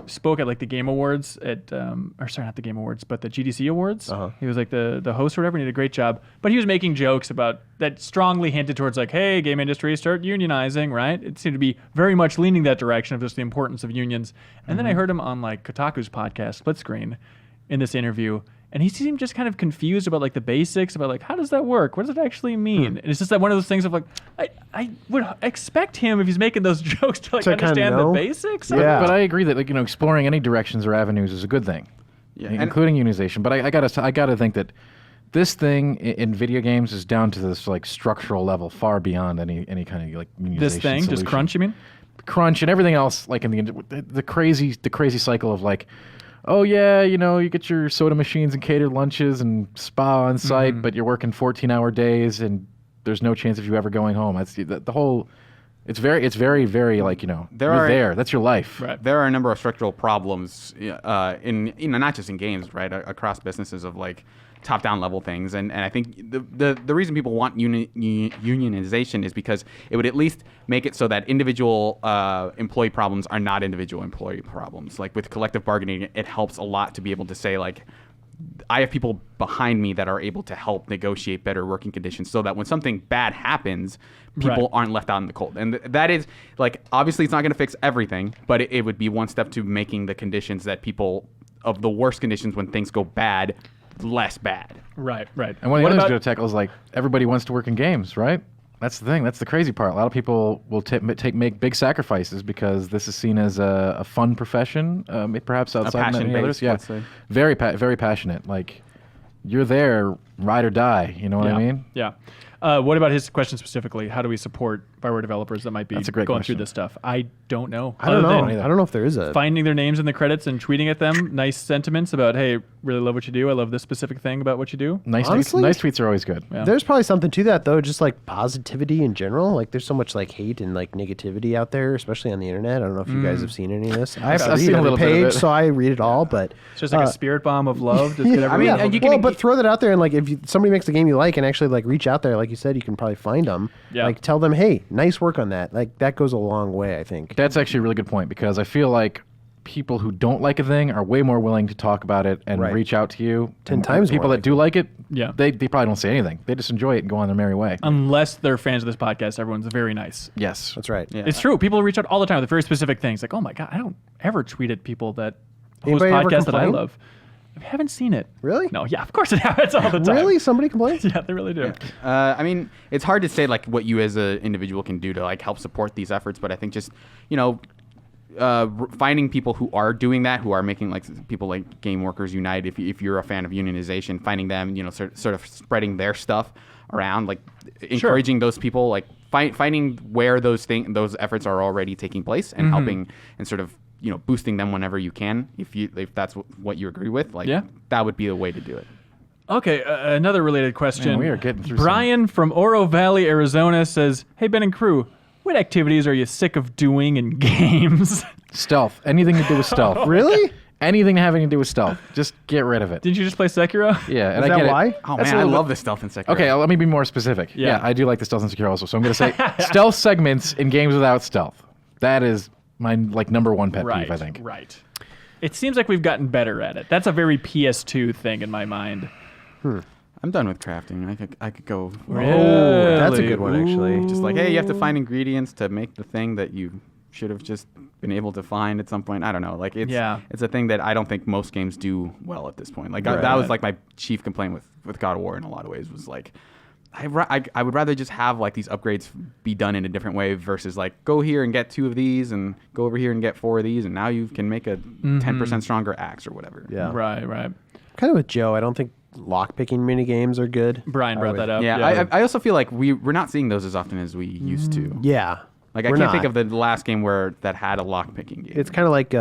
spoke at like the Game Awards or sorry, not the Game Awards, but the GDC Awards. He was like the host or whatever. And he did a great job. But he was making jokes about that strongly hinted towards like, hey, game industry, start unionizing, right? It seemed to be very much leaning that direction of just the importance of unions. And then I heard him on like Kotaku's podcast, Split Screen, in this interview. And he seemed just kind of confused about like the basics about like, how does that work? What does it actually mean? And it's just that one of those things of like, I would expect him, if he's making those jokes, to like To kinda understand the know. basics. Yeah. But I agree that, like, you know, exploring any directions or avenues is a good thing, including unionization. But I gotta think that this thing in video games is down to this like structural level, far beyond any kind of like unionization. This thing, just solution. crunch, you mean? Crunch and everything else, like in the crazy cycle of like, oh yeah, you know, you get your soda machines and catered lunches and spa on site, but you're working 14-hour days and there's no chance of you ever going home. That's the whole. It's very, very like, you know, you're there. That's your life. Right. There are a number of structural problems in not just in games, right, across businesses of like top-down level things, and I think the reason people want unionization is because it would at least make it so that individual employee problems are not individual employee problems. Like with collective bargaining, it helps a lot to be able to say like, I have people behind me that are able to help negotiate better working conditions so that when something bad happens, people aren't left out in the cold. And that is, like, obviously it's not going to fix everything, but it would be one step to making the conditions that people, of the worst conditions when things go bad, less bad. Right. And one of the others to tackle is like, everybody wants to work in games, right? That's the thing. That's the crazy part. A lot of people will make big sacrifices because this is seen as a fun profession, perhaps outside many others. Yeah, let's say. very passionate. Like, you're there, ride or die. You know what I mean? Yeah. What about his question specifically? How do we support BioWare developers that might be That's a great going question. through this stuff? I don't know. I don't Other know. than I don't know if there is a. finding their names in the credits and tweeting at them nice sentiments about, hey, really love what you do. I love this specific thing about what you do. Nice Honestly? tweets are always good. Yeah. There's probably something to that though, just like positivity in general. Like there's so much like hate and like negativity out there, especially on the internet. I don't know if you guys have seen any of this. I have to I've read seen a every little bit of page, it. so I read it all. But It's just like a spirit bomb of love. Just get I everyone mean, over. you can- but throw that out there and like if somebody makes a game you like and actually like reach out there, like you said, you can probably find them. Yeah. Like tell them, hey, nice work on that. Like that goes a long way, I think. That's actually a really good point because I feel like people who don't like a thing are way more willing to talk about it and Right. reach out to you. 10 And times people more that do like it, Yeah. they probably don't say anything. They just enjoy it and go on their merry way. Unless they're fans of this podcast, everyone's very nice. Yes. That's right. Yeah. It's true. People reach out all the time with very specific things. Like, oh my God, I don't ever tweet at people that host Anybody ever podcasts that I complain? love. I haven't seen it. Really? No, yeah, of course it happens all the time. Really? Somebody complains? Yeah, they really do. I mean, it's hard to say like what you as an individual can do to like help support these efforts, but I think just, you know, finding people who are doing that, who are making like people like Game Workers Unite, if you're a fan of unionization, finding them, you know, sort of spreading their stuff around, like encouraging those people, like finding where those efforts are already taking place and helping and sort of, you know, boosting them whenever you can, if that's what you agree with, like that would be the way to do it. Okay, another related question. Man, we are getting through Brian from Oro Valley, Arizona says, hey, Ben and crew, what activities are you sick of doing in games? Stealth. Anything to do with stealth. Really? Anything having to do with stealth. Just get rid of it. Didn't you just play Sekiro? Yeah, and Is I that get why? it. Oh That's man, a I little love the stealth in Sekiro. Okay, let me be more specific. Yeah. Yeah, I do like the stealth in Sekiro also. So I'm going to say stealth segments in games without stealth. That is my like number one pet peeve, I think. Right. It seems like we've gotten better at it. That's a very PS2 thing in my mind. I'm done with crafting. I could go. Oh, that's a good one, actually. Just like, hey, you have to find ingredients to make the thing that you should have just been able to find at some point. I don't know. Like it's a thing that I don't think most games do well at this point. Like that was like my chief complaint with God of War in a lot of ways was like, I would rather just have like these upgrades be done in a different way versus like go here and get 2 of these and go over here and get 4 of these and now you can make a 10% stronger axe or whatever. Yeah. Right. Kind of with Joe, I don't think lockpicking mini games are good. Brian brought that up. Yeah, I also feel like we're not seeing those as often as we used to. Yeah. Like I can't think of the last game that had a lockpicking game. It's kind of like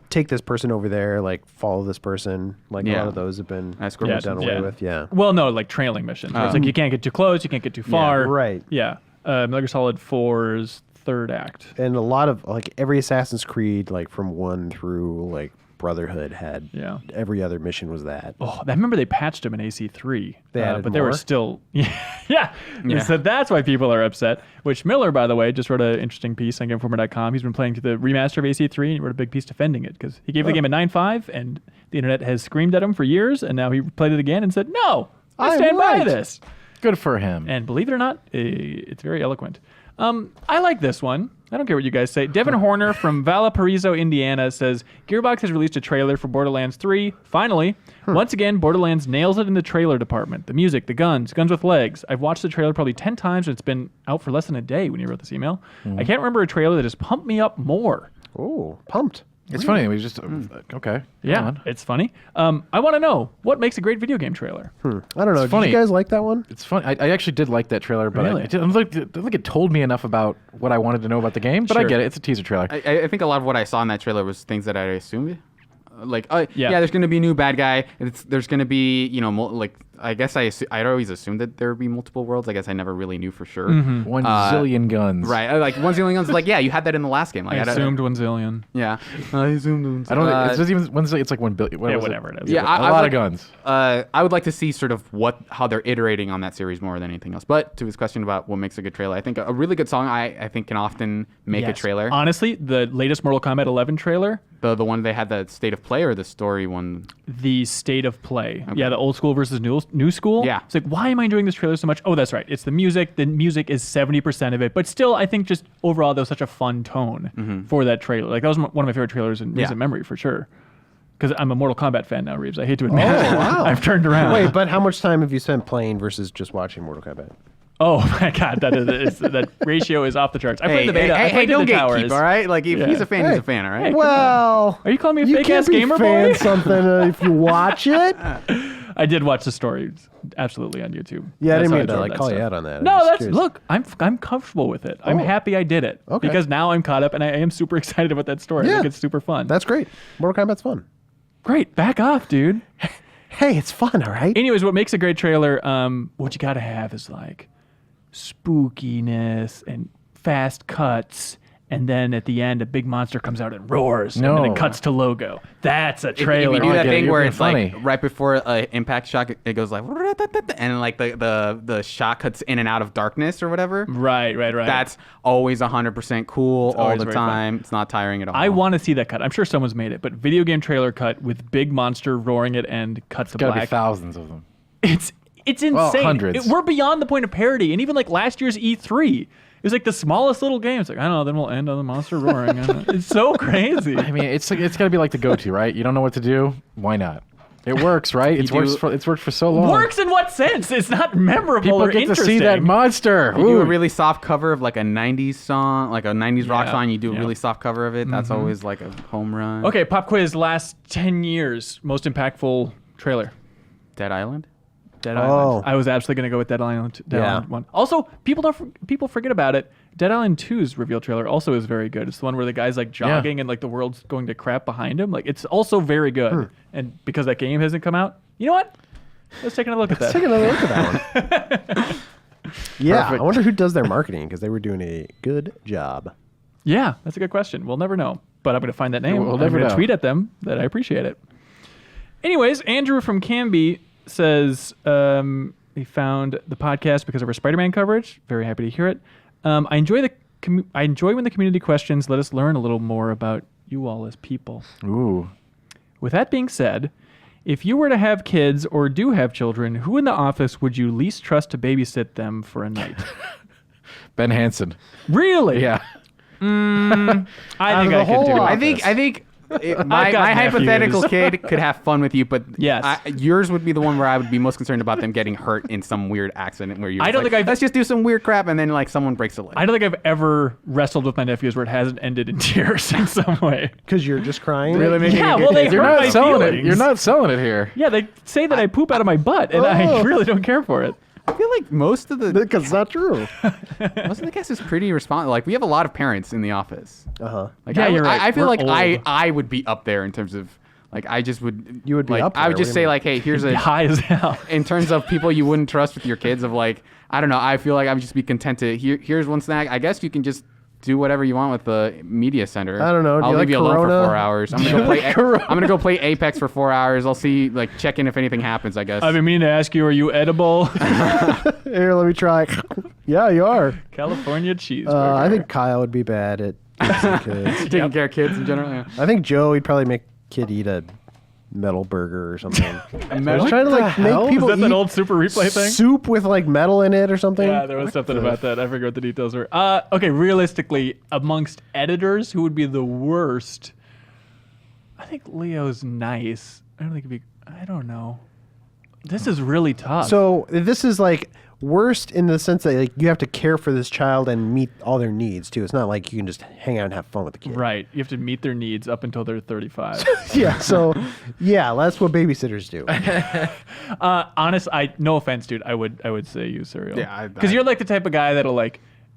take this person over there, like follow this person. Like a lot of those have been done away with. Yeah. Well, no, like trailing missions. It's like you can't get too close, you can't get too far. Right. Yeah. Metal Gear Solid 4's third act. And a lot of like every Assassin's Creed, like from 1 through like Brotherhood had every other mission was that. Oh, I remember they patched them in AC3. They added but they were still yeah. So that's why people are upset. Which Miller, by the way, just wrote an interesting piece on GameInformer.com. He's been playing through the remaster of AC3 and he wrote a big piece defending it because he gave the game a 9.5 and the internet has screamed at him for years and now he played it again and said, "No, I stand by this." Good for him. And believe it or not, it's very eloquent. I like this one. I don't care what you guys say. Devin Horner from Valparaiso, Indiana says, Gearbox has released a trailer for Borderlands 3. Finally. Once again, Borderlands nails it in the trailer department. The music, the guns with legs. I've watched the trailer probably 10 times and it's been out for less than a day when you wrote this email. I can't remember a trailer that has pumped me up more. Oh, pumped. It's funny. We just okay. Yeah, it's funny. I want to know what makes a great video game trailer. I don't know. It's funny. Did you guys like that one? It's funny. I actually did like that trailer, but Really? I don't think it told me enough about what I wanted to know about the game. But I get it. It's a teaser trailer. I think a lot of what I saw in that trailer was things that I assumed. Like, there's going to be a new bad guy. There's going to be, I guess I'd always assumed that there would be multiple worlds. I guess I never really knew for sure. 1 zillion guns. Right. Like 1 zillion guns. Like, yeah, you had that in the last game. Like, I assumed 1 zillion. Yeah. I assumed. I don't know. It's even 1 zillion. It's like 1 billion. Whatever it is. Yeah, a lot of guns. I would like to see sort of how they're iterating on that series more than anything else. But to his question about what makes a good trailer, I think a really good song I think can often make a trailer. Honestly, the latest Mortal Kombat 11 trailer. The one they had the state of play or the story one? The state of play. Okay. Yeah, the old school versus new school. Yeah. It's like, why am I doing this trailer so much? Oh, that's right. It's the music. The music is 70% of it. But still, I think just overall, there was such a fun tone for that trailer. Like, that was one of my favorite trailers in recent memory, for sure. Because I'm a Mortal Kombat fan now, Reeves. I hate to admit it. Wow. I've turned around. Wait, but how much time have you spent playing versus just watching Mortal Kombat? Oh my God, that ratio is off the charts. I played the beta. I played don't the towers. gatekeep, all right? Like if he's a fan, he's a fan, all right? Well, are you calling me a you fake can't ass be gamer fan boy? something if you watch it. I did watch the story, absolutely, on YouTube. Yeah, I didn't That's how mean to absorbed like call that you stuff. out on that. No, I'm just that's curious. look. I'm comfortable with it. I'm happy I did it because now I'm caught up and I am super excited about that story. I think it's super fun. That's great. Mortal Kombat's fun. Great. Back off, dude. Hey, it's fun, all right? Anyways, what makes a great trailer? What you gotta have is like spookiness and fast cuts, and then at the end, a big monster comes out and roars, and then it cuts to logo. That's a trailer. If you do that thing where it's funny. like right before impact shot, it goes like, and like the shot cuts in and out of darkness or whatever. Right. That's always 100% cool all always the very time. fun. It's not tiring at all. I want to see that cut. I'm sure someone's made it, but video game trailer cut with big monster roaring at end, cut to Gotta black. be thousands of them. It's insane. Well, hundreds. We're beyond the point of parody, and even like last year's E3, it was like the smallest little game. It's like, I don't know, then we'll end on the monster roaring. It's so crazy. I mean, it's got to be like the go-to, right? You don't know what to do. Why not? It works, right? It's worked for so long. Works in what sense? It's not memorable People or get interesting. to see that monster. You do a really soft cover of like a 90s song, like a 90s rock Yeah, song. You do a yeah. really soft cover of it. That's always like a home run. Okay, pop quiz. Last 10 years, most impactful trailer. Dead Island? Dead Island. I was absolutely going to go with Dead Island. Island 1. Also, people forget about it. Dead Island 2's reveal trailer also is very good. It's the one where the guy's like jogging and like the world's going to crap behind him. Like it's also very good. And because that game hasn't come out, you know what? Let's take another look at that. Take another look at that one. Yeah, Perfect. I wonder who does their marketing because they were doing a good job. Yeah, that's a good question. We'll never know. But I'm going to find that name. We'll I'm never going to know. tweet at them that I appreciate it. Anyways, Andrew from Canby says he found the podcast because of our Spider-Man coverage. Very happy to hear it. I enjoy when the community questions let us learn a little more about you all as people. Ooh. With that being said, If you were to have kids or do have children, who in the office would you least trust to babysit them for a night? Ben Hansen. Really? Yeah. I think I could do it. I think my hypothetical kid could have fun with you, but Yes. yours would be the one where I would be most concerned about them getting hurt in some weird accident where I don't think I've- let's just do some weird crap and then like someone breaks a leg. I don't think I've ever wrestled with my nephews where it hasn't ended in tears in some way. Because you're just crying. Really making Yeah, a good well, they case. You're hurt not my selling it. feelings. You're not selling it here. Yeah, they say that I poop out of my butt, and I really don't care for it. I feel like most of the Because it's not true. most of the cast is pretty responsive. Like we have a lot of parents in the office. Uh-huh. Like Yeah, I, you're right. I feel We're like old. I would be up there in terms of like I just would. You would be like, up I would there. just What do say you like, hey, here's a High as hell. in terms of people you wouldn't trust with your kids. Of like, I don't know. I feel like I would just be content to here's one snack. I guess you can just do whatever you want with the media center. I don't know. Do I'll you leave like you alone Corona? for 4 hours. I'm gonna go play. I'm gonna go play Apex for 4 hours. I'll see check in if anything happens. I guess. I've been meaning to ask you, are you edible? Here, let me try. Yeah, you are. California cheeseburger. I think Kyle would be bad at raising kids. taking care of kids in general. Yeah. I think Joe, he'd probably make kid eat a metal burger or something. I metal- was trying to Is make people that eat that old Super Replay thing? soup with metal in it or something. Yeah, there was something about that. I forget what the details were. Okay, realistically, amongst editors, who would be the worst? I think Leo's nice. I don't think it'd be. I don't know. This is really tough. So this is worst in the sense that you have to care for this child and meet all their needs too. It's not like you can just hang out and have fun with the kid. right, you have to meet their needs up until they're 35. Yeah. So yeah, that's what babysitters do. Honest, no offense, dude. I would say you, Serial. Yeah, because you're like the type of guy that'll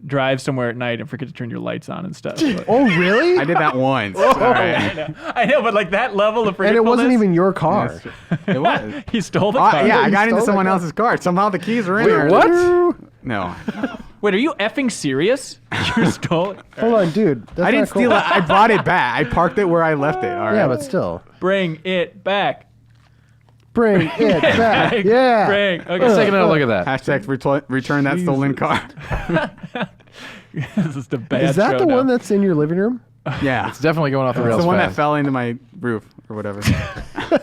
drive somewhere at night and forget to turn your lights on and stuff. Oh really? I did that once. All right. I know, but that level of And it wasn't forgetfulness- even your car. It was. He stole the car. Yeah, I You got into stole someone the car. else's car. Somehow the keys were in Wait, there. what? No. Wait, are you effing serious? You stole it? Hold on, dude. That's I didn't not cool. steal it. I brought it back. I parked it where I left it. All right. Yeah, but still. Bring it back. Bring it back. Yeah. Bring. Okay, Let's take another look at that. Hashtag return that stolen car. this is the bad Is that show the now. one that's in your living room? Yeah. It's definitely going off the It's rails the one that fast. fell into my roof or whatever.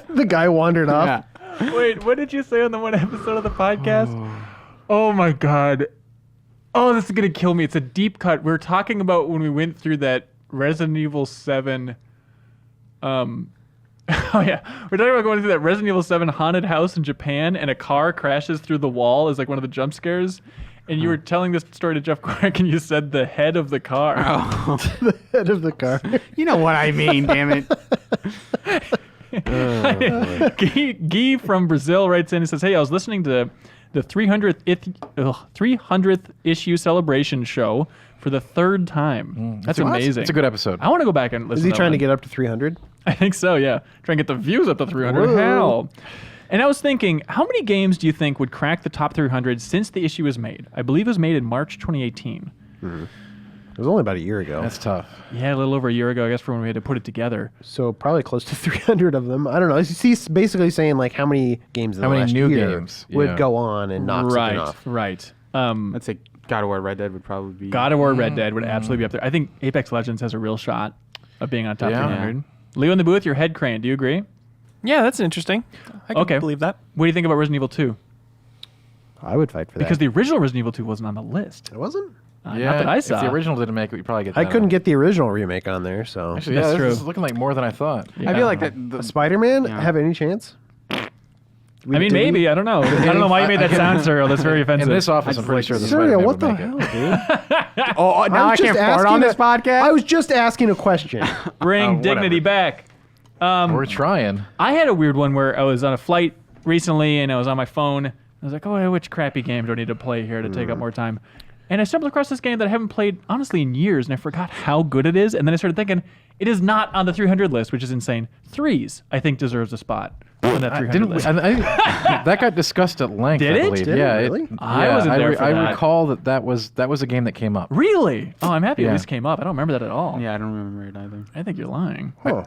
The guy wandered off. Yeah. Wait, what did you say on the one episode of the podcast? Oh my god. Oh, this is gonna kill me. It's a deep cut. We were talking about when we went through that Resident Evil 7. Oh yeah, we're talking about going through that Resident Evil 7 haunted house in Japan, and a car crashes through the wall as one of the jump scares. And you were telling this story to Jeff Quirk, and you said the head of the car. The head of the car. You know what I mean, damn it. Guy from Brazil writes in and says, "Hey, I was listening to the 300th issue celebration show for the third time. That's amazing. It's a good episode. I want to go back and Is listen. he to trying to that get up to 300? one. I think so. Yeah, try and get the views up to 300. Whoa. Hell. And I was thinking, how many games do you think would crack the top 300 since the issue was made? I believe it was made in March 2018. It was only about a year ago. That's tough. Yeah, a little over a year ago, I guess, for when we had to put it together. So probably close to 300 of them. I don't know. He's basically saying how many games in How the many last new year games, would yeah. go on and knock something off. Right. I'd say God of War Red Dead would probably be. God of War Red Dead would absolutely be up there. I think Apex Legends has a real shot of being on top Yeah. 300. Leo in the booth, your head crane. Do you agree? Yeah, that's interesting. I can Okay. believe that. What do you think about Resident Evil 2? I would fight for that. Because the original Resident Evil 2 wasn't on the list. it wasn't. Not that I saw. If the original didn't make it, we probably get I that couldn't on. get the original remake on there, so. Actually, That's yeah, true. this is looking like more than I thought. I feel like that. Spider-Man Yeah. have any chance? I mean, maybe. I don't know. I don't know why you made that sound, Cyril. That's very offensive. In this office, I'm pretty sure the Serial, Spider-Man what the would make hell, it. dude? Oh, now I was can't just fart on asking this podcast. I was just asking a question. Bring dignity back. We're trying. I had a weird one where I was on a flight recently and I was on my phone. I was like, oh, which crappy game do I need to play here to take up more time? And I stumbled across this game that I haven't played, honestly, in years, and I forgot how good it is. And then I started thinking, it is not on the 300 list, which is insane. Threes, I think, deserves a spot on that 300 Didn't we, list. that got discussed at length? Did I it? believe. Did it yeah, really? I wasn't there for I that. recall that was a game that came up. Really? Oh, I'm happy Yeah. at least came up. I don't remember that at all. Yeah, I don't remember it either. I think you're lying. Oh.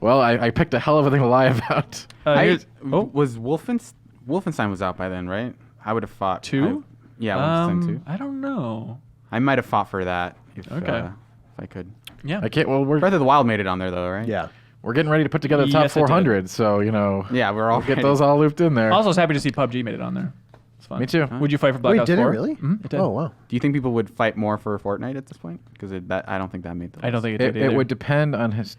Well, I picked a hell of a thing to lie about. Was Wolfenstein was out by then, right? I would have fought. Two? Yeah, Wolfenstein 2. I don't know. I might have fought for that if Okay. if I could. Yeah. I can't. Well, we're Breath of the Wild made it on there though, right? Yeah. we're getting ready to put together the top Yes, it did. 400. So Yeah, we're all we'll get ready. those all looped in there. Also, I was happy to see PUBG made it on there. It's fun. Me too. Would you fight for Black Wait, Ops did 4? it really? It did. Oh wow. Do you think people would fight more for Fortnite at this point? Because I don't think that made the I don't think it It, did either. it would depend on his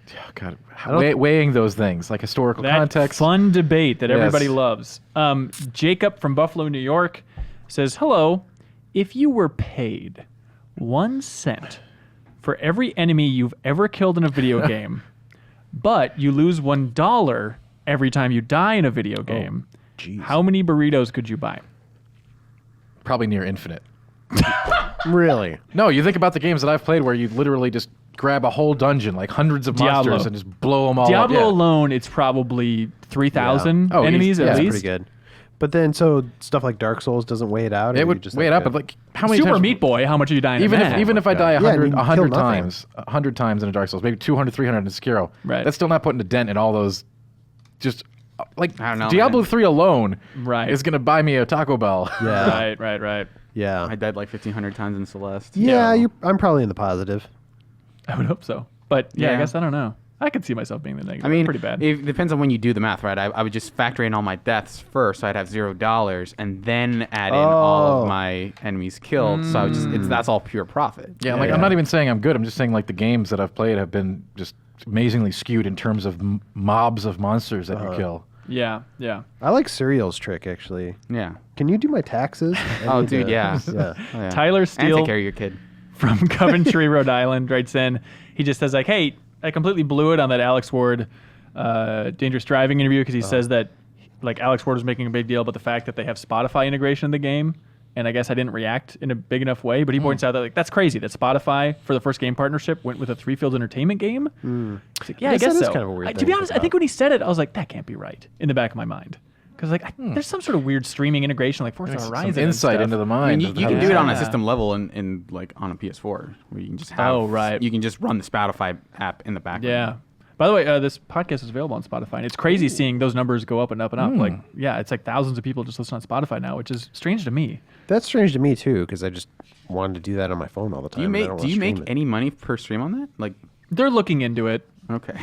weighing those things like historical That context. fun debate that Yes. everybody loves. Jacob from Buffalo, New York says, hello, if you were paid 1 cent for every enemy you've ever killed in a video game, but you lose $1 every time you die in a video game, how many burritos could you buy? Probably near infinite. Really? No, you think about the games that I've played where you literally just grab a whole dungeon, like hundreds of Diablo. monsters, and just blow them all up. Diablo Yeah. alone, it's probably 3,000 Oh, enemies yeah, at that's least. Pretty good. But then, so stuff like Dark Souls doesn't weigh it out. or It you would just weigh it like up, but like how many Super times? Meat Boy, how much are you dying Even in that? if I die Yeah, I mean, 100 kill nothing. times, 100 times in a Dark Souls, maybe 200, 300 in Sekiro, Right. that's still not putting a dent in all those. Just like I don't know, Diablo man. 3 alone, Right. is gonna buy me a Taco Bell. Yeah. Right. Yeah. I died like 1,500 times in Celeste. Yeah, I'm probably in the positive. I would hope so. But yeah, I Yeah. guess I don't know. I could see myself being the negative. I mean, pretty bad. It depends on when you do the math, right? I would just factor in all my deaths first, so I'd have $0, and then add in all Oh. of my enemies killed. So I would just that's all pure profit. Yeah, like I'm not even saying I'm good. I'm just saying like the games that I've played have been just amazingly skewed in terms of mobs of monsters that you kill. Yeah. I like Serial's trick, actually. Yeah. Can you do my taxes? I Oh, need dude, to- yeah. yeah. Oh, yeah. Tyler And Steele take care of your kid. from Coventry, Rhode Island writes in. He just says like, "Hey, I completely blew it on that Alex Ward dangerous driving interview because he says that like Alex Ward was making a big deal about the fact that they have Spotify integration in the game." And I guess I didn't react in a big enough way, but he points out that like that's crazy that Spotify for the first game partnership went with a Three Fields Entertainment game. It's like, yeah, I guess guess that is so. kind of a weird To thing be to honest, think I think when he said it, I was like, that can't be right in the back of my mind. Because like there's some sort of weird streaming integration like Forza Some Horizon. and insight stuff. into the I mind. mean, of you how can to do it on a Yeah. system level in like on a PS4 where you can just have. Oh, right. You can just run the Spotify app in the background. Yeah. By the way, this podcast is available on Spotify, and it's crazy seeing those numbers go up and up and up. Like, yeah, it's like thousands of people just listen on Spotify now, which is strange to me. That's strange to me, too, because I just wanted to do that on my phone all the time. Do you and I make don't do wanna you make stream it. any money per stream on that? Like, They're looking into it. okay.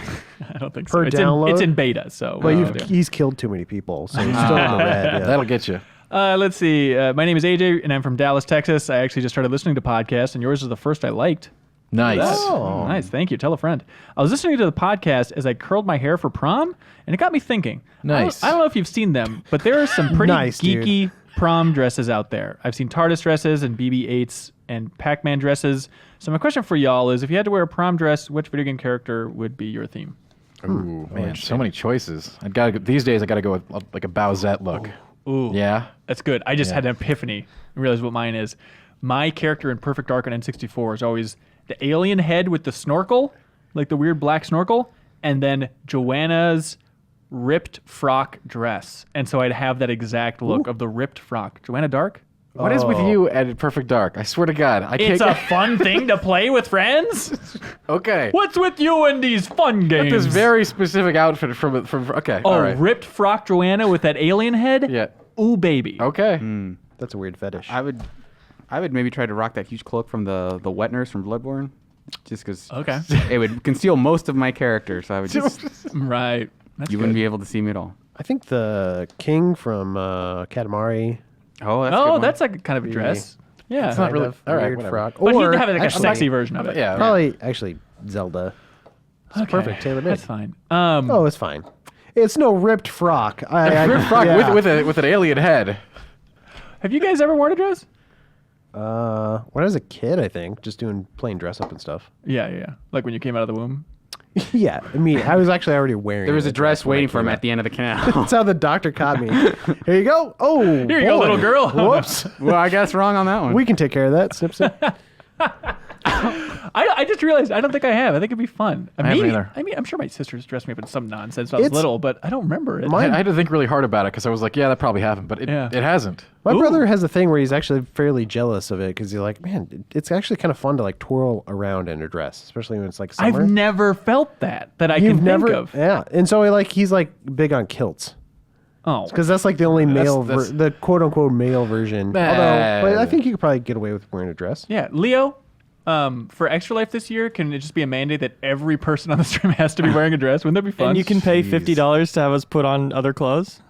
I don't think Per so. download? It's in beta, so. Well, yeah. he's killed too many people, so he's still in the red. Yeah. That'll get you. Let's see. My name is AJ, and I'm from Dallas, Texas. I actually just started listening to podcasts, and yours is the first I liked. Nice. Oh. Nice. Thank you. Tell a friend. I was listening to the podcast as I curled my hair for prom, and it got me thinking. Nice. I don't know if you've seen them, but there are some pretty Nice, dude. geeky prom dresses out there. I've seen TARDIS dresses and BB-8s and Pac-Man dresses. So my question for y'all is, if you had to wear a prom dress, which video game character would be your theme? Ooh, man, so many choices. These days I gotta go with like a Bowsette look. Ooh. Yeah. That's good. I just Yeah. had an epiphany and realized what mine is. My character in Perfect Dark on N64 is always the alien head with the snorkel, like the weird black snorkel, and then Joanna's ripped frock dress. And so I'd have that exact look of the ripped frock. Joanna Dark? What is with you at Perfect Dark? I swear to God, I can't. It's a fun thing to play with friends? Okay. What's with you and these fun games? This very specific outfit from okay. Oh, all right. ripped frock Joanna with that alien head? Yeah. Ooh, baby. Okay. That's a weird fetish. I would maybe try to rock that huge cloak from the wet nurse from Bloodborne, just because. Okay. It would conceal most of my character, so I would just Right. That's you good. wouldn't be able to see me at all. I think the king from Katamari. Oh, that's a good Oh, one. that's like kind of a dress. Yeah. It's not really. Kind of All right. weird Whatever. frock. But Or he'd have like a actually, sexy version of it. Yeah. Probably actually Zelda. It's Okay. perfect. Taylor made. That's fine. Oh, it's fine. It's no ripped frock. Ripped frock yeah. with an alien head. Have you guys ever worn a dress? When I was a kid, I think, just doing plain dress up and stuff. Yeah. Like when you came out of the womb. Yeah, I mean, I was actually already wearing. There was the a dress when I waiting for came him out. at the end of the canal. That's how the doctor caught me. Here you go. Oh, Here you go, boy. little girl. Whoops. Well, I guess wrong on that one. We can take care of that. Snip, snip. I just realized I don't think I have. I think it'd be fun. haven't Maybe. either. I mean, I'm sure my sisters dressed me up in some nonsense when I was It's- little, but I don't remember it. I had to think really hard about it because I was like, yeah, that probably happened, but it hasn't. My Ooh. brother has a thing where he's actually fairly jealous of it because he's like, man, it's actually kind of fun to like twirl around in a dress, especially when it's like summer. I've never felt that I You've can never, think of. yeah. And so he's like big on kilts Oh, because that's like the only male, that's- the quote unquote male version. Nah. Although, but I think you could probably get away with wearing a dress. yeah. Leo, for Extra Life this year, can it just be a mandate that every person on the stream has to be wearing a dress? Wouldn't that be fun? And you can pay $50 to have us put on other clothes,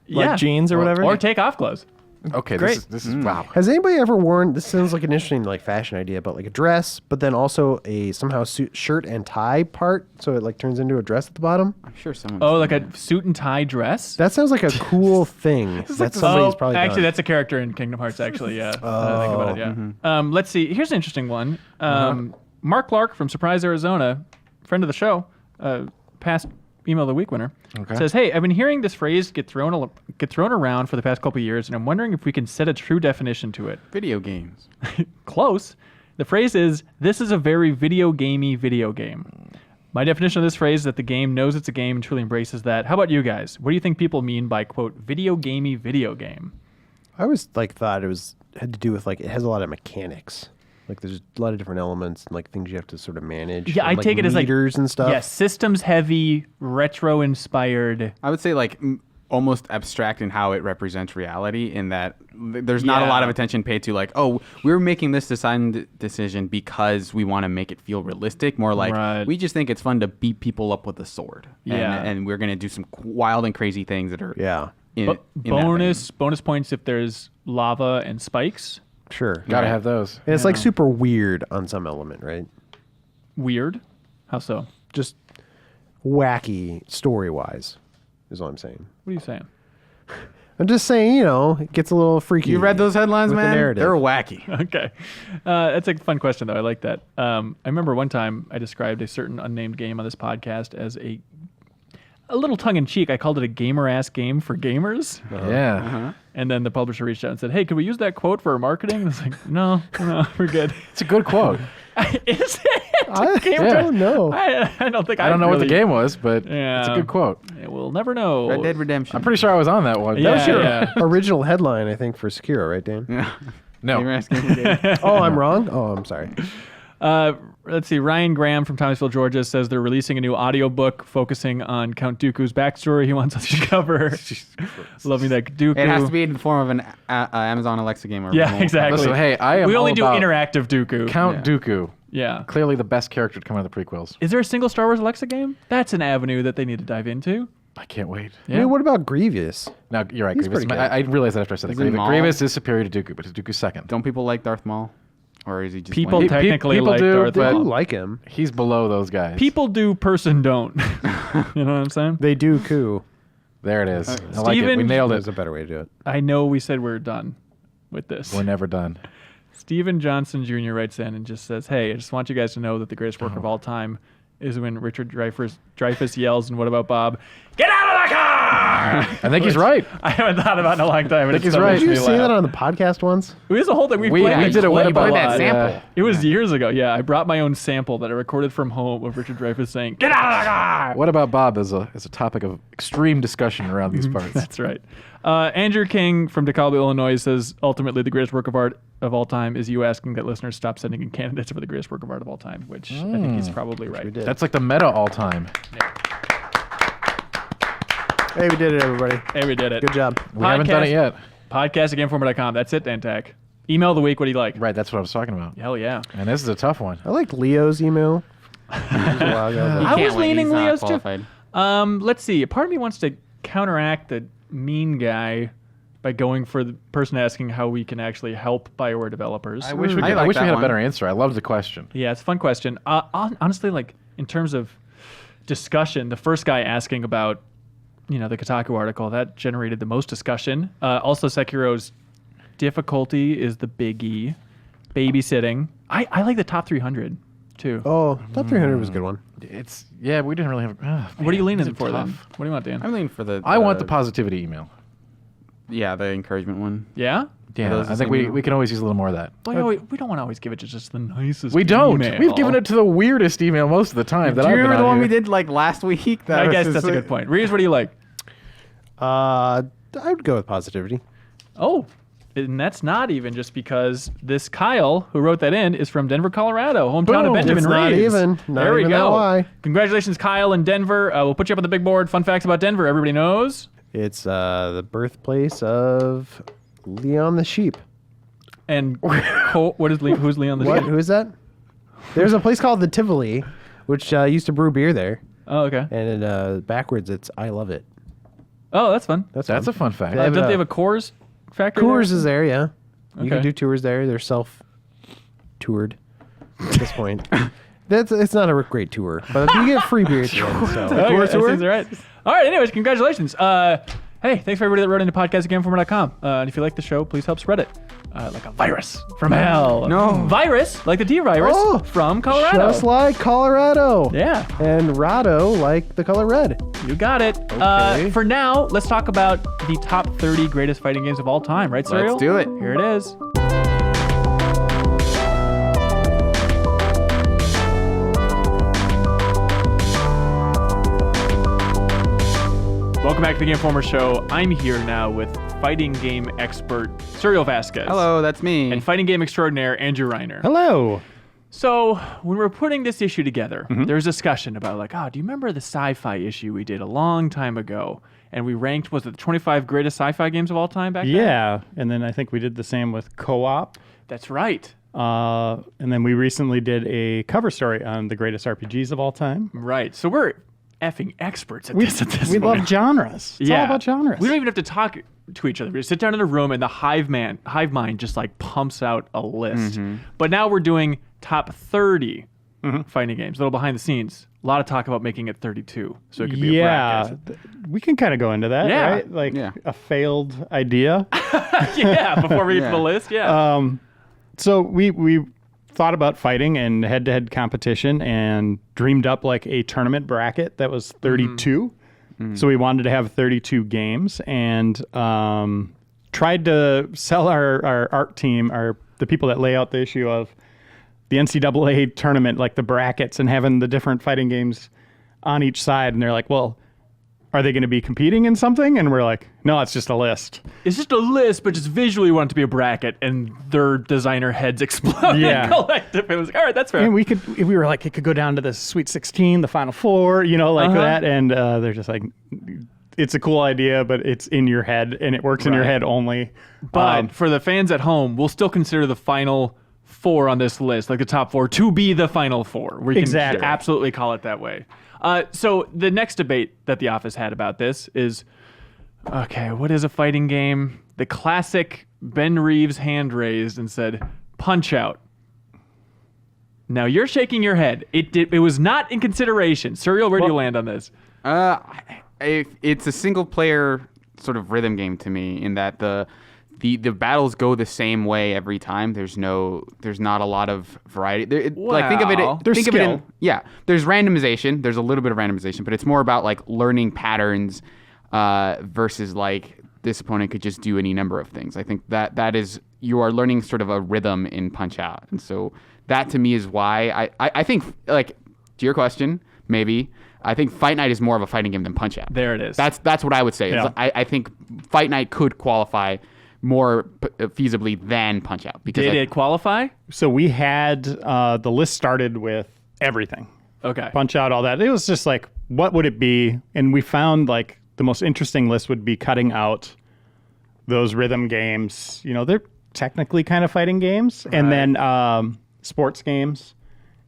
like jeans or whatever, or take off clothes. Okay, Great. this is wow. Has anybody ever worn? This sounds like an interesting like fashion idea, but like a dress, but then also a somehow shirt and tie part, so it like turns into a dress at the bottom. I'm sure someone. Oh, like a suit and tie dress? That sounds like a cool thing that somebody's probably actually, done. that's a character in Kingdom Hearts. Actually, yeah. Think about it, yeah. Let's see. Here's an interesting one. Mark Clark from Surprise, Arizona, friend of the show, past Email of the Week winner, says, "Hey, I've been hearing this phrase get thrown around for the past couple of years, and I'm wondering if we can set a true definition to it." Video games. Close. The phrase is, "This is a very video gamey video game." My definition of this phrase is that the game knows it's a game and truly embraces that. How about you guys? What do you think people mean by, quote, video gamey video game? I always like thought it had to do with like it has a lot of mechanics. Like there's a lot of different elements and like things you have to sort of manage. Yeah, and, I take it as like meters and stuff. Yeah, systems heavy, retro inspired. I would say like almost abstract in how it represents reality, in that there's not a lot of attention paid to like, oh, we're making this design decision because we want to make it feel realistic. More like we just think it's fun to beat people up with a sword. And we're gonna do some wild and crazy things that are bonus points if there's lava and spikes. Sure. Gotta have those. And it's like super weird on some element, right? Weird? How so? Just wacky story-wise is all I'm saying. What are you saying? I'm just saying, it gets a little freaky. You read those headlines, with man? the narrative. They're wacky. Okay. That's a fun question, though. I like that. I remember one time I described a certain unnamed game on this podcast as a little tongue-in-cheek. I called it a gamer-ass game for gamers. Yeah. And then the publisher reached out and said, "Hey, could we use that quote for our marketing?" And I was like, no, we're good. It's a good quote. Is it? I don't know. I don't think I don't know what the game was, but it's a good quote. We'll never know. Red Dead Redemption. I'm pretty sure I was on that one. Yeah, That was your original headline, I think, for Sekiro, right, Dan? Yeah. No. Oh, I'm wrong? Oh, I'm sorry. Let's see. Ryan Graham from Thomasville, Georgia says they're releasing a new audiobook focusing on Count Dooku's backstory. He wants us to cover. Love me that Dooku. It has to be in the form of an Amazon Alexa game. Or Yeah, exactly. Listen, hey, we only all do about interactive Dooku. Count Dooku. Yeah. Clearly the best character to come out of the prequels. Is there a single Star Wars Alexa game? That's an avenue that they need to dive into. I can't wait. Yeah. I mean, what about Grievous? Now, you're right, He's Grievous. pretty good. I realized that after I said it. Isn't Maul- Grievous is superior to Dooku, but Dooku's second. Don't people like Darth Maul? Or is he just People lame? technically people like do, Darth but- I Maul. do like him. He's below those guys. People do, person don't. You know what I'm saying? They do coup. There it is. I like it. Steven- We nailed There's it. a better way to do it. I know we said we're done with this. We're never done. Stephen Johnson Jr. writes in and just says, "Hey, I just want you guys to know that the greatest work of all time is when Richard Dreyfuss yells and What About Bob? Get out of the car!" I think he's right. I haven't thought about it in a long time. I think he's right. Did you say that on the podcast once? It was a whole thing. We We did a What About that Bob. sample. It was years ago. Yeah, I brought my own sample that I recorded from home of Richard Dreyfuss saying, "Get out of the car!" What About Bob is a topic of extreme discussion around these parts. That's right. Andrew King from DeKalb, Illinois says, ultimately, the greatest work of art of all time is you asking that listeners stop sending in candidates for the greatest work of art of all time, which I think he's probably right. That's like the meta all time. Hey, we did it, everybody. Hey, we did it. Good job. We haven't done it yet. Podcast at gameformer.com. That's it, Dantac. Email of the week. What do you like? Right, that's what I was talking about. Hell yeah. And this is a tough one. I liked Leo's email. It was a while ago, but- I Can't was win, leaning he's not Leo's too. qualified. Let's see. A part of me wants to counteract the mean guy by going for the person asking how we can actually help BioWare developers. I wish we I like had that a one. better answer. I love the question. Yeah, it's a fun question. Honestly, like in terms of discussion, the first guy asking about, the Kotaku article, that generated the most discussion. Also, Sekiro's difficulty is the biggie. Babysitting. I like the top 300 too. Oh, top 300 was a good one. We didn't really have. What are you leaning these are for then? tough. What do you want, Dan? I'm leaning for the. I want the positivity email. Yeah, the encouragement one. Yeah? Yeah, those I the think same email? we can always use a little more of that. Well, we don't want to always give it to just the nicest We don't. email. We've given it to the weirdest email most of the time. That Do you I've been remember the on one here. we did like last week? I guess that's a good point. Reeves, what do you like? I would go with positivity. Oh, and that's not even just because this Kyle, who wrote that in, is from Denver, Colorado, hometown of Boom. Benjamin It's not Reeves. even. Not there we even that go. high. Congratulations, Kyle in Denver. We'll put you up on the big board. Fun facts about Denver. Everybody knows. It's the birthplace of Leon the sheep. And who's Leon the What? Sheep? Who is that? There's a place called the Tivoli, which used to brew beer there. Oh, okay. And backwards, it's I love it. Oh, that's fun. That's a fun fact. Don't they have a Coors factory? Coors there? is there, yeah. You Okay. can do tours there. They're self-toured at this point. It's not a great tour, but you get free beer at the end. So. Okay, that seems right. All right. Anyways, congratulations. Hey, thanks for everybody that wrote into podcast@gameinformer.com. And if you like the show, please help spread it. Like a virus from hell. No. Virus, like the D virus from Colorado. Just like Colorado. Yeah. And Rado, like the color red. You got it. Okay. For now, let's talk about the top 30 greatest fighting games of all time, right, Serial? Let's do it. Here it is. Welcome back to the Game Informer Show. I'm here now with fighting game expert Serial Vasquez. Hello, that's me. And fighting game extraordinaire Andrew Reiner. Hello. So when we're putting this issue together, there's discussion about like, do you remember the sci-fi issue we did a long time ago? And we ranked, was it the 25 greatest sci-fi games of all time back then? Yeah, and then I think we did the same with Co-op. That's right. And then we recently did a cover story on the greatest RPGs of all time. Right. So we're effing experts at this We point. love genres. It's all about genres. We don't even have to talk to each other. We just sit down in a room and the hive mind just like pumps out a list. But now we're doing top 30 fighting games. A little behind the scenes. A lot of talk about making it 32, so it could be a bracket. We can kind of go into that, Yeah. right? Like Yeah. a failed idea. Yeah, before we get to the list, yeah. So we thought about fighting and head-to-head competition and dreamed up like a tournament bracket that was 32. So we wanted to have 32 games and tried to sell our art team, the people that lay out the issue of the NCAA tournament, like the brackets and having the different fighting games on each side. And they're like, well, are they going to be competing in something? And we're like, no, it's just a list. It's just a list, but just visually want it to be a bracket, and their designer heads explode. Yeah. Collective. It was like, all right, that's fair. And we were like, it could go down to the Sweet 16, the Final Four, like that. And they're just like, it's a cool idea, but it's in your head, and it works in your head only. But for the fans at home, we'll still consider the final four on this list, like the top four, to be the final four. We can absolutely call it that way. So the next debate that the office had about this is, okay, what is a fighting game? The classic Ben Reeves hand raised and said, Punch-Out. Now you're shaking your head. It was not in consideration. Serial, where do you land on this? It's a single player sort of rhythm game to me in that the battles go the same way every time. There's not a lot of variety. Like think of it. There's randomization. There's a little bit of randomization, but it's more about like learning patterns versus like this opponent could just do any number of things. I think that is, you are learning sort of a rhythm in Punch-Out, and so that to me is why I think, like, to your question, maybe I think Fight Night is more of a fighting game than Punch-Out. There it is. That's what I would say. Yeah. I think Fight Night could qualify more feasibly than Punch-Out. Did it qualify? So we had the list started with everything. Okay. Punch-Out, all that. It was just like, what would it be? And we found like the most interesting list would be cutting out those rhythm games. They're technically kind of fighting games. And then sports games.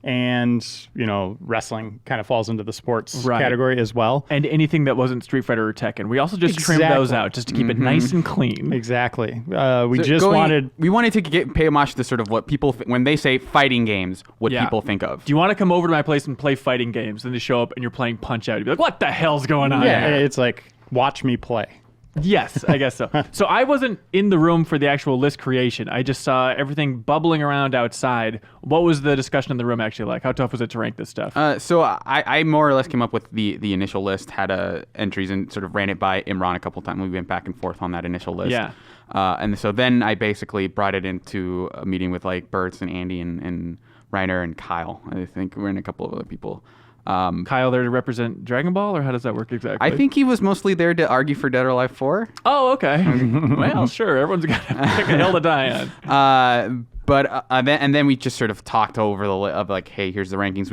And, wrestling kind of falls into the sports category as well. And anything that wasn't Street Fighter or Tekken. We also just trimmed those out just to keep it nice and clean. Exactly. We wanted to pay homage to sort of what people, when they say fighting games, what people think of. Do you want to come over to my place and play fighting games? Then they show up and you're playing Punch-Out. You'd be like, what the hell's going on Yeah, here? it's like, watch me play. Yes, I guess so. So I wasn't in the room for the actual list creation. I just saw everything bubbling around outside. What was the discussion in the room actually like? How tough was it to rank this stuff? So I more or less came up with the initial list, had entries, and sort of ran it by Imran a couple times. We went back and forth on that initial list. Yeah. And so then I basically brought it into a meeting with like Bertz and Andy and Reiner and Kyle. I think we're in a couple of other people. Kyle there to represent Dragon Ball, or how does that work exactly? I think he was mostly there to argue for Dead or Alive 4. Oh, okay. Well, sure. Everyone's got to pick a hill to die on. But then we just sort of talked over of like, hey, here's the rankings.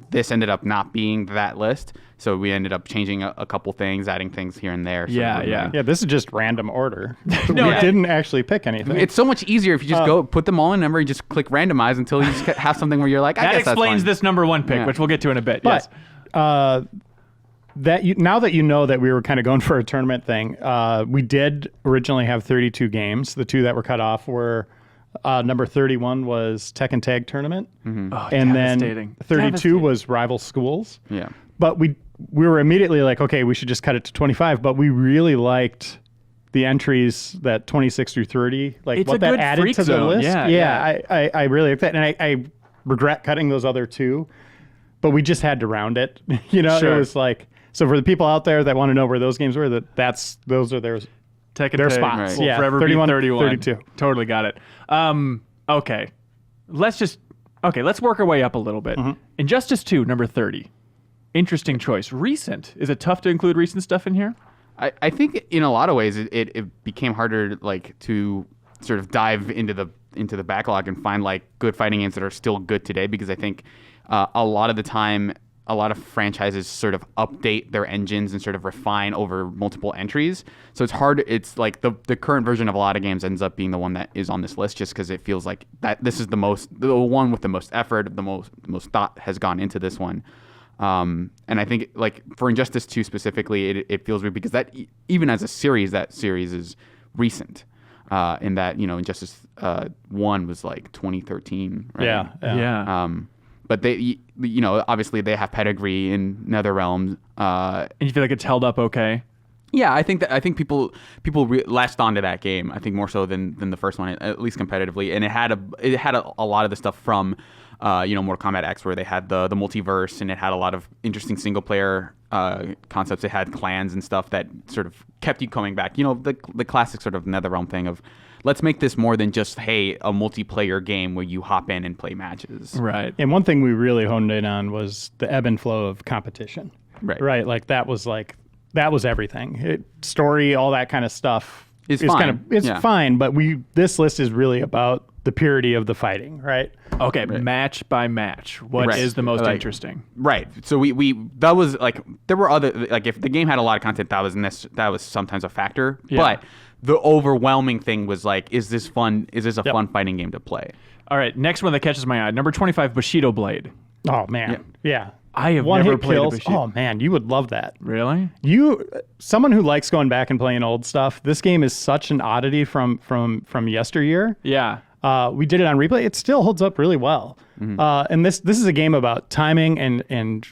This ended up not being that list, so we ended up changing a couple things, adding things here and there. Yeah. This is just random order. We didn't actually pick anything. It's so much easier if you just go put them all in number and just click randomize until you just have something where you're like, I that guess explains that's this number one pick, which we'll get to in a bit. But, yes. Now that you know that we were kind of going for a tournament thing, we did originally have 32 games. The two that were cut off were number 31 was Tekken Tag Tournament, Oh, and then devastating. 32 was Rival Schools. Yeah. But we were immediately like, okay, we should just cut it to 25. But we really liked the entries that 26 through 30, like It's what a that good added freak to the zone. list. Yeah. I really like that, and I regret cutting those other two, but we just had to round it. It was like, so for the people out there that want to know where those games were, those are theirs. Tekken their Tag spots. will Yeah, forever 31, be 31. 32. Totally got it. Okay. Let's work our way up a little bit. Injustice 2, number 30. Interesting choice. Recent. Is it tough to include recent stuff in here? I think in a lot of ways it became harder to sort of dive into the backlog and find like good fighting games that are still good today, because I think a lot of the time a lot of franchises sort of update their engines and sort of refine over multiple entries. So it's hard. It's like the current version of a lot of games ends up being the one that is on this list, just because it feels like that this is the one with the most effort, the most thought has gone into this one. And I think like for Injustice 2 specifically, it feels weird because that even as a series, that series is recent. In that, Injustice 1 was like 2013, right? Yeah. But they, obviously they have pedigree in NetherRealm. And you feel like it's held up okay? Yeah, I think people latched onto that game. I think more so than the first one, at least competitively. And it had a lot of the stuff from, Mortal Kombat X, where they had the multiverse, and it had a lot of interesting single player concepts. It had clans and stuff that sort of kept you coming back. The classic sort of NetherRealm thing of, let's make this more than just, hey, a multiplayer game where you hop in and play matches. Right. And one thing we really honed in on was the ebb and flow of competition. Right. Like that was everything. Story, all that kind of stuff is fine. It's fine, but this list is really about the purity of the fighting, right? Okay, right. Match by match. What is the most interesting? Right. So we that was like, there were other, like if the game had a lot of content, that was sometimes a factor. Yeah. But the overwhelming thing was like, is this fun? Is this a fun fighting game to play? All right, next one that catches my eye. Number 25, Bushido Blade. Oh man, yeah. I have never played a Bushido. Oh man, you would love that. Really? Someone who likes going back and playing old stuff. This game is such an oddity from yesteryear. Yeah. We did it on replay. It still holds up really well. Mm-hmm. And this is a game about timing and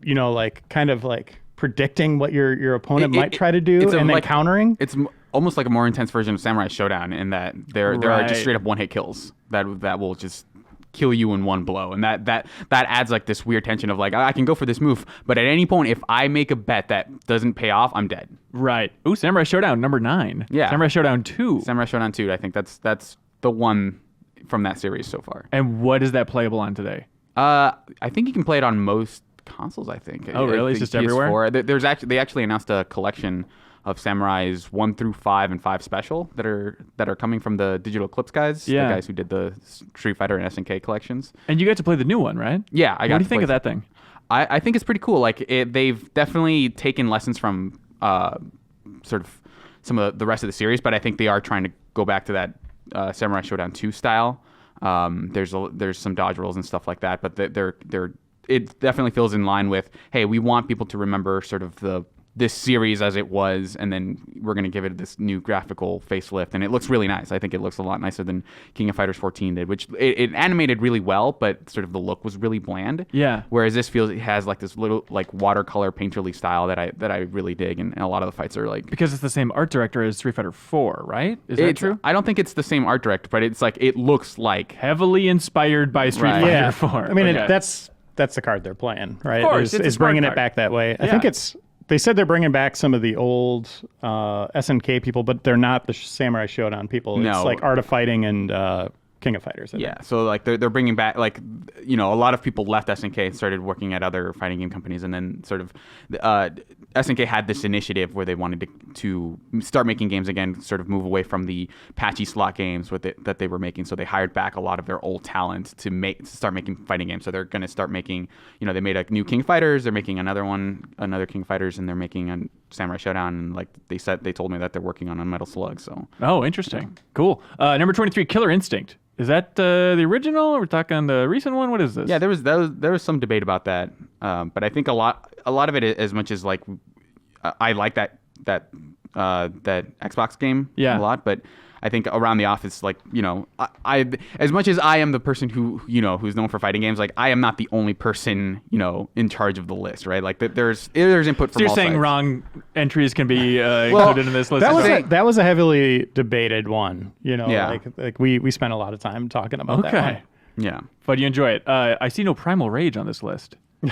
like kind of like predicting what your opponent might try to do and then countering. It's almost like a more intense version of Samurai Showdown in that there are just straight up one-hit kills that will just kill you in one blow, and that adds like this weird tension of like, I can go for this move, but at any point if I make a bet that doesn't pay off, I'm dead. Right. Ooh, Samurai Showdown number 9. Yeah. Samurai Showdown 2. Samurai Showdown 2. I think that's the one from that series so far. And what is that playable on today? I think you can play it on most consoles. I think. Oh, really? It's just everywhere. They actually announced a collection of Samurais 1 through 5 and 5 Special that are coming from the Digital Eclipse guys. Yeah. The guys who did the Street Fighter and SNK collections. And you got to play the new one, right? Yeah, I got. What do you think of that thing? I think it's pretty cool. Like they've definitely taken lessons from sort of some of the rest of the series, but I think they are trying to go back to that Samurai Showdown 2 style. There's some dodge rolls and stuff like that, but it definitely feels in line with, hey, we want people to remember sort of this series as it was, and then we're going to give it this new graphical facelift, and it looks really nice. I think it looks a lot nicer than King of Fighters 14 did, which it animated really well, but sort of the look was really bland. Yeah. Whereas this feels, it has like this little like watercolor painterly style that I really dig, and a lot of the fights are like, because it's the same art director as Street Fighter 4, right? Is that true? I don't think it's the same art director, but it's like it looks like heavily inspired by Street Fighter 4. I mean, that's the card they're playing, right? Of course, is bringing it back that way. I think they said they're bringing back some of the old SNK people, but they're not the Samurai Showdown people. No. It's like Art of Fighting and King of Fighters. Yeah, so like they're bringing back, like, a lot of people left SNK and started working at other fighting game companies, and then sort of SNK had this initiative where they wanted to start making games again, sort of move away from the patchy slot games that they were making. So they hired back a lot of their old talent to start making fighting games. So they're going to start making, they made a new King Fighters. They're making another King Fighters, and they're making a Samurai Showdown. And like they told me that they're working on a Metal Slug. So interesting, cool. Number 23, Killer Instinct. Is that the original? Or we're talking the recent one. What is this? Yeah, there was some debate about that, but I think a lot of it, as much as like I like that Xbox game a lot, but I think around the office, like I as much as I am the person who's known for fighting games, like I am not the only person in charge of the list, right? Like there's input from So you're all saying sides. wrong entries can be included in this list? That was a heavily debated one. Yeah. Like we spent a lot of time talking about that one. Yeah, but you enjoy it. I see no Primal Rage on this list. We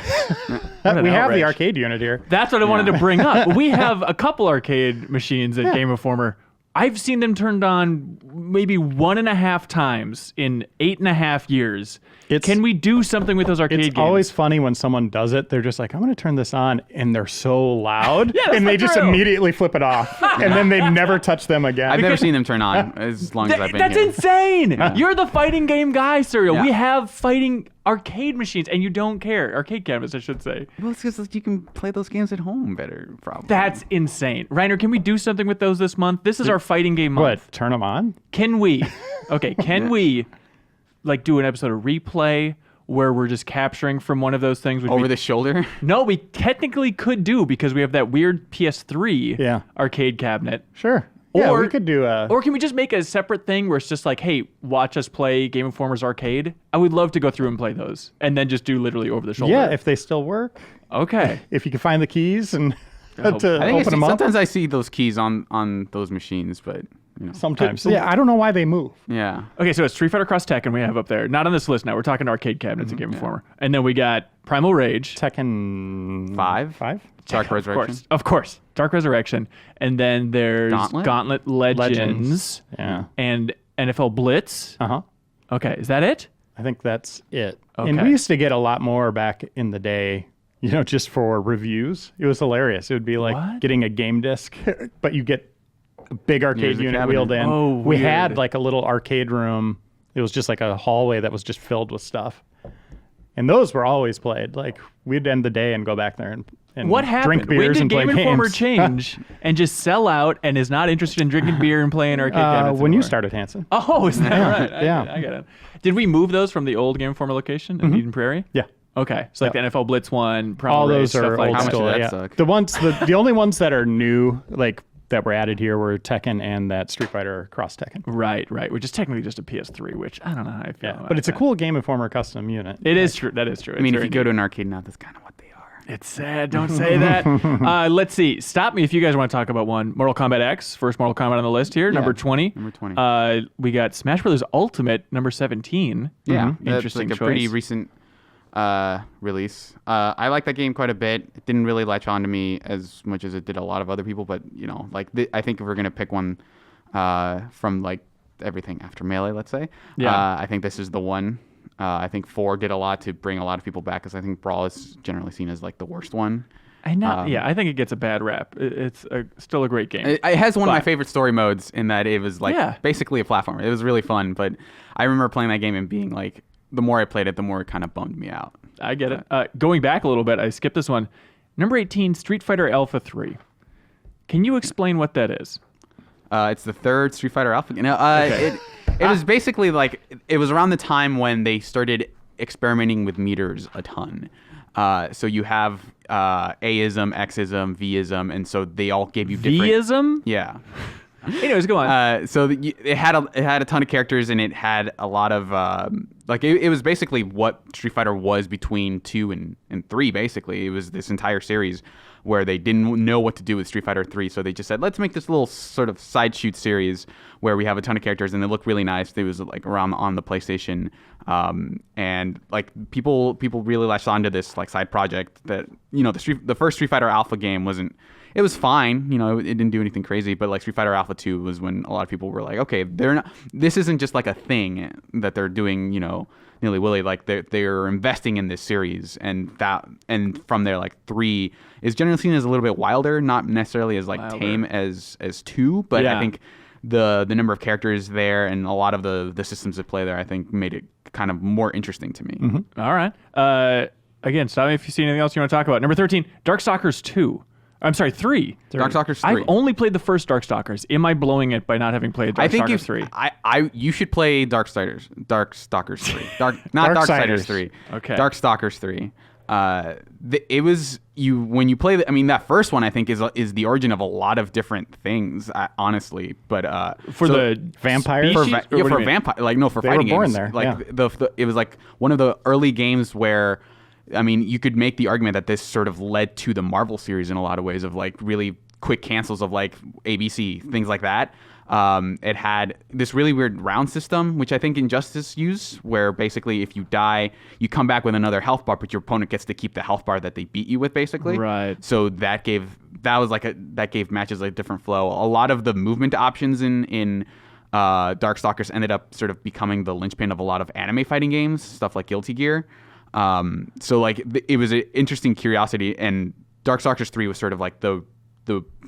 have the arcade unit here. That's what I wanted to bring up. We have a couple arcade machines at Game Informer. I've seen them turned on maybe 1.5 times in 8.5 years. Can we do something with those arcade games? It's always funny when someone does it. They're just like, I'm going to turn this on, and they're so loud, and they just immediately flip it off, and then they never touch them again. I've never seen them turn on as long as I've been That's here. insane. You're the fighting game guy, Serial. Yeah. We have fighting arcade machines, and you don't care. Arcade cabinets, I should say. Well, it's because you can play those games at home better, probably. That's insane. Reiner, can we do something with those this month? This is our fighting game month. What? Turn them on? Can we? Okay, can we like do an episode of Replay where we're just capturing from one of those things? Over the shoulder? No, we technically could do because we have that weird PS3 arcade cabinet. Sure. Yeah, we could do a... Or can we just make a separate thing where it's just like, hey, watch us play Game Informer's Arcade? I would love to go through and play those and then just do literally over the shoulder. Yeah, if they still work. Okay. If you can find the keys and I think open them up. sometimes I see those keys on those machines, but... Sometimes. Yeah, I don't know why they move. Yeah. Okay, so it's Street Fighter Cross Tekken we have up there. Not on this list now. We're talking arcade cabinets at Game Informer. And then we got Primal Rage. Tekken 5? Dark Resurrection. Of course. Dark Resurrection. And then there's Gauntlet Legends. Yeah. And NFL Blitz. Uh-huh. Okay, is that it? I think that's it. Okay. And we used to get a lot more back in the day, just for reviews. It was hilarious. It would be like getting a game disc, but you get a big arcade unit wheeled in. Oh, we weird. had like a little arcade room. It was just like a hallway that was just filled with stuff. And those were always played. Like we'd end the day and go back there and What happened? drink beers when did and play Game Informer games. change and just sell out and is not interested in drinking beer and playing arcade cabinets when you anymore? started, Hanson. Oh, is that right? I get it. Did we move those from the old Game Informer location in Eden Prairie? Yeah. Okay, so like the NFL Blitz one, Primal All Rage, those stuff are like old How much that. did school. that Yeah. suck? The ones, the only ones that are new, like that were added here, were Tekken and that Street Fighter Cross Tekken. Right, which is technically just a PS3, which I don't know how I feel about But it's that. a cool Game Informer custom unit. It is true. That is true. I mean, if you go to an arcade now, that's kind of what they are. It's sad. Don't say that. Let's see. Stop me if you guys want to talk about one. Mortal Kombat X, first Mortal Kombat on the list here, number 20. Number 20. We got Smash Brothers Ultimate, number 17. Yeah, that's Interesting like choice. a pretty recent release. I like that game quite a bit. It didn't really latch on to me as much as it did a lot of other people, but I think if we're gonna pick one from like everything after Melee, let's say, I think this is the one. I think 4 did a lot to bring a lot of people back, because I think Brawl is generally seen as like the worst one. I think it gets a bad rap. It's still a great game. It has one of my favorite story modes in that it was like basically a platformer. It was really fun, but I remember playing that game and being like, the more I played it, the more it kind of bummed me out. I get it. Going back a little bit, I skipped this one. Number 18, Street Fighter Alpha 3. Can you explain what that is? It's the third Street Fighter Alpha. It was basically like, it was around the time when they started experimenting with meters a ton. So you have A-ism, X-ism, V-ism, and so they all gave you different... V-ism? Yeah. Anyways, go on. It had a ton of characters, and it had a lot of it was basically what Street Fighter was between 2 and 3. Basically, it was this entire series where they didn't know what to do with Street Fighter 3, so they just said, let's make this little sort of side shoot series where we have a ton of characters and they look really nice. It was like around on the PlayStation, and like people really latched onto this like side project that the first Street Fighter Alpha game wasn't. It was fine, it didn't do anything crazy, but like Street Fighter Alpha 2 was when a lot of people were like, okay, this isn't just like a thing that they're doing, nilly willy. Like they're investing in this series, and from there, like 3 is generally seen as a little bit wilder, not necessarily as like tame as 2, but I think the number of characters there and a lot of the systems at play there, I think made it kind of more interesting to me. All right. Again, stop me if you see anything else you want to talk about. Number 13, Darkstalkers 2. I'm sorry, 3. Darkstalkers 3. I've only played the first Darkstalkers. Am I blowing it by not having played Darkstalkers 3? You should play Darkstalkers 3. Not Darksiders 3. Okay. Darkstalkers 3. It was when you play that first one I think is the origin of a lot of different things, honestly. But for the vampires, for vampire, like no, for they fighting were born games. there. Like yeah. it was like one of the early games where, I mean, you could make the argument that this sort of led to the Marvel series in a lot of ways, of like really quick cancels of like ABC, things like that. It had this really weird round system, which I think Injustice used, where basically if you die, you come back with another health bar, but your opponent gets to keep the health bar that they beat you with, basically. Right. So that gave matches a different flow. A lot of the movement options in Darkstalkers ended up sort of becoming the linchpin of a lot of anime fighting games, stuff like Guilty Gear. So like it was an interesting curiosity, and Darkstalkers 3 was sort of like the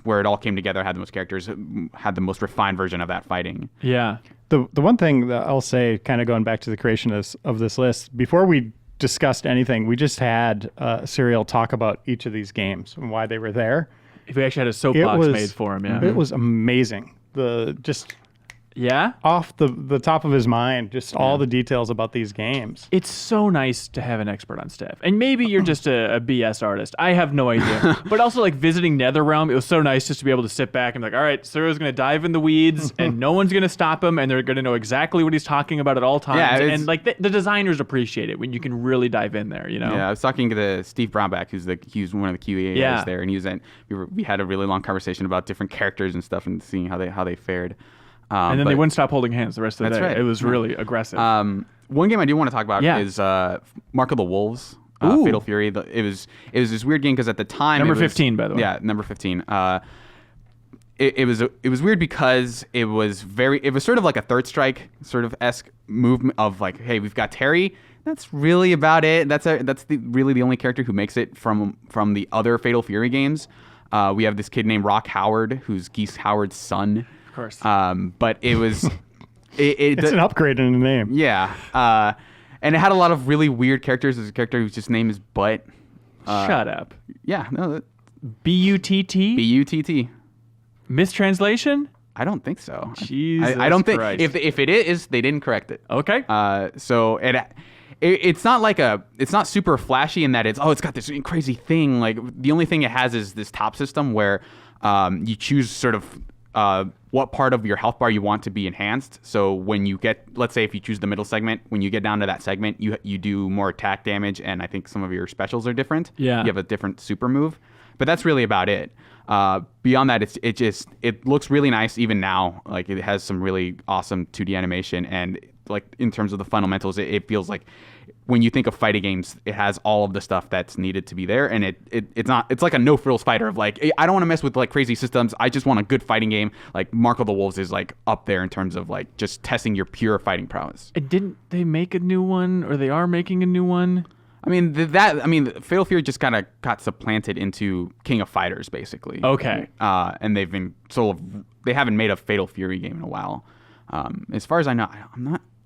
where it all came together, had the most characters, had the most refined version of that fighting. Yeah. The one thing that I'll say, kind of going back to the creation of this list, before we discussed anything, we just had Serial talk about each of these games and why they were there. If we actually had a soapbox made for him, yeah. It was amazing. Yeah? Off the top of his mind, just all the details about these games. It's so nice to have an expert on staff. And maybe you're just a BS artist. I have no idea. But also, like, visiting NetherRealm, it was so nice just to be able to sit back and be like, all right, Cyril's going to dive in the weeds, and no one's going to stop him, and they're going to know exactly what he's talking about at all times. Yeah, and, like, the designers appreciate it when you can really dive in there, you know? Yeah, I was talking to Steve Brownback, who's one of the QA guys there, and we had a really long conversation about different characters and stuff and seeing how they fared. And then they wouldn't stop holding hands the rest of the day. Right. It was really aggressive. One game I do want to talk about is Mark of the Wolves, Fatal Fury. It was this weird game because at the time number 15, by the way. Yeah, number 15. It was weird because it was sort of like a Third Strike sort of esque movement of like, hey, we've got Terry. That's really about it. That's really the only character who makes it from the other Fatal Fury games. We have this kid named Rock Howard, who's Geese Howard's son. Of course. But it was... It's an upgrade in the name. Yeah. And it had a lot of really weird characters. There's a character whose just name is Butt. Shut up. Yeah. No. B-U-T-T? B-U-T-T. Mistranslation? I don't think so. Jesus I don't think... Christ. If it is, they didn't correct it. Okay. So it's not it's not super flashy in that it's got this crazy thing. Like the only thing it has is this top system where you choose sort of what part of your health bar you want to be enhanced. So when you get, let's say if you choose the middle segment, when you get down to that segment, you do more attack damage, and I think some of your specials are different. Yeah. You have a different super move, but that's really about it. Beyond that, it looks really nice even now. Like it has some really awesome 2D animation, and like in terms of the fundamentals, it feels like when you think of fighting games, it has all of the stuff that's needed to be there, and it's like a no frills fighter of like, I don't want to mess with like crazy systems. I just want a good fighting game. Like Mark of the Wolves is like up there in terms of like just testing your pure fighting prowess. Didn't they make a new one, or they are making a new one? I mean Fatal Fury just kind of got supplanted into King of Fighters basically. Okay. And they've been they haven't made a Fatal Fury game in a while. As far as I know,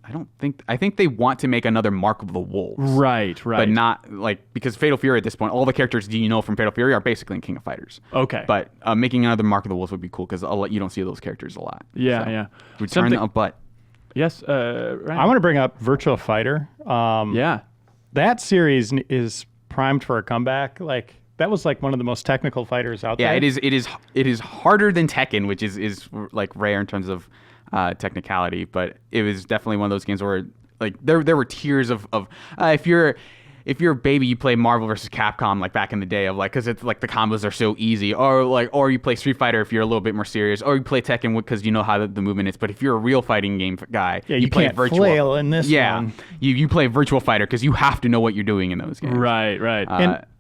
I think they want to make another Mark of the Wolves. Right. But not like, because Fatal Fury at this point, all the characters you know from Fatal Fury are basically in King of Fighters. Okay. But making another Mark of the Wolves would be cool because you don't see those characters a lot. Yeah, So, yeah. Return of Butt. Yes, Ryan. I want to bring up Virtua Fighter. Yeah. That series is primed for a comeback. Like that was like one of the most technical fighters out there. Yeah, it is harder than Tekken, which is like rare in terms of technicality, but it was definitely one of those games where like there were tiers of if you're a baby, you play Marvel vs. Capcom like back in the day of like, because it's like the combos are so easy, or you play Street Fighter if you're a little bit more serious, or you play Tekken because you know how the movement is. But if you're a real fighting game guy, you play can't flail in this one. You play Virtua Fighter because you have to know what you're doing in those games. Right.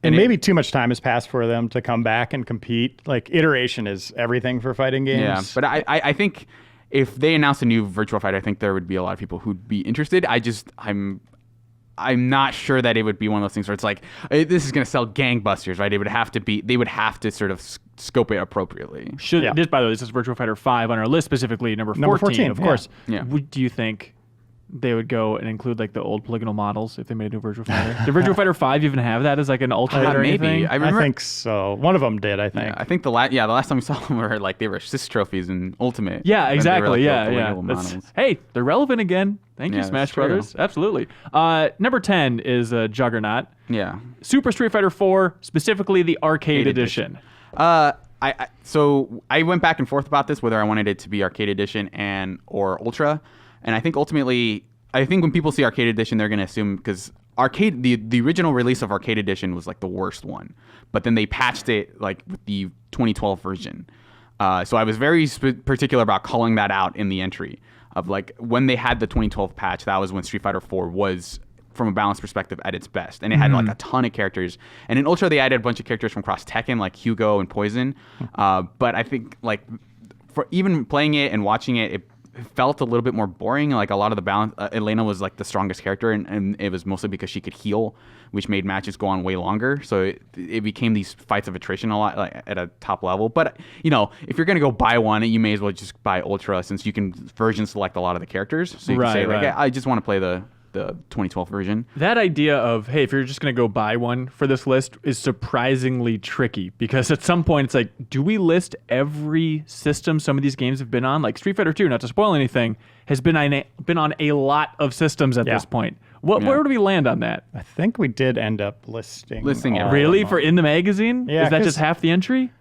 And maybe too much time has passed for them to come back and compete. Like iteration is everything for fighting games. Yeah, but I think if they announced a new Virtua Fighter, I think there would be a lot of people who'd be interested. I'm not sure that it would be one of those things where it's like, this is going to sell gangbusters, right? They would have to sort of scope it appropriately. This, by the way, this is Virtua Fighter 5 on our list, specifically number 14, of course. Yeah. Do you think they would go and include like the old polygonal models if they made a new Virtua Fighter? Did Virtua Fighter 5 even have that as like an ultimate or maybe. anything? I think so. One of them did, I think. Yeah, I think the last time we saw them were like they were assist trophies in Ultimate. Yeah, They exactly. were, like, Yeah, the yeah. polygonal models. Hey, they're relevant again. Thank you, Yeah, Smash that's true. Brothers. Absolutely. Number 10 is Juggernaut. Yeah. Super Street Fighter 4, specifically the arcade edition. So I went back and forth about this, whether I wanted it to be Arcade Edition or Ultra, and I think ultimately, when people see Arcade Edition, they're going to assume because the original release of Arcade Edition was like the worst one, but then they patched it like with the 2012 version. So I was very particular about calling that out in the entry of like when they had the 2012 patch. That was when Street Fighter 4 was, from a balance perspective, at its best, and it had like a ton of characters. And in Ultra, they added a bunch of characters from cross Tekken, like Hugo and Poison. But I think like for even playing it and watching it, it felt a little bit more boring. Like a lot of the balance, Elena was like the strongest character, and it was mostly because she could heal, which made matches go on way longer. So it became these fights of attrition a lot, like at a top level. But if you're gonna go buy one, you may as well just buy Ultra, since you can version select a lot of the characters. So you can say like, hey, I just want to play the 2012 version. That idea of, hey, if you're just going to go buy one for this list is surprisingly tricky, because at some point it's like, do we list every system some of these games have been on? Like Street Fighter 2, not to spoil anything, has been on a lot of systems at this point. Where do we land on that? I think we did end up listing all Really? of them. For in the magazine? Yeah, is that 'cause- just half the entry?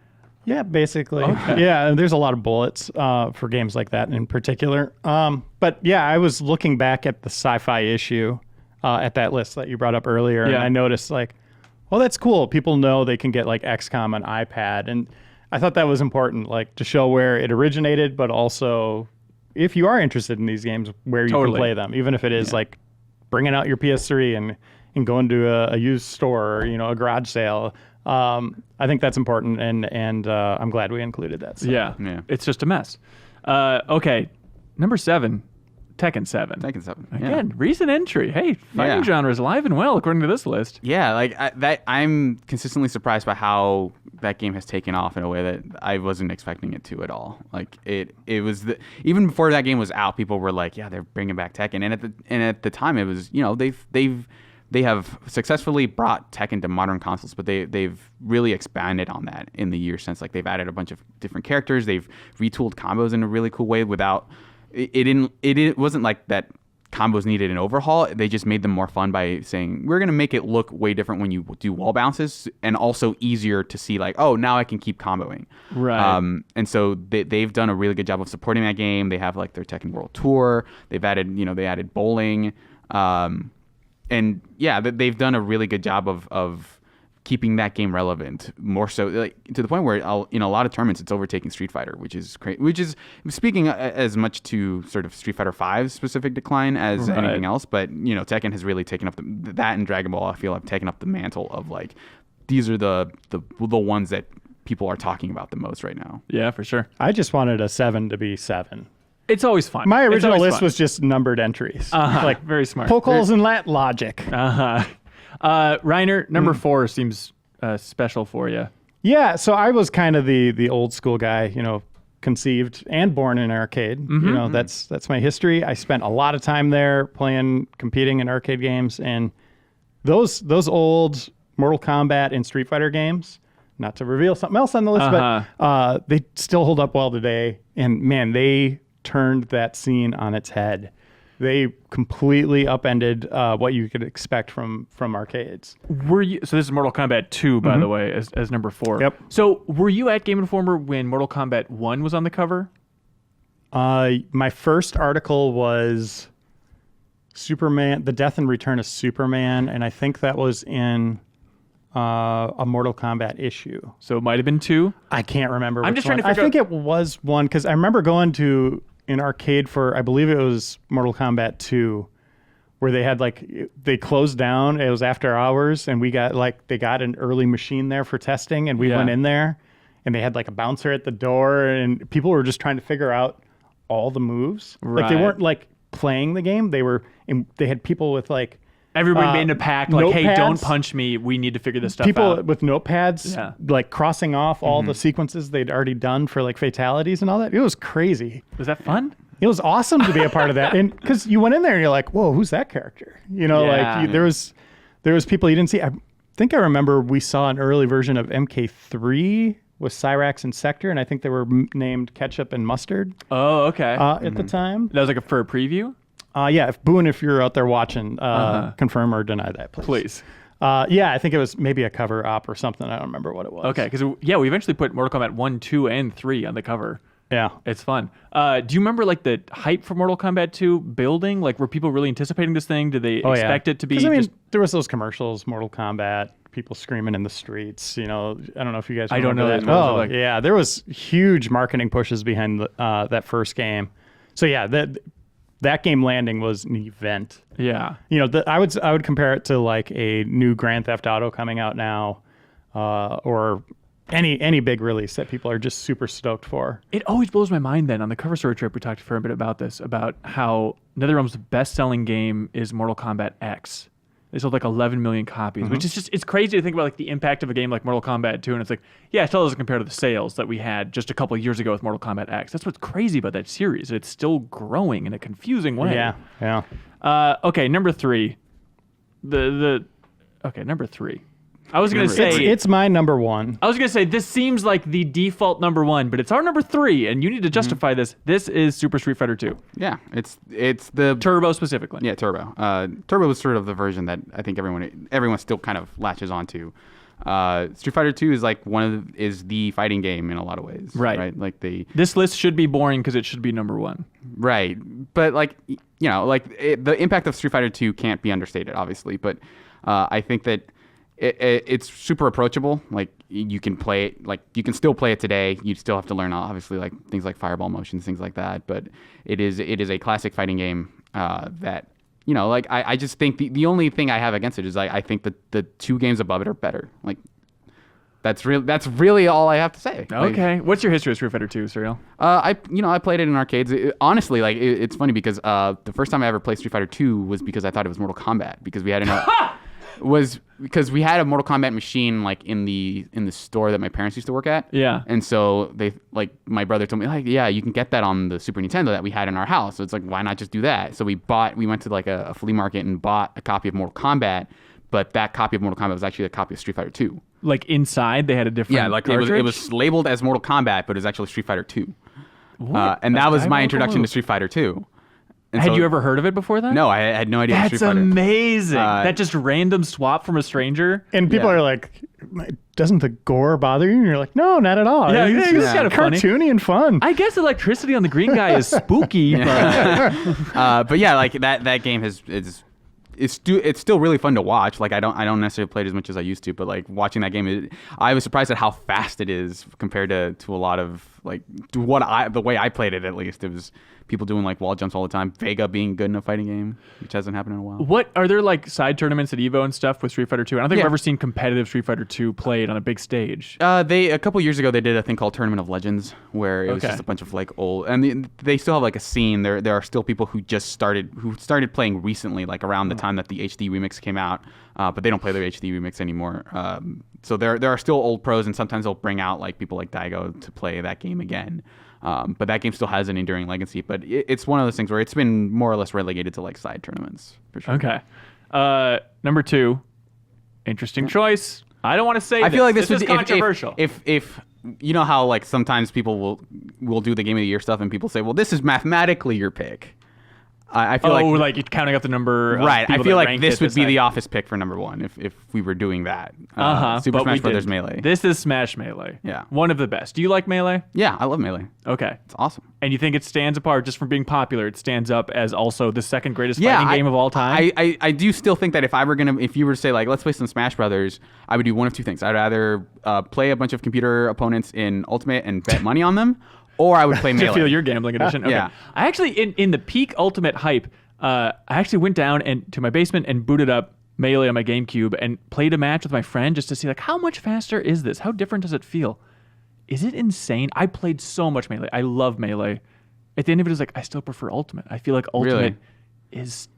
Yeah, basically. Okay. Yeah, and there's a lot of bullets for games like that in particular. But yeah, I was looking back at the sci-fi issue at that list that you brought up earlier, and I noticed like, well, that's cool. People know they can get like XCOM on iPad, and I thought that was important, like to show where it originated, but also if you are interested in these games, where you can play them, even if it is like bringing out your PS3 and going to a used store or a garage sale. I think that's important, and I'm glad we included that. So. Yeah, it's just a mess. Okay, number 7, Tekken 7. Tekken 7. Again, recent entry. Hey, fighting genre is alive and well according to this list. Yeah, like I'm consistently surprised by how that game has taken off in a way that I wasn't expecting it to at all. Like it was even before that game was out, people were like, yeah, they're bringing back Tekken, and at the time it was they have successfully brought Tekken to modern consoles, but they've really expanded on that in the years since. Like they've added a bunch of different characters, they've retooled combos in a really cool way without it wasn't like that combos needed an overhaul. They just made them more fun by saying, we're going to make it look way different when you do wall bounces, and also easier to see like, oh, now I can keep comboing. Right. And so they've done a really good job of supporting that game. They have like their Tekken World Tour. They've added, they added bowling. And yeah, they've done a really good job of keeping that game relevant, more so like to the point where in a lot of tournaments it's overtaking Street Fighter, which is great. Which is speaking as much to sort of Street Fighter 5's specific decline as anything else. But Tekken has really taken up that, and Dragon Ball, I feel, have taken up the mantle of like, these are the ones that people are talking about the most right now. Yeah, for sure. I just wanted a 7 to be 7. It's always fun. My original list was just numbered entries. Like very smart. Poke holes in that logic. Reiner, number 4 seems special for you. Yeah, so I was kind of the old school guy, conceived and born in an arcade. That's my history. I spent a lot of time there competing in arcade games, and those old Mortal Kombat and Street Fighter games, not to reveal something else on the list, but they still hold up well today. And man, they turned that scene on its head. They completely upended what you could expect from arcades. So this is Mortal Kombat 2, by the way, as number 4. Yep. So were you at Game Informer when Mortal Kombat 1 was on the cover? My first article was Superman, The Death and Return of Superman, and I think that was in a Mortal Kombat issue. So it might have been 2? I can't remember. I'm just trying to figure out. I think it was 1, because I remember going to an arcade for, I believe it was Mortal Kombat 2, where they had they closed down. It was after hours, and they got an early machine there for testing, and we went in there, and they had a bouncer at the door, and people were just trying to figure out all the moves. Like they Right. weren't like playing the game. They had people with like Everybody made in a pack, like, hey, don't notepads. punch me. We need to figure this stuff People out. with notepads, Yeah. like crossing off all the sequences they'd already done for like fatalities and all that. It was crazy. Was that fun? It was awesome to be a part of that, and because you went in there and you're like, "Whoa, who's that character?" You know, Yeah. like there was people you didn't see. I think I remember we saw an early version of MK3 with Cyrax and Sector, and I think they were named Ketchup and Mustard Oh, okay. at the time. That was like for a preview? Yeah, if you're out there watching, confirm or deny that, please. Please. Yeah, I think it was maybe a cover op or something. I don't remember what it was. Okay, because, we eventually put Mortal Kombat 1, 2, and 3 on the cover. Yeah. It's fun. Do you remember, like, the hype for Mortal Kombat 2 building? Like, were people really anticipating this thing? Did they expect it to be 'Cause, I mean, just... there was those commercials, Mortal Kombat, people screaming in the streets. You know, I don't know if you guys I don't remember know that. those. Oh, Like- yeah. There was huge marketing pushes behind that first game. So, yeah, that game landing was an event. Yeah. You know, I would compare it to like a new Grand Theft Auto coming out now, or any big release that people are just super stoked for. It always blows my mind then. On the cover story trip, we talked for a bit about this, about how NetherRealm's best-selling game is Mortal Kombat X. They sold like 11 million copies, which is just, it's crazy to think about like the impact of a game like Mortal Kombat 2. And it's like, yeah, it still doesn't compare to the sales that we had just a couple of years ago with Mortal Kombat X. That's what's crazy about that series. It's still growing in a confusing way. Yeah. Okay, number 3. Number 3. I was going to say... It's my number one. I was going to say, this seems like the default number 1, but it's our number 3, and you need to justify this. This is Super Street Fighter 2. Yeah, it's the Turbo specifically. Yeah, Turbo. Turbo was sort of the version that I think everyone still kind of latches onto. Street Fighter 2 is like is the fighting game in a lot of ways. Right. Like This list should be boring because it should be number 1. Right. But like, you know, like the impact of Street Fighter 2 can't be understated, obviously. But I think that it's super approachable. Like you can play it, like you can still play it today. You still have to learn obviously like things like fireball motions, things like that. But it is a classic fighting game that, you know, like I just think the only thing I have against it is I think that the 2 games above it are better. Like that's really all I have to say. Okay. What's your history of Street Fighter 2, Serial? I played it in arcades. Honestly, like it's funny because the first time I ever played Street Fighter 2 was because I thought it was Mortal Kombat, because we had we had a Mortal Kombat machine like in the store that my parents used to work at. Yeah. And so they my brother told me like, yeah, you can get that on the Super Nintendo that we had in our house. So it's like, why not just do that? So we went to like a flea market and bought a copy of Mortal Kombat, but that copy of Mortal Kombat was actually a copy of Street Fighter 2. Like inside they had a different cartridge? it was labeled as Mortal Kombat, but it was actually Street Fighter 2. And that was my introduction to Street Fighter 2. And Had so- you ever heard of it before then? No, I had no idea. That's Street Fighter. amazing. That just random swap from a stranger. And people Yeah. are like, doesn't the gore bother you? And you're like, no, not at all. Yeah, it's it's just kinda funny. cartoony and fun. I guess electricity on the green guy is spooky, but But yeah, like that game it's still really fun to watch. Like I don't necessarily play it as much as I used to, but like watching that game, I was surprised at how fast it is compared to a lot of like the way I played it. At least it was people doing like wall jumps all the time. Vega being good in a fighting game, which hasn't happened in a while. what are there like side tournaments at Evo and stuff with Street Fighter 2? I don't think Yeah. I've ever seen competitive Street Fighter 2 played on a big stage. A couple years ago they did a thing called Tournament of Legends, where it was Okay. just a bunch of like old, and they still have like a scene. There are still people who started playing recently, like around the time that the HD remix came out, but they don't play their HD remix anymore. So there are still old pros, and sometimes they'll bring out like people like Daigo to play that game again. But that game still has an enduring legacy. But it's one of those things where it's been more or less relegated to like side tournaments for sure. Okay. Number 2, interesting choice. I don't want to say I feel like this is would controversial. If you know how like sometimes people will do the game of the year stuff and people say, well, this is mathematically your pick. I feel like you're counting up the number. Of right. I people feel that like ranked this it would be high. the Office pick for number 1 if we were doing that. Super but we Smash Brothers didn't. Melee. This is Smash Melee. Yeah. One of the best. Do you like Melee? Yeah, I love Melee. Okay. It's awesome. And you think it stands apart just from being popular? It stands up as also the second greatest fighting game of all time? I do still think that if you were to say like, let's play some Smash Brothers, I would do one of two things. I'd either play a bunch of computer opponents in Ultimate and bet money on them, or I would play Melee. To feel your gambling edition. Okay. Yeah. I actually, in the peak Ultimate hype, I actually went down to my basement and booted up Melee on my GameCube and played a match with my friend just to see like how much faster is this? How different does it feel? Is it insane? I played so much Melee. I love Melee. at the end of it, it's like I still prefer Ultimate. I feel like Ultimate Really? is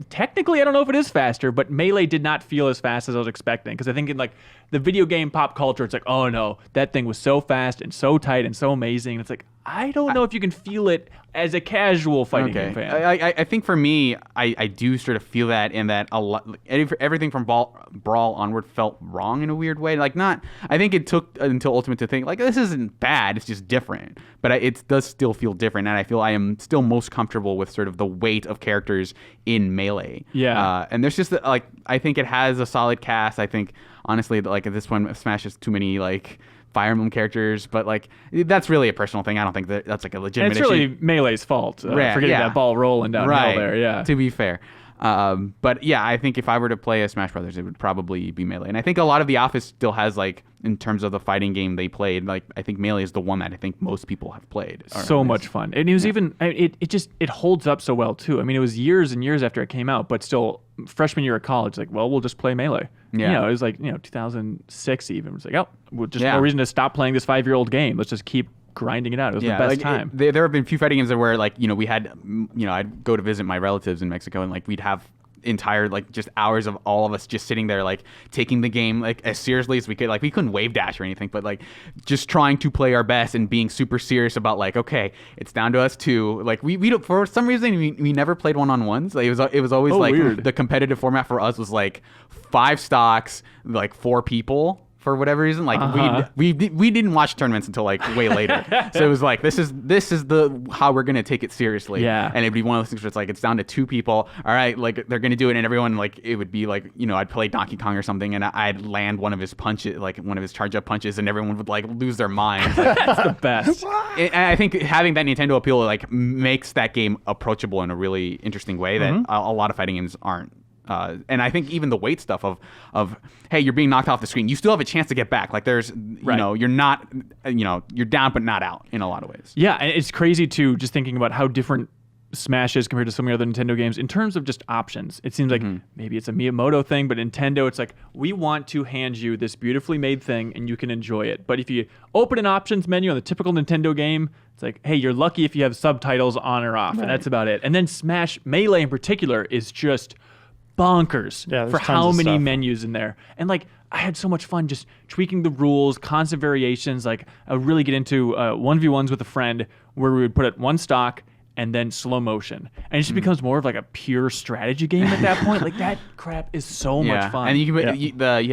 technically, I don't know if it is faster, but Melee did not feel as fast as I was expecting. Because I think in like the video game pop culture, it's like, oh no, that thing was so fast and so tight and so amazing. It's like, I don't know if you can feel it as a casual fighting game fan. I think for me, I do sort of feel that in that a lot, everything from Brawl onward felt wrong in a weird way. Like I think it took until Ultimate to think like this isn't bad, it's just different. But it does still feel different, and I feel I am still most comfortable with sort of the weight of characters in Melee. Yeah. And there's just like I think it has a solid cast. I think honestly, like at this point, Smash has too many like Fire Emblem characters, but like that's really a personal thing. I don't think that's like a legitimate And it's really issue. Melee's fault for getting yeah. that ball rolling downhill there. Yeah. To be fair. But yeah, I think if I were to play a Smash Brothers, it would probably be Melee. And I think a lot of the Office still has like, in terms of the fighting game they played, like I think Melee is the one that I think most people have played. So much fun. And it was even, it holds up so well too. I mean, it was years and years after it came out, but still freshman year of college, like, well, we'll just play Melee. Yeah. You know, it was like, 2006 even. It was like, oh, well, just Yeah. no reason to stop playing this 5-year-old game. Let's just keep grinding it out. It was the best like, time. There have been a few fighting games where like, we had, I'd go to visit my relatives in Mexico and like we'd have entire like just hours of all of us just sitting there like taking the game like as seriously as we could. Like we couldn't wave dash or anything, but like just trying to play our best and being super serious about like, okay, it's down to us two. Like we don't, for some reason we never played one-on-ones. Like it was always like weird. The competitive format for us was like 5 stocks, like 4 people. For whatever reason, like we didn't watch tournaments until like way later. So it was like this is the how we're gonna take it seriously. Yeah. And it'd be one of those things where it's like it's down to 2 people. All right, like they're gonna do it, and everyone like it would be like I'd play Donkey Kong or something, and I'd land one of his punches, like one of his charge up punches, and everyone would like lose their minds. Like, That's the best. and I think having that Nintendo appeal like makes that game approachable in a really interesting way that a lot of fighting games aren't. And I think even the weight stuff of hey, you're being knocked off the screen, you still have a chance to get back. Like there's you're not you're down but not out in a lot of ways. Yeah, and it's crazy too, just thinking about how different Smash is compared to so many other Nintendo games in terms of just options. It seems like maybe it's a Miyamoto thing, but Nintendo, it's like we want to hand you this beautifully made thing and you can enjoy it. But if you open an options menu on the typical Nintendo game, it's like, hey, you're lucky if you have subtitles on or off, and that's about it. And then Smash Melee in particular is just bonkers for how many stuff. menus in there. And like I had so much fun just tweaking the rules, constant variations. Like I would really get into 1v1s with a friend where we would put it 1 stock and then slow motion, and it just becomes more of like a pure strategy game at that point. Like that crap is so much fun. And you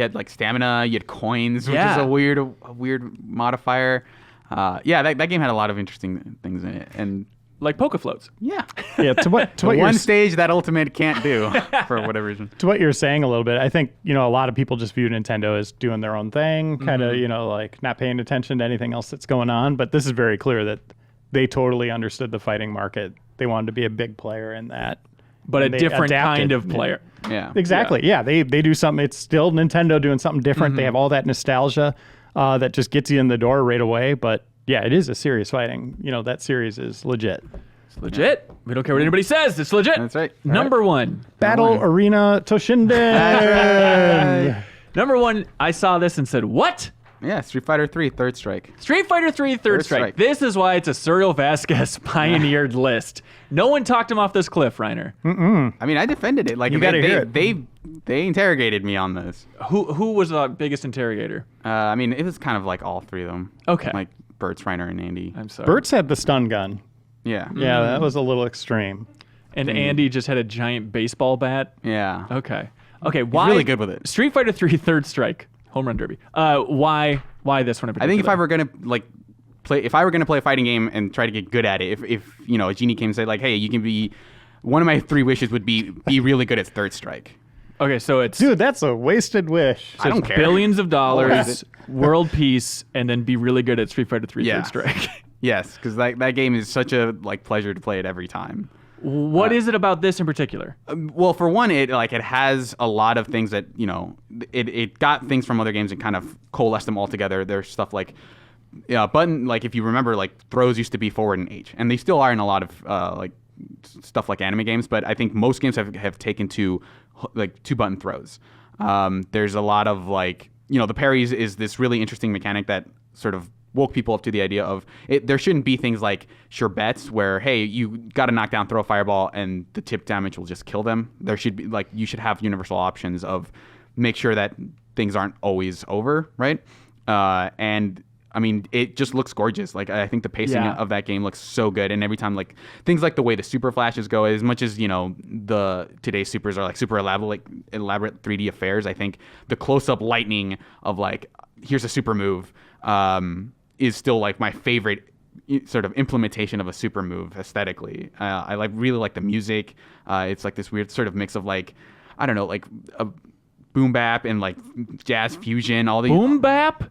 had like stamina, you had coins, which is a weird modifier. That game had a lot of interesting things in it, and like poke floats. Yeah, to what one stage that Ultimate can't do for whatever reason. To what you're saying a little bit, I think a lot of people just view Nintendo as doing their own thing, kind of like not paying attention to anything else that's going on. But this is very clear that they totally understood the fighting market. They wanted to be a big player in that, but a and they different adapted. kind of player. Yeah, exactly. Yeah, they do something. It's still Nintendo doing something different. They have all that nostalgia that just gets you in the door right away. But yeah, it is a serious fighting. That series is legit. It's legit. We don't care what anybody says. It's legit. That's right. Number 1. Battle Arena Toshinden. That's right. Number 1, I saw this and said, what? Yeah, Street Fighter 3 Third Strike. Street Fighter 3 Third Strike. This is why it's a Cyril Vasquez pioneered list. No one talked him off this cliff, Reiner. I mean, I defended it. Like You gotta hear it. they interrogated me on this. Who was the biggest interrogator? I mean, it was kind of like all 3 of them. Okay. Like Bert's, Reiner, and Andy. I'm sorry. Bert's had the stun gun. Yeah. Yeah, that was a little extreme. And Andy just had a giant baseball bat. Yeah. Okay. Why? really good with it. Street Fighter 3 Third Strike. Home Run Derby. Why this one in particular? I think if I were gonna play a fighting game and try to get good at it, if a genie came and said like, hey, you can be, one of my 3 wishes would be really good at Third Strike. Okay, so it's Dude, that's a wasted wish. I don't care. billions of dollars, world peace, and then be really good at Street Fighter 3 Yeah. Third Strike. Yes, because that game is such a pleasure to play it every time. What is it about this in particular? Well, for one, it has a lot of things that it got things from other games and kind of coalesced them all together. There's stuff like button, like if you remember, like throws used to be forward and H, and they still are in a lot of stuff like anime games. But I think most games have taken to like 2-button throws. There's a lot of the parries is this really interesting mechanic that sort of woke people up to the idea of it. There shouldn't be things like sure bets where, hey, you got to knock down, throw a fireball, and the tip damage will just kill them. There should be like, you should have universal options of make sure that things aren't always over, right? And I mean, it just looks gorgeous. Like, I think the pacing of that game looks so good. And every time, like, things like the way the super flashes go, as much as, you know, today's supers are like super elaborate 3D affairs, I think the close-up lightning of like, here's a super move, is still like my favorite sort of implementation of a super move aesthetically. I really like the music. It's like this weird sort of mix of like, I don't know, like a boom bap and like jazz fusion, all the Boom bap?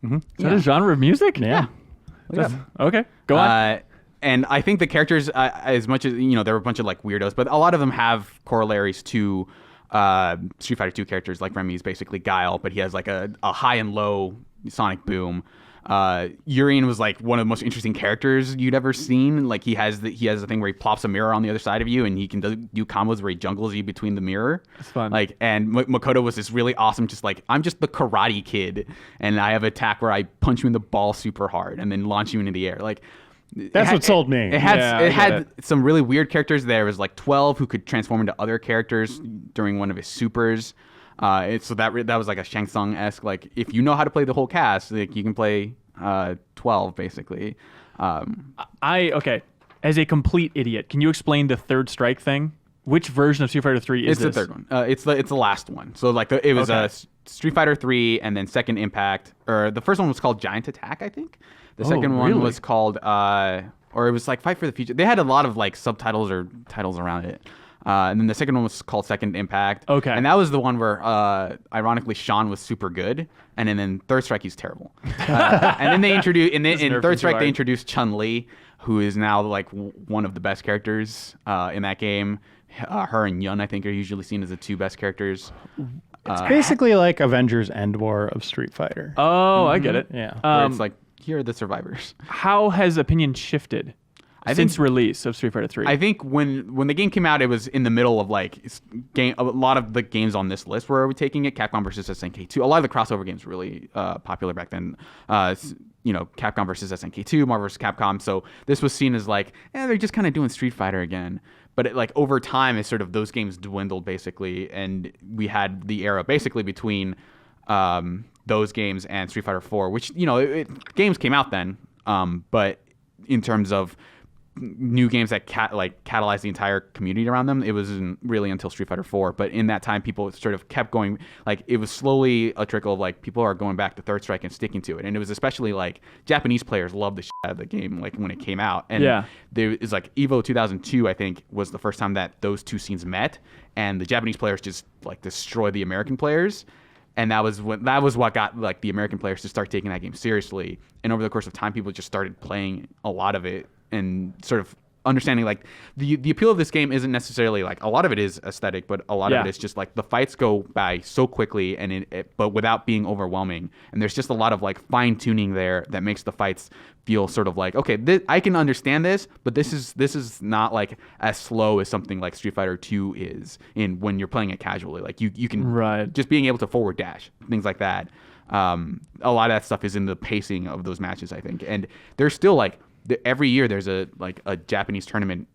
Is that a genre of music? Yeah. Okay, go on. And I think the characters, as much as, you know, there were a bunch of like weirdos, but a lot of them have corollaries to Street Fighter 2 characters. Like Remy's basically Guile, but he has like a high and low sonic boom. Urien was like one of the most interesting characters you'd ever seen. Like he has the thing where he plops a mirror on the other side of you, and he can do combos where he jungles you between the mirror. It's fun. Like, and Makoto was this really awesome, just like, I'm just the karate kid, and I have an attack where I punch you in the ball super hard and then launch you into the air. Like, That's what sold me. It had some really weird characters. There was like 12 who could transform into other characters during one of his supers. So that was like a Shang Tsung-esque, like, if you know how to play the whole cast, like, you can play 12 basically. Okay, as a complete idiot, can you explain the third strike thing? Which version of Street Fighter 3 is this? It's the third one. It's the last one. So like it was Street Fighter 3 and then Second Impact, or the first one was called Giant Attack, I think. The second one was called or it was like Fight for the Future. They had a lot of like subtitles or titles around it. And then the second one was called Second Impact. Okay. And that was the one where, ironically, Sean was super good. And then Third Strike, he's terrible. And then they introduced, in Third Strike, they introduced Chun-Li, who is now like one of the best characters in that game. Her and Yun, I think, are usually seen as the two best characters. It's basically like Avengers End War of Street Fighter. Oh, I get it. Yeah. Where it's like, here are the survivors. How has opinion shifted since release of Street Fighter 3? I think when the game came out, it was in the middle of like a lot of the games on this list were taking it. Capcom versus SNK 2. A lot of the crossover games were really popular back then. Capcom versus SNK 2, Marvel vs. Capcom. So this was seen as like, they're just kind of doing Street Fighter again. But like over time, it's sort of those games dwindled basically, and we had the era basically between those games and Street Fighter 4, which games came out then, but in terms of new games that catalyzed the entire community around them, it wasn't really until Street Fighter 4. But in that time, people sort of kept going. Like, it was slowly a trickle of like people are going back to Third Strike and sticking to it. And it was especially like Japanese players loved the shit out of the game, like when it came out. And there is like Evo 2002, I think, was the first time that those two scenes met, and the Japanese players just like destroyed the American players. And that was what got like the American players to start taking that game seriously. And over the course of time, people just started playing a lot of it and sort of understanding like the appeal of this game isn't necessarily like, a lot of it is aesthetic, but a lot of it is just like the fights go by so quickly and but without being overwhelming. And there's just a lot of like fine tuning there that makes the fights feel sort of like, okay, I can understand this, but this is not like as slow as something like Street Fighter 2 is when you're playing it casually. Like you can just being able to forward dash, things like that. A lot of that stuff is in the pacing of those matches, I think. And there's still like, every year there's a Japanese tournament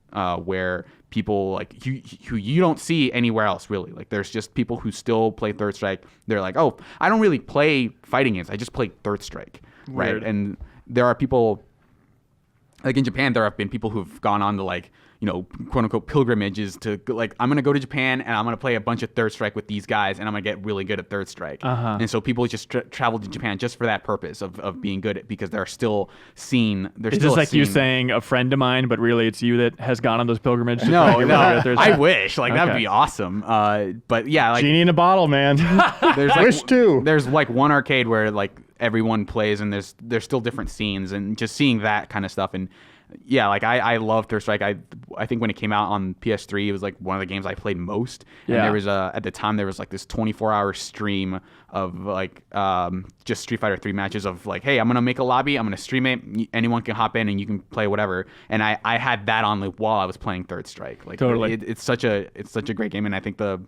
where people like who you don't see anywhere else really. Like there's just people who still play Third Strike. They're like, oh, I don't really play fighting games. I just play Third Strike, right? And there are people like in Japan. There have been people who've gone on to like, quote unquote pilgrimages to like, I'm gonna go to Japan and I'm gonna play a bunch of Third Strike with these guys and I'm gonna get really good at Third Strike. And so people just travel to Japan just for that purpose of being good at, because they're still seen. It's just like you saying a friend of mine, but really it's you that has gone on those pilgrimages. No, I wish that'd be awesome. But yeah, like genie in a bottle, man. There's like, wish too. There's like one arcade where like everyone plays and there's still different scenes, and just seeing that kind of stuff. And yeah, like I love Third Strike. I think when it came out on PS3, it was like one of the games I played most. And there was at the time there was like this 24-hour stream of like just Street Fighter 3 matches of like, hey, I'm gonna make a lobby, I'm gonna stream it, anyone can hop in and you can play whatever. And I had that on like while I was playing Third Strike. Like totally, it's such a great game, and I think the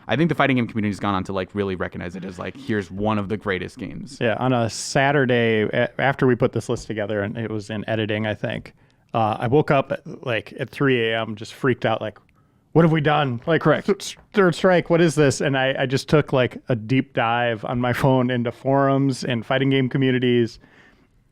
I think the fighting game community has gone on to like really recognize it as like here's one of the greatest games. Yeah, on a Saturday after we put this list together, and it was in editing, I think. I woke up at 3 a.m. just freaked out, like, what have we done? Like, correct. Third Strike, what is this? And I just took like a deep dive on my phone into forums and fighting game communities.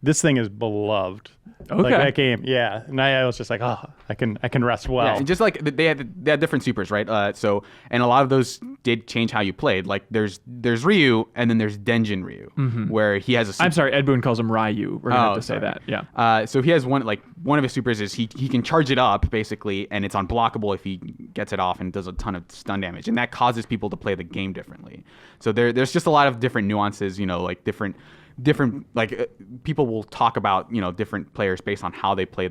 This thing is beloved. Okay. Like that game, yeah. And I was just like, oh, I can rest well. Yeah, and just like they had different supers, right? So and a lot of those did change how you played. Like there's Ryu and then there's Denjin Ryu, where he has a super. I'm sorry, Ed Boon calls him Ryu. We're gonna have to say that. Yeah. So he has one of his supers is he can charge it up basically, and it's unblockable if he gets it off and does a ton of stun damage, and that causes people to play the game differently. So there's just a lot of different nuances, like different people will talk about different players based on how they play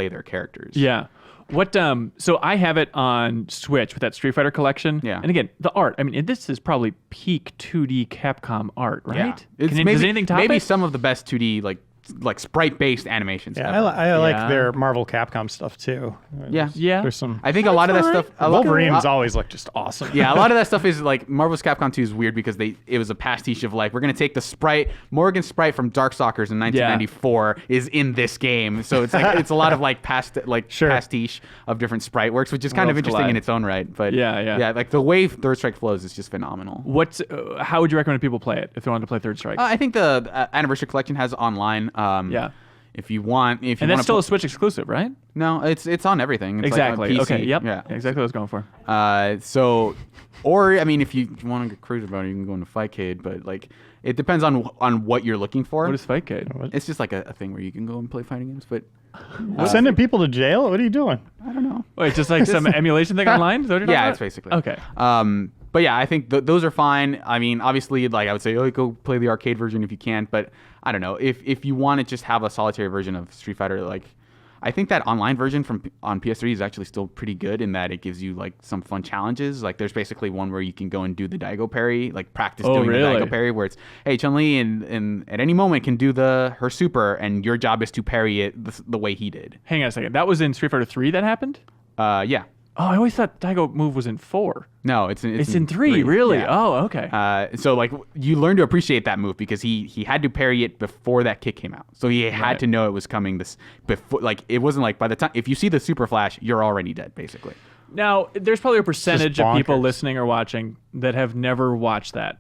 their characters. Yeah. What so I have it on Switch with that Street Fighter collection. Yeah. And again, the art. I mean, this is probably peak 2D Capcom art, right? Yeah. Does anything top maybe it? some of the best 2D like sprite-based animations. Yeah, ever. I like their Marvel Capcom stuff too. Yeah. There's some. I think a lot of that stuff. Wolverine's always look just awesome. Yeah, a lot of that stuff is like Marvel's Capcom 2 is weird because it was a pastiche of like we're gonna take the sprite Morgan's sprite from Darkstalkers in 1994 is in this game, so it's like it's a lot of like pastiche of different sprite works, which is kind of interesting in its own right. But yeah, like the way Third Strike flows is just phenomenal. How would you recommend people play it if they wanted to play Third Strike? I think the Anniversary Collection has online. If you want, and that's still a Switch exclusive, right? No, it's on everything. It's exactly. Like on PC. Okay. Yep. Yeah. Exactly what I was going for. Or I mean, if you want to cruise about it, you can go into Fightcade. But like, it depends on what you're looking for. What is Fightcade? It's just like a thing where you can go and play fighting games. But sending people to jail? What are you doing? I don't know. Wait, just like some emulation thing online? Is that what you're talking about? It's basically okay. But yeah, I think those are fine. I mean, obviously, like I would say, go play the arcade version if you can. But I don't know if you want to just have a solitary version of Street Fighter, like I think that online version on PS3 is actually still pretty good in that it gives you like some fun challenges. Like there's basically one where you can go and do the Daigo parry, like practice doing the Daigo parry, where it's hey Chun-Li and at any moment can do her super, and your job is to parry it the way he did. Hang on a second. That was in Street Fighter 3 that happened? Yeah. Oh, I always thought Daigo move was in 4. No, it's in 3, really? Yeah. Oh, okay. So like you learn to appreciate that move because he had to parry it before that kick came out. So he had to know it was coming before. Like it wasn't like by the time if you see the super flash, you're already dead basically. Now there's probably a percentage of people listening or watching that have never watched that.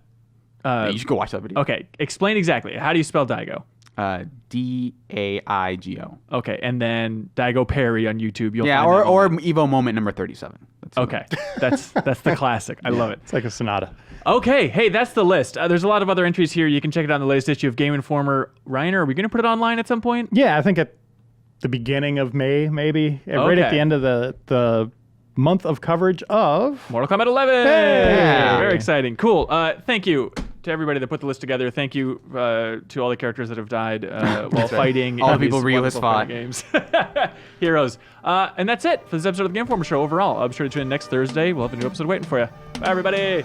You should go watch that video. Okay, explain exactly. How do you spell Daigo? Daigo. Okay, and then Daigo parry on YouTube. You'll find or Evo moment number 37. Okay, that's the classic. I love it. It's like a Sonata. Okay, hey, that's the list. There's a lot of other entries here. You can check it out in the latest issue of Game Informer. Ryan, are we going to put it online at some point? Yeah, I think at the beginning of May, maybe. Right at the end of the month of coverage of Mortal Kombat 11. Hey! Very exciting. Cool. Thank you to everybody that put the list together. Thank you to all the characters that have died while fighting. All the people Ryu has fought. Games. Heroes. And that's it for this episode of the Game Informer Show overall. I'll be sure to tune in next Thursday. We'll have a new episode waiting for you. Bye, everybody.